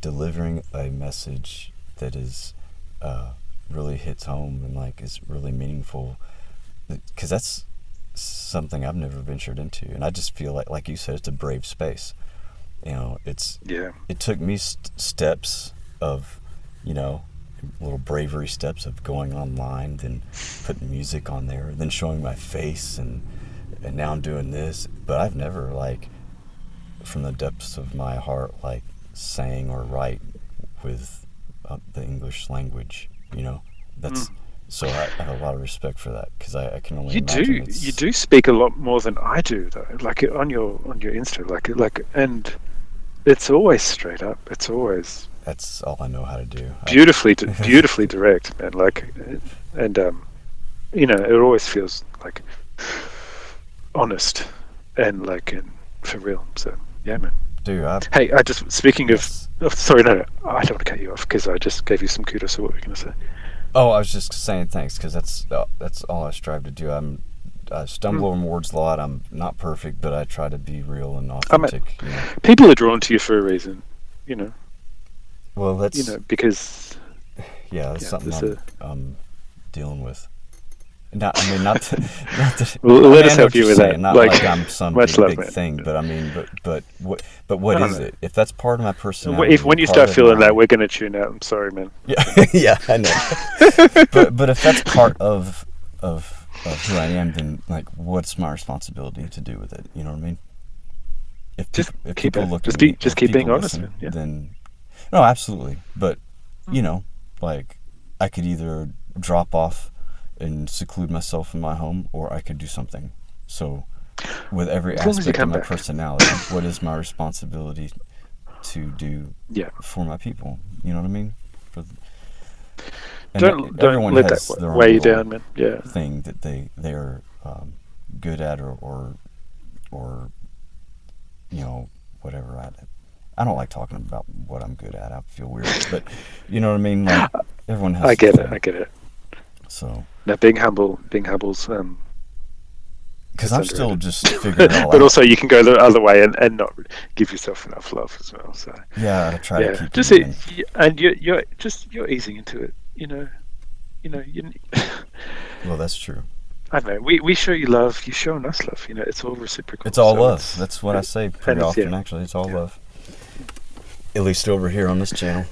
delivering a message that is really hits home and like is really meaningful, because that's something I've never ventured into, and I just feel like you said, it's a brave space. It took me steps of, little bravery steps of going online, then putting music on there, then showing my face, and now I'm doing this. But I've never, like, from the depths of my heart, like, sang or write with the English language, That's so I have a lot of respect for that, because I can only imagine. You do speak a lot more than I do, though. Like on your Insta, like, and it's always straight up. It's always. That's all I know how to do. Beautifully direct, man. Like, and it always feels like honest and like for real. So yeah, man. Dude, hey, I just speaking of. Oh, sorry, no, I don't want to cut you off because I just gave you some kudos for what we're gonna say. Oh, I was just saying thanks, because that's all I strive to do. I stumble over words a lot. I'm not perfect, but I try to be real and authentic. People are drawn to you for a reason, Well, that's because that's something I'm dealing with, not, I mean, not to, not to, Well, I let mean, I us know help what you you're with that. saying. Not Like, like I'm some much love, big man. thing, but I mean, but what No, is no. it? If that's part of my personality, When you part start of feeling that, my, we're gonna tune out. I'm sorry, man. yeah, yeah, I know. But if that's part of who I am, then like, what's my responsibility to do with it? You know what I mean? Just If keep people it. look at me, or Just if keep being people honest, listen, man. Yeah. then no, absolutely. But you know, like I could either drop off and seclude myself in my home, or I could do something. So, with every As long as you aspect of come my back. personality, what is my responsibility to do Yeah. for my people? You know what I mean? For, and Don't everyone let that has their own weigh you little down, man. Yeah. thing that they're good at, or you know, whatever. I don't like talking about what I'm good at. I feel weird, but you know what I mean. Like everyone I has their get it. I thing. get it. So, Now, being humble's because it's I'm still underrated. just figuring it all But out. also, you can go the other way and not give yourself enough love as well. So Yeah, I try to yeah, keep it just even. and you're easing into it. You know. Well, that's true. I don't know. We show you love. You're showing us love. It's all reciprocal. It's all So love. That's what I say pretty and it's often, actually. It's all yeah. love. At least over here on this channel.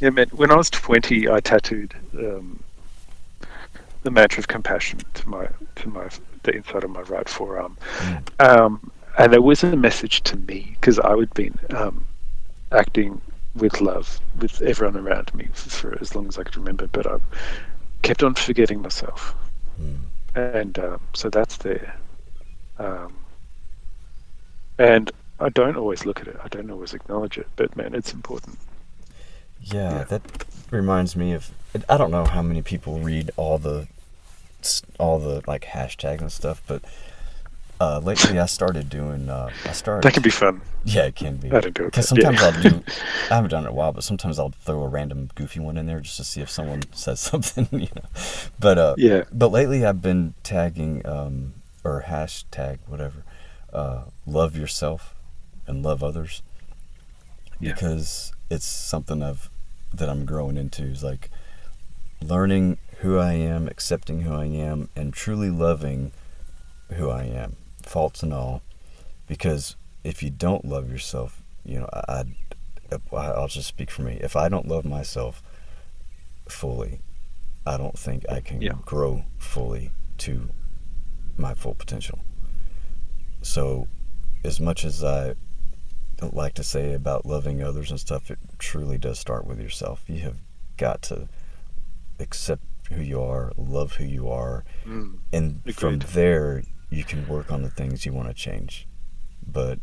Yeah, man. When I was 20, I tattooed the mantra of compassion to the inside of my right forearm, and there was a message to me because I had been acting with love with everyone around me for as long as I could remember, but I kept on forgetting myself, and so that's there, and I don't always look at it. I don't always acknowledge it, but man, it's important. Yeah, that reminds me of. I don't know how many people read all the like hashtags and stuff, but lately I started doing. That can be fun. Yeah, it can be. I don't do it, Because but sometimes yeah. I'll do. I haven't done it in a while, but sometimes I'll throw a random goofy one in there just to see if someone says something. But Yeah. but lately I've been tagging or hashtag whatever, love yourself and love others, Yeah. because it's something that I'm growing into, is like learning who I am, accepting who I am, and truly loving who I am, faults and all. Because if you don't love yourself, I'll just speak for me. If I don't love myself fully, I don't think I can grow fully to my full potential. So, as much as I don't like to say about loving others and stuff, it truly does start with yourself. You have got to accept who you are, love who you are, and Agreed. from there you can work on the things you want to change. But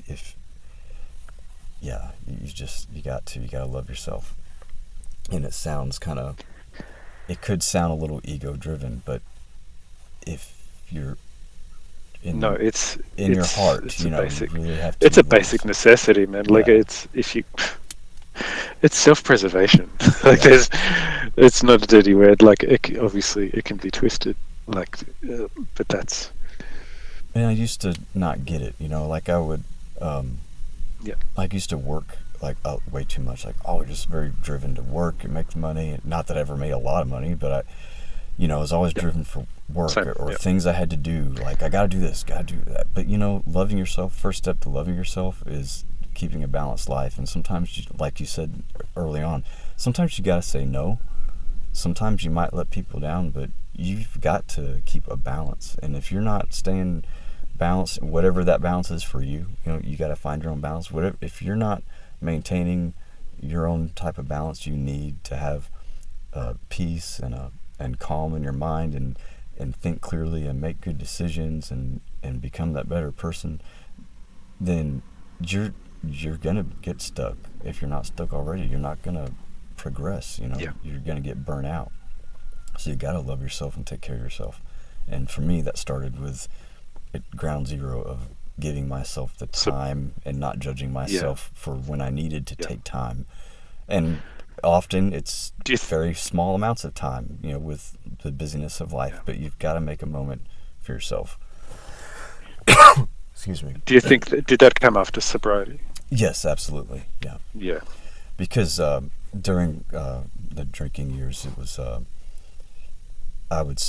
if you gotta love yourself. And it could sound a little ego driven, but if you're in your heart, it's you a basic, really have to it's a love basic yourself. necessity, man. Like Yeah. it's self-preservation. Like Yeah. it's not a dirty word. Like obviously it can be twisted. Like, but that's. And I used to not get it, like I would, like I used to work like way too much, like just very driven to work and make money. And not that I ever made a lot of money, but I was always driven for work. Same. or things I had to do. Like I gotta do this, gotta do that. But loving yourself. First step to loving yourself is keeping a balanced life. And sometimes, like you said early on, sometimes you gotta say no. Sometimes you might let people down, but you've got to keep a balance. And if you're not staying balanced, whatever that balance is for you, you got to find your own balance. Whatever, if you're not maintaining your own type of balance, you need to have peace and calm in your mind, and think clearly and make good decisions, and become that better person. Then you're gonna get stuck. If you're not stuck already, you're not gonna progress. You're gonna get burnt out. So you gotta love yourself and take care of yourself. And for me, that started with at ground zero of giving myself the time and not judging myself for when I needed to take time. And often it's very small amounts of time, with the busyness of life. But you've got to make a moment for yourself. Excuse me. Do you think did that come after sobriety? Yes, absolutely. Yeah. Yeah. Because during the drinking years, it was I would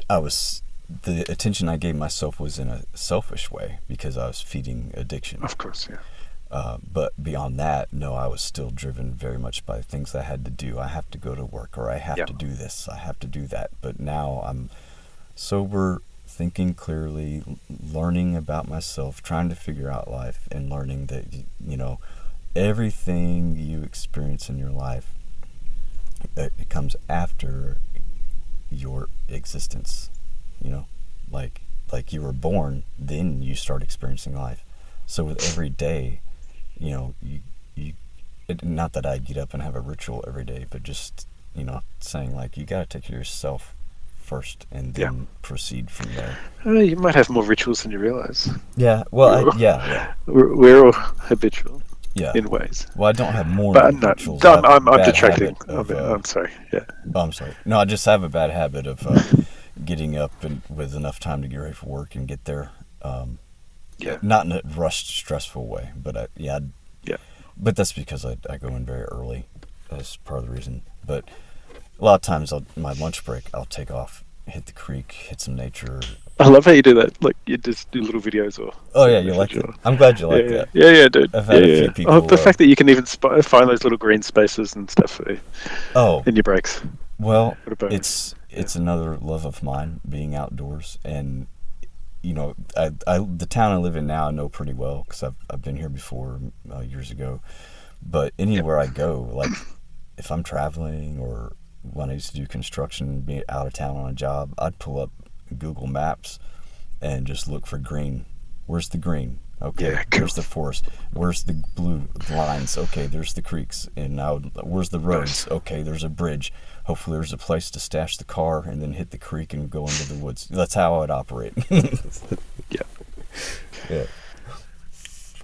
I was the attention I gave myself was in a selfish way because I was feeding addiction. Of course, yeah. But beyond that, no, I was still driven very much by things I had to do. I have to go to work, or I have to do this, I have to do that. But now I'm sober, thinking clearly, learning about myself, trying to figure out life, and learning that, everything you experience in your life, it comes after your existence. Like you were born, then you start experiencing life. So with every day, you not that I get up and have a ritual every day, but just saying, like, you got to take care of yourself first and then proceed from there. You might have more rituals than you realize. Yeah, well, yeah. We're all habitual. Yeah. In ways. Well, I don't have more rituals. I'm detracting. I'm sorry. Yeah. Oh, I'm sorry. No, I just have a bad habit of getting up and with enough time to get ready for work and get there. Not in a rushed, stressful way, but Yeah. But that's because I go in very early. That's part of the reason. But a lot of times, my lunch break, I'll take off, hit the creek, hit some nature. I love how you do that. Like, you just do little videos or... Oh, yeah, you like it? I'm glad you like that. Yeah, dude. I've had a few people... the fact that you can even find those little green spaces and stuff in your breaks. Well, it's another love of mine, being outdoors. And, the town I live in now I know pretty well because I've been here before years ago. But anywhere I go, like, if I'm traveling or when I used to do construction, being out of town on a job, I'd pull up Google Maps and just look for green. Where's the green? Okay, there's the forest. Where's the blue lines? Okay, there's the creeks. And now, where's the roads? Okay, there's a bridge. Hopefully there's a place to stash the car and then hit the creek and go into the woods. That's how I would operate. Yeah.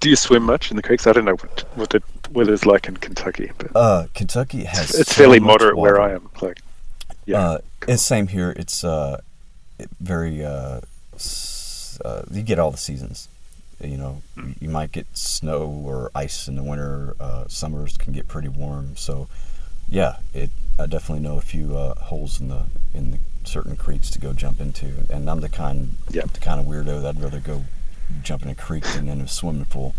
Do you swim much in the creeks? I don't know what the weather's like in Kentucky. But Kentucky has... It's fairly moderate water. Where I am. Like, It's same here. It's very... you get all the seasons. You might get snow or ice in the winter. Summers can get pretty warm. So, yeah, I definitely know a few holes in the certain creeks to go jump into. And I'm the kind of weirdo that'd rather go jump in a creek than in a swimming pool.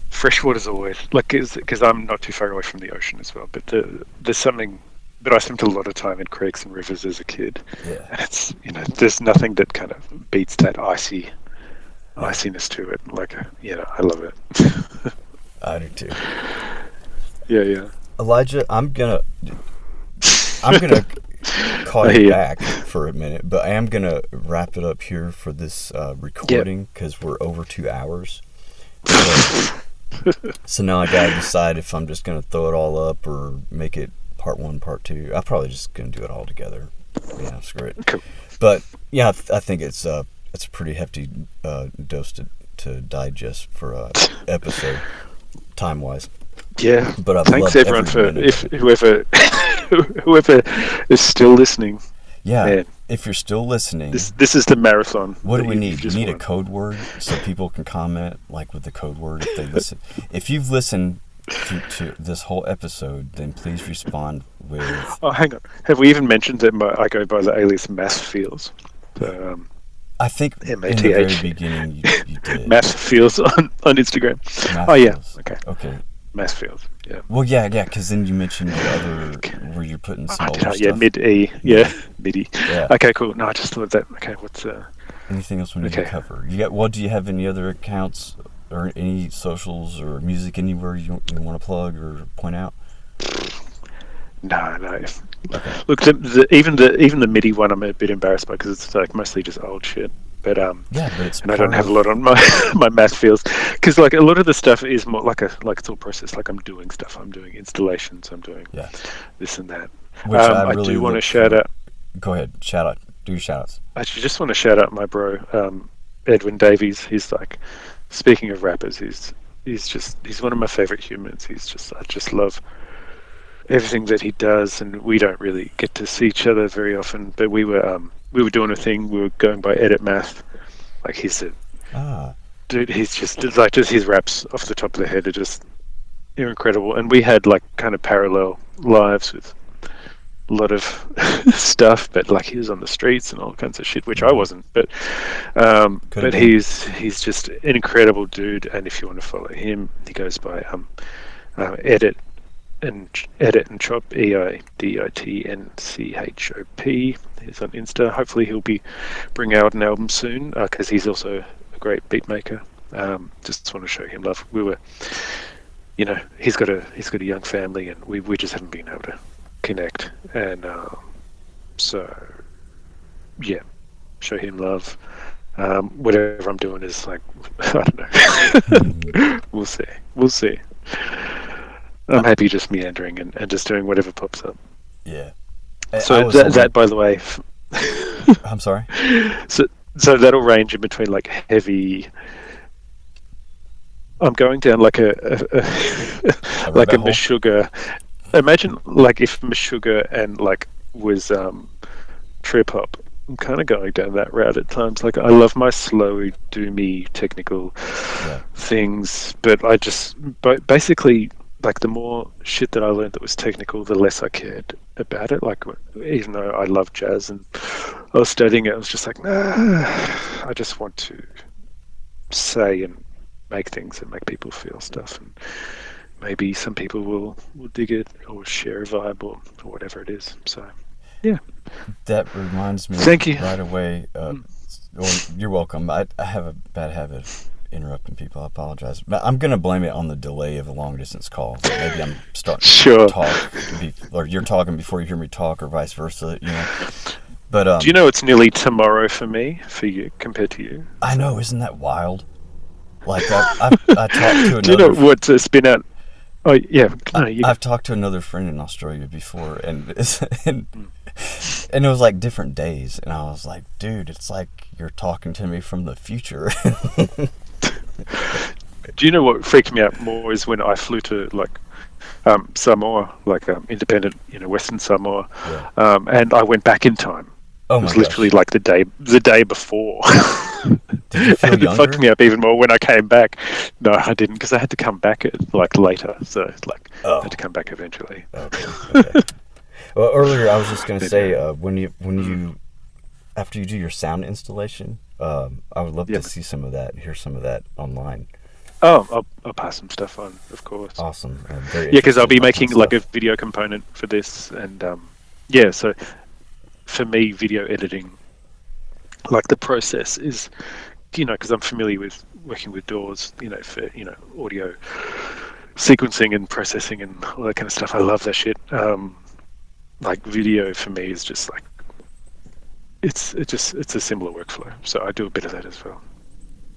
Freshwater's always because I'm not too far away from the ocean as well. But there's something. But I spent a lot of time in creeks and rivers as a kid. Yeah. And it's there's nothing that kind of beats that iciness to it. Like I love it. I do too. Yeah. Elijah, I'm gonna call you back for a minute, but I am gonna wrap it up here for this recording because we're over 2 hours. So now I gotta decide if I'm just gonna throw it all up or make it part 1, part 2. I'm probably just gonna do it all together. Yeah, screw it. Cool. But yeah, I think it's a pretty hefty dose to digest for a episode, time wise. Yeah, but thanks everyone for whoever is still listening. Yeah, man. If you're still listening, this is the marathon. What do we need? We need a code word so people can comment, like, with the code word if they listen. If you've listened to this whole episode, then please respond with... Oh, hang on. Have we even mentioned that I go by the alias Mass Feels? I think M-A-T-H. In the very beginning you did. Mass Feels on Instagram. Mass Feels. Okay. Mass Feels, yeah. Well, yeah, because then you mentioned the other where you're putting some older stuff. Yeah, mid-E. Yeah, mid-E. Yeah. Okay, cool. No, I just thought that. Okay, what's... Anything else we need to cover? Do you have any other accounts or any socials or music anywhere you want to plug or point out? No. Okay. Look, even the MIDI one, I'm a bit embarrassed by because it's like mostly just old shit. But it's and I don't have a lot on my Mass Feels because like a lot of the stuff is more like it's all processed. Like I'm doing stuff. I'm doing installations. I'm doing this and that. Which I really do want to shout out. Go ahead, shout out. Do your shout outs. I just want to shout out my bro, Edwin Davies. He's like, speaking of rappers, he's one of my favorite humans. I just love everything that he does, and we don't really get to see each other very often. But we were doing a thing. We were going by Edit Math. Like dude, he's just his raps off the top of the head are incredible. And we had like kind of parallel lives with lot of stuff, but like he was on the streets and all kinds of shit, which I wasn't. But Could've been. he's just an incredible dude. And if you want to follow him, he goes by edit and chop, EIDITNCHOP. He's on Insta. Hopefully he'll be bringing out an album soon, because he's also a great beat maker. Just want to show him love. We were, he's got a young family, and we just haven't been able to connect. And so yeah, show him love. Whatever I'm doing is like, I don't know. We'll see. I'm happy just meandering and just doing whatever pops up. Yeah. So that, by the way, I'm sorry. So that'll range in between like heavy. I'm going down like a like a Meshuggah. Imagine like if Meshuggah and like was trip hop. I'm kind of going down that route at times. Like I love my slow, doomy, technical things, but basically. Like the more shit that I learned that was technical, the less I cared about it. Like even though I love jazz and I was studying it, I was just like, nah, I just want to say and make things and make people feel stuff. And maybe some people will dig it or share a vibe or whatever it is. So, yeah. That reminds me. Thank you. Right away. Well, you're welcome. I have a bad habit of interrupting people. I apologize. But I'm going to blame it on the delay of a long distance call. Maybe I'm starting to talk, or you're talking before you hear me talk, or vice versa, But do you know it's nearly tomorrow for me, for you, compared to you? I know, isn't that wild? Like I talked to another. Do you know what's been out? Oh yeah, I've talked to another friend in Australia before, and it was like different days, and I was like, dude, it's like you're talking to me from the future. Do you know what freaked me out more is when I flew to like Samoa, like independent, Western Samoa, and I went back in time. Oh it was my literally gosh. like the day before. Did you feel and it fucked me up even more when I came back. No, I didn't, because I had to come back like later. So like I had to come back eventually. Okay. Well, earlier I was just gonna say when you after you do your sound installation, I would love to see some of that, hear some of that online. Oh, I'll pass some stuff on, of course. Awesome. Because I'll be making like a video component for this, and so for me, video editing, like the process is, because I'm familiar with working with DAWs, for audio sequencing and processing and all that kind of stuff. I love that shit. Like video for me is just like it's a similar workflow. So I do a bit of that as well.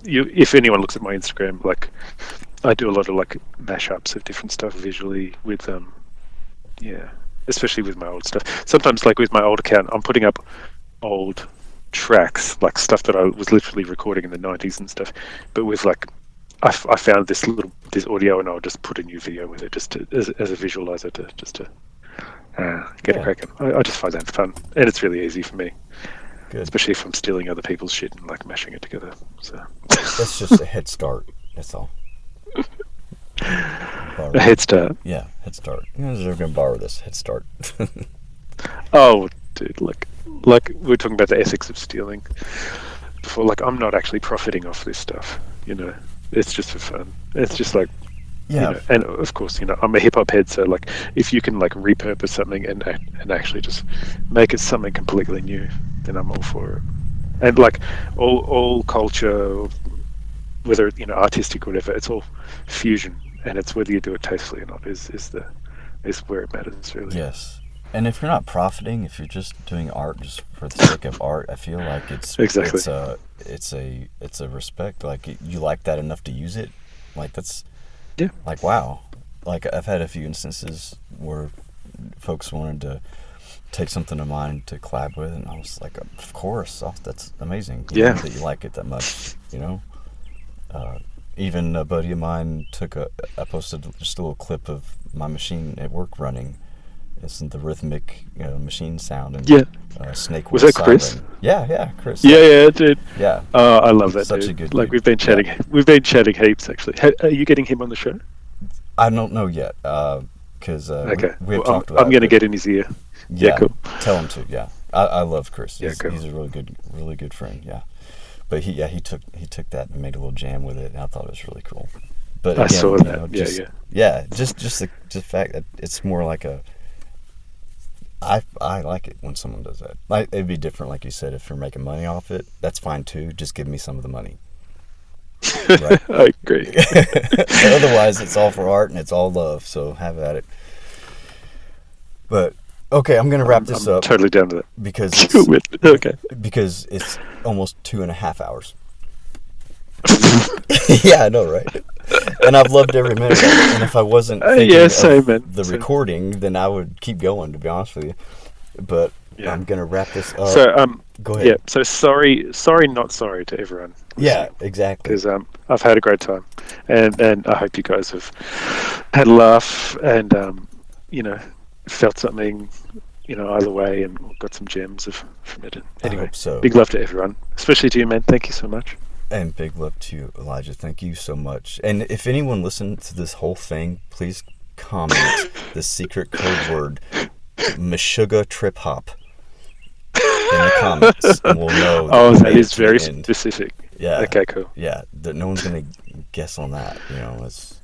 If anyone looks at my Instagram, like I do a lot of like mashups of different stuff visually with especially with my old stuff. Sometimes like with my old account, I'm putting up old tracks, like stuff that I was literally recording in the 90s and stuff, but with like I found this audio, and I'll just put a new video with it just as a visualizer to get it cracking. I just find that fun, and it's really easy for me. Good. Especially if I'm stealing other people's shit and like mashing it together. So that's just a head start. That's all. A head start. Yeah, head start. You guys are gonna borrow this head start. Oh, dude, like we were talking about the ethics of stealing before. Like, I'm not actually profiting off this stuff. It's just for fun. It's just like. Yeah, and of course, I'm a hip hop head, so like, if you can like repurpose something and actually just make it something completely new, then I'm all for it. And like all culture, whether artistic or whatever, it's all fusion, and it's whether you do it tastefully or not is where it matters, really. Yes, and if you're not profiting, if you're just doing art just for the sake of art, I feel like it's exactly it's a respect. Like you like that enough to use it, like that's. Yeah. Like, wow. Like, I've had a few instances where folks wanted to take something of mine to collab with, and I was like, of course. Oh, that's amazing. That you like it that much, Even a buddy of mine I posted just a little clip of my machine at work running. It's the rhythmic, machine sound. And, snake was that Chris? Siren. Yeah, Chris. Yeah, dude. Yeah. I love that. Such dude. a good. Like dude. we've been chatting. Yeah. We've been chatting heaps actually. Are you getting him on the show? I don't know yet, because okay. we have talked about. I'm going to get in his ear. Yeah, Yeah, cool. tell him to. Yeah, I love Chris. Yeah, cool. He's a really good friend. Yeah, but he took that and made a little jam with it, and I thought it was really cool. But I again, saw you that. know, Yeah, just yeah. yeah, just the fact that it's more like a. I like it when someone does that. Like it'd be different, like you said, if you're making money off it. That's fine too. Just give me some of the money, right? I agree. Otherwise, it's all for art and it's all love. So have at it. But okay, I'm gonna wrap this I'm up totally down to that. because Do it. Okay. it's almost 2.5 hours. Yeah, I know, right? And I've loved every minute of it. And if I wasn't thinking Yeah, of same, man. the Same. recording, then I would keep going. To be honest with you, but Yeah. I'm gonna wrap this up. So Go ahead. yeah. So sorry, not sorry to everyone. Yeah, exactly. Because I've had a great time, and I hope you guys have had a laugh and you know, felt something, you know, either way, and got some gems from it. I Anyway, hope so. big love to everyone, especially to you, man. Thank you so much. And big love to you, Elijah. Thank you so much. And if anyone listened to this whole thing, please comment the secret code word Meshuggah Trip Hop in the comments, and we'll know that Oh, we that made it is to the very end. specific. Yeah. Okay, cool. Yeah. That no one's gonna guess on that. You know, it's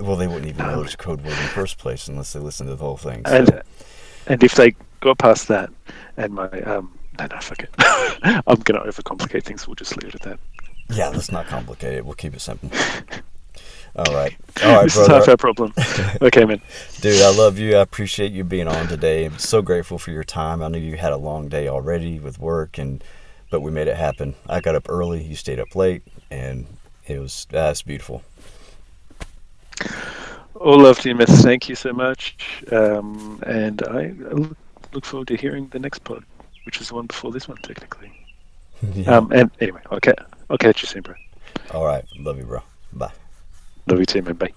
well, they wouldn't even know it's code word in the first place unless they listened to the whole thing. So. And if they got past that, and my no, fuck it. I'm gonna overcomplicate things. We'll just leave it at that. Yeah, let's not complicate it. We'll keep it simple. All right, This is half brother. our problem. Okay, man. Dude, I love you. I appreciate you being on today. I'm so grateful for your time. I knew you had a long day already with work, but we made it happen. I got up early. You stayed up late, and it's beautiful. All love to you, Miss. Thank you so much. And I look forward to hearing the next pod, which is the one before this one, technically. Yeah. And anyway, okay, I'll catch you soon, bro. All right, love you, bro. Bye. Love you too, man. Bye.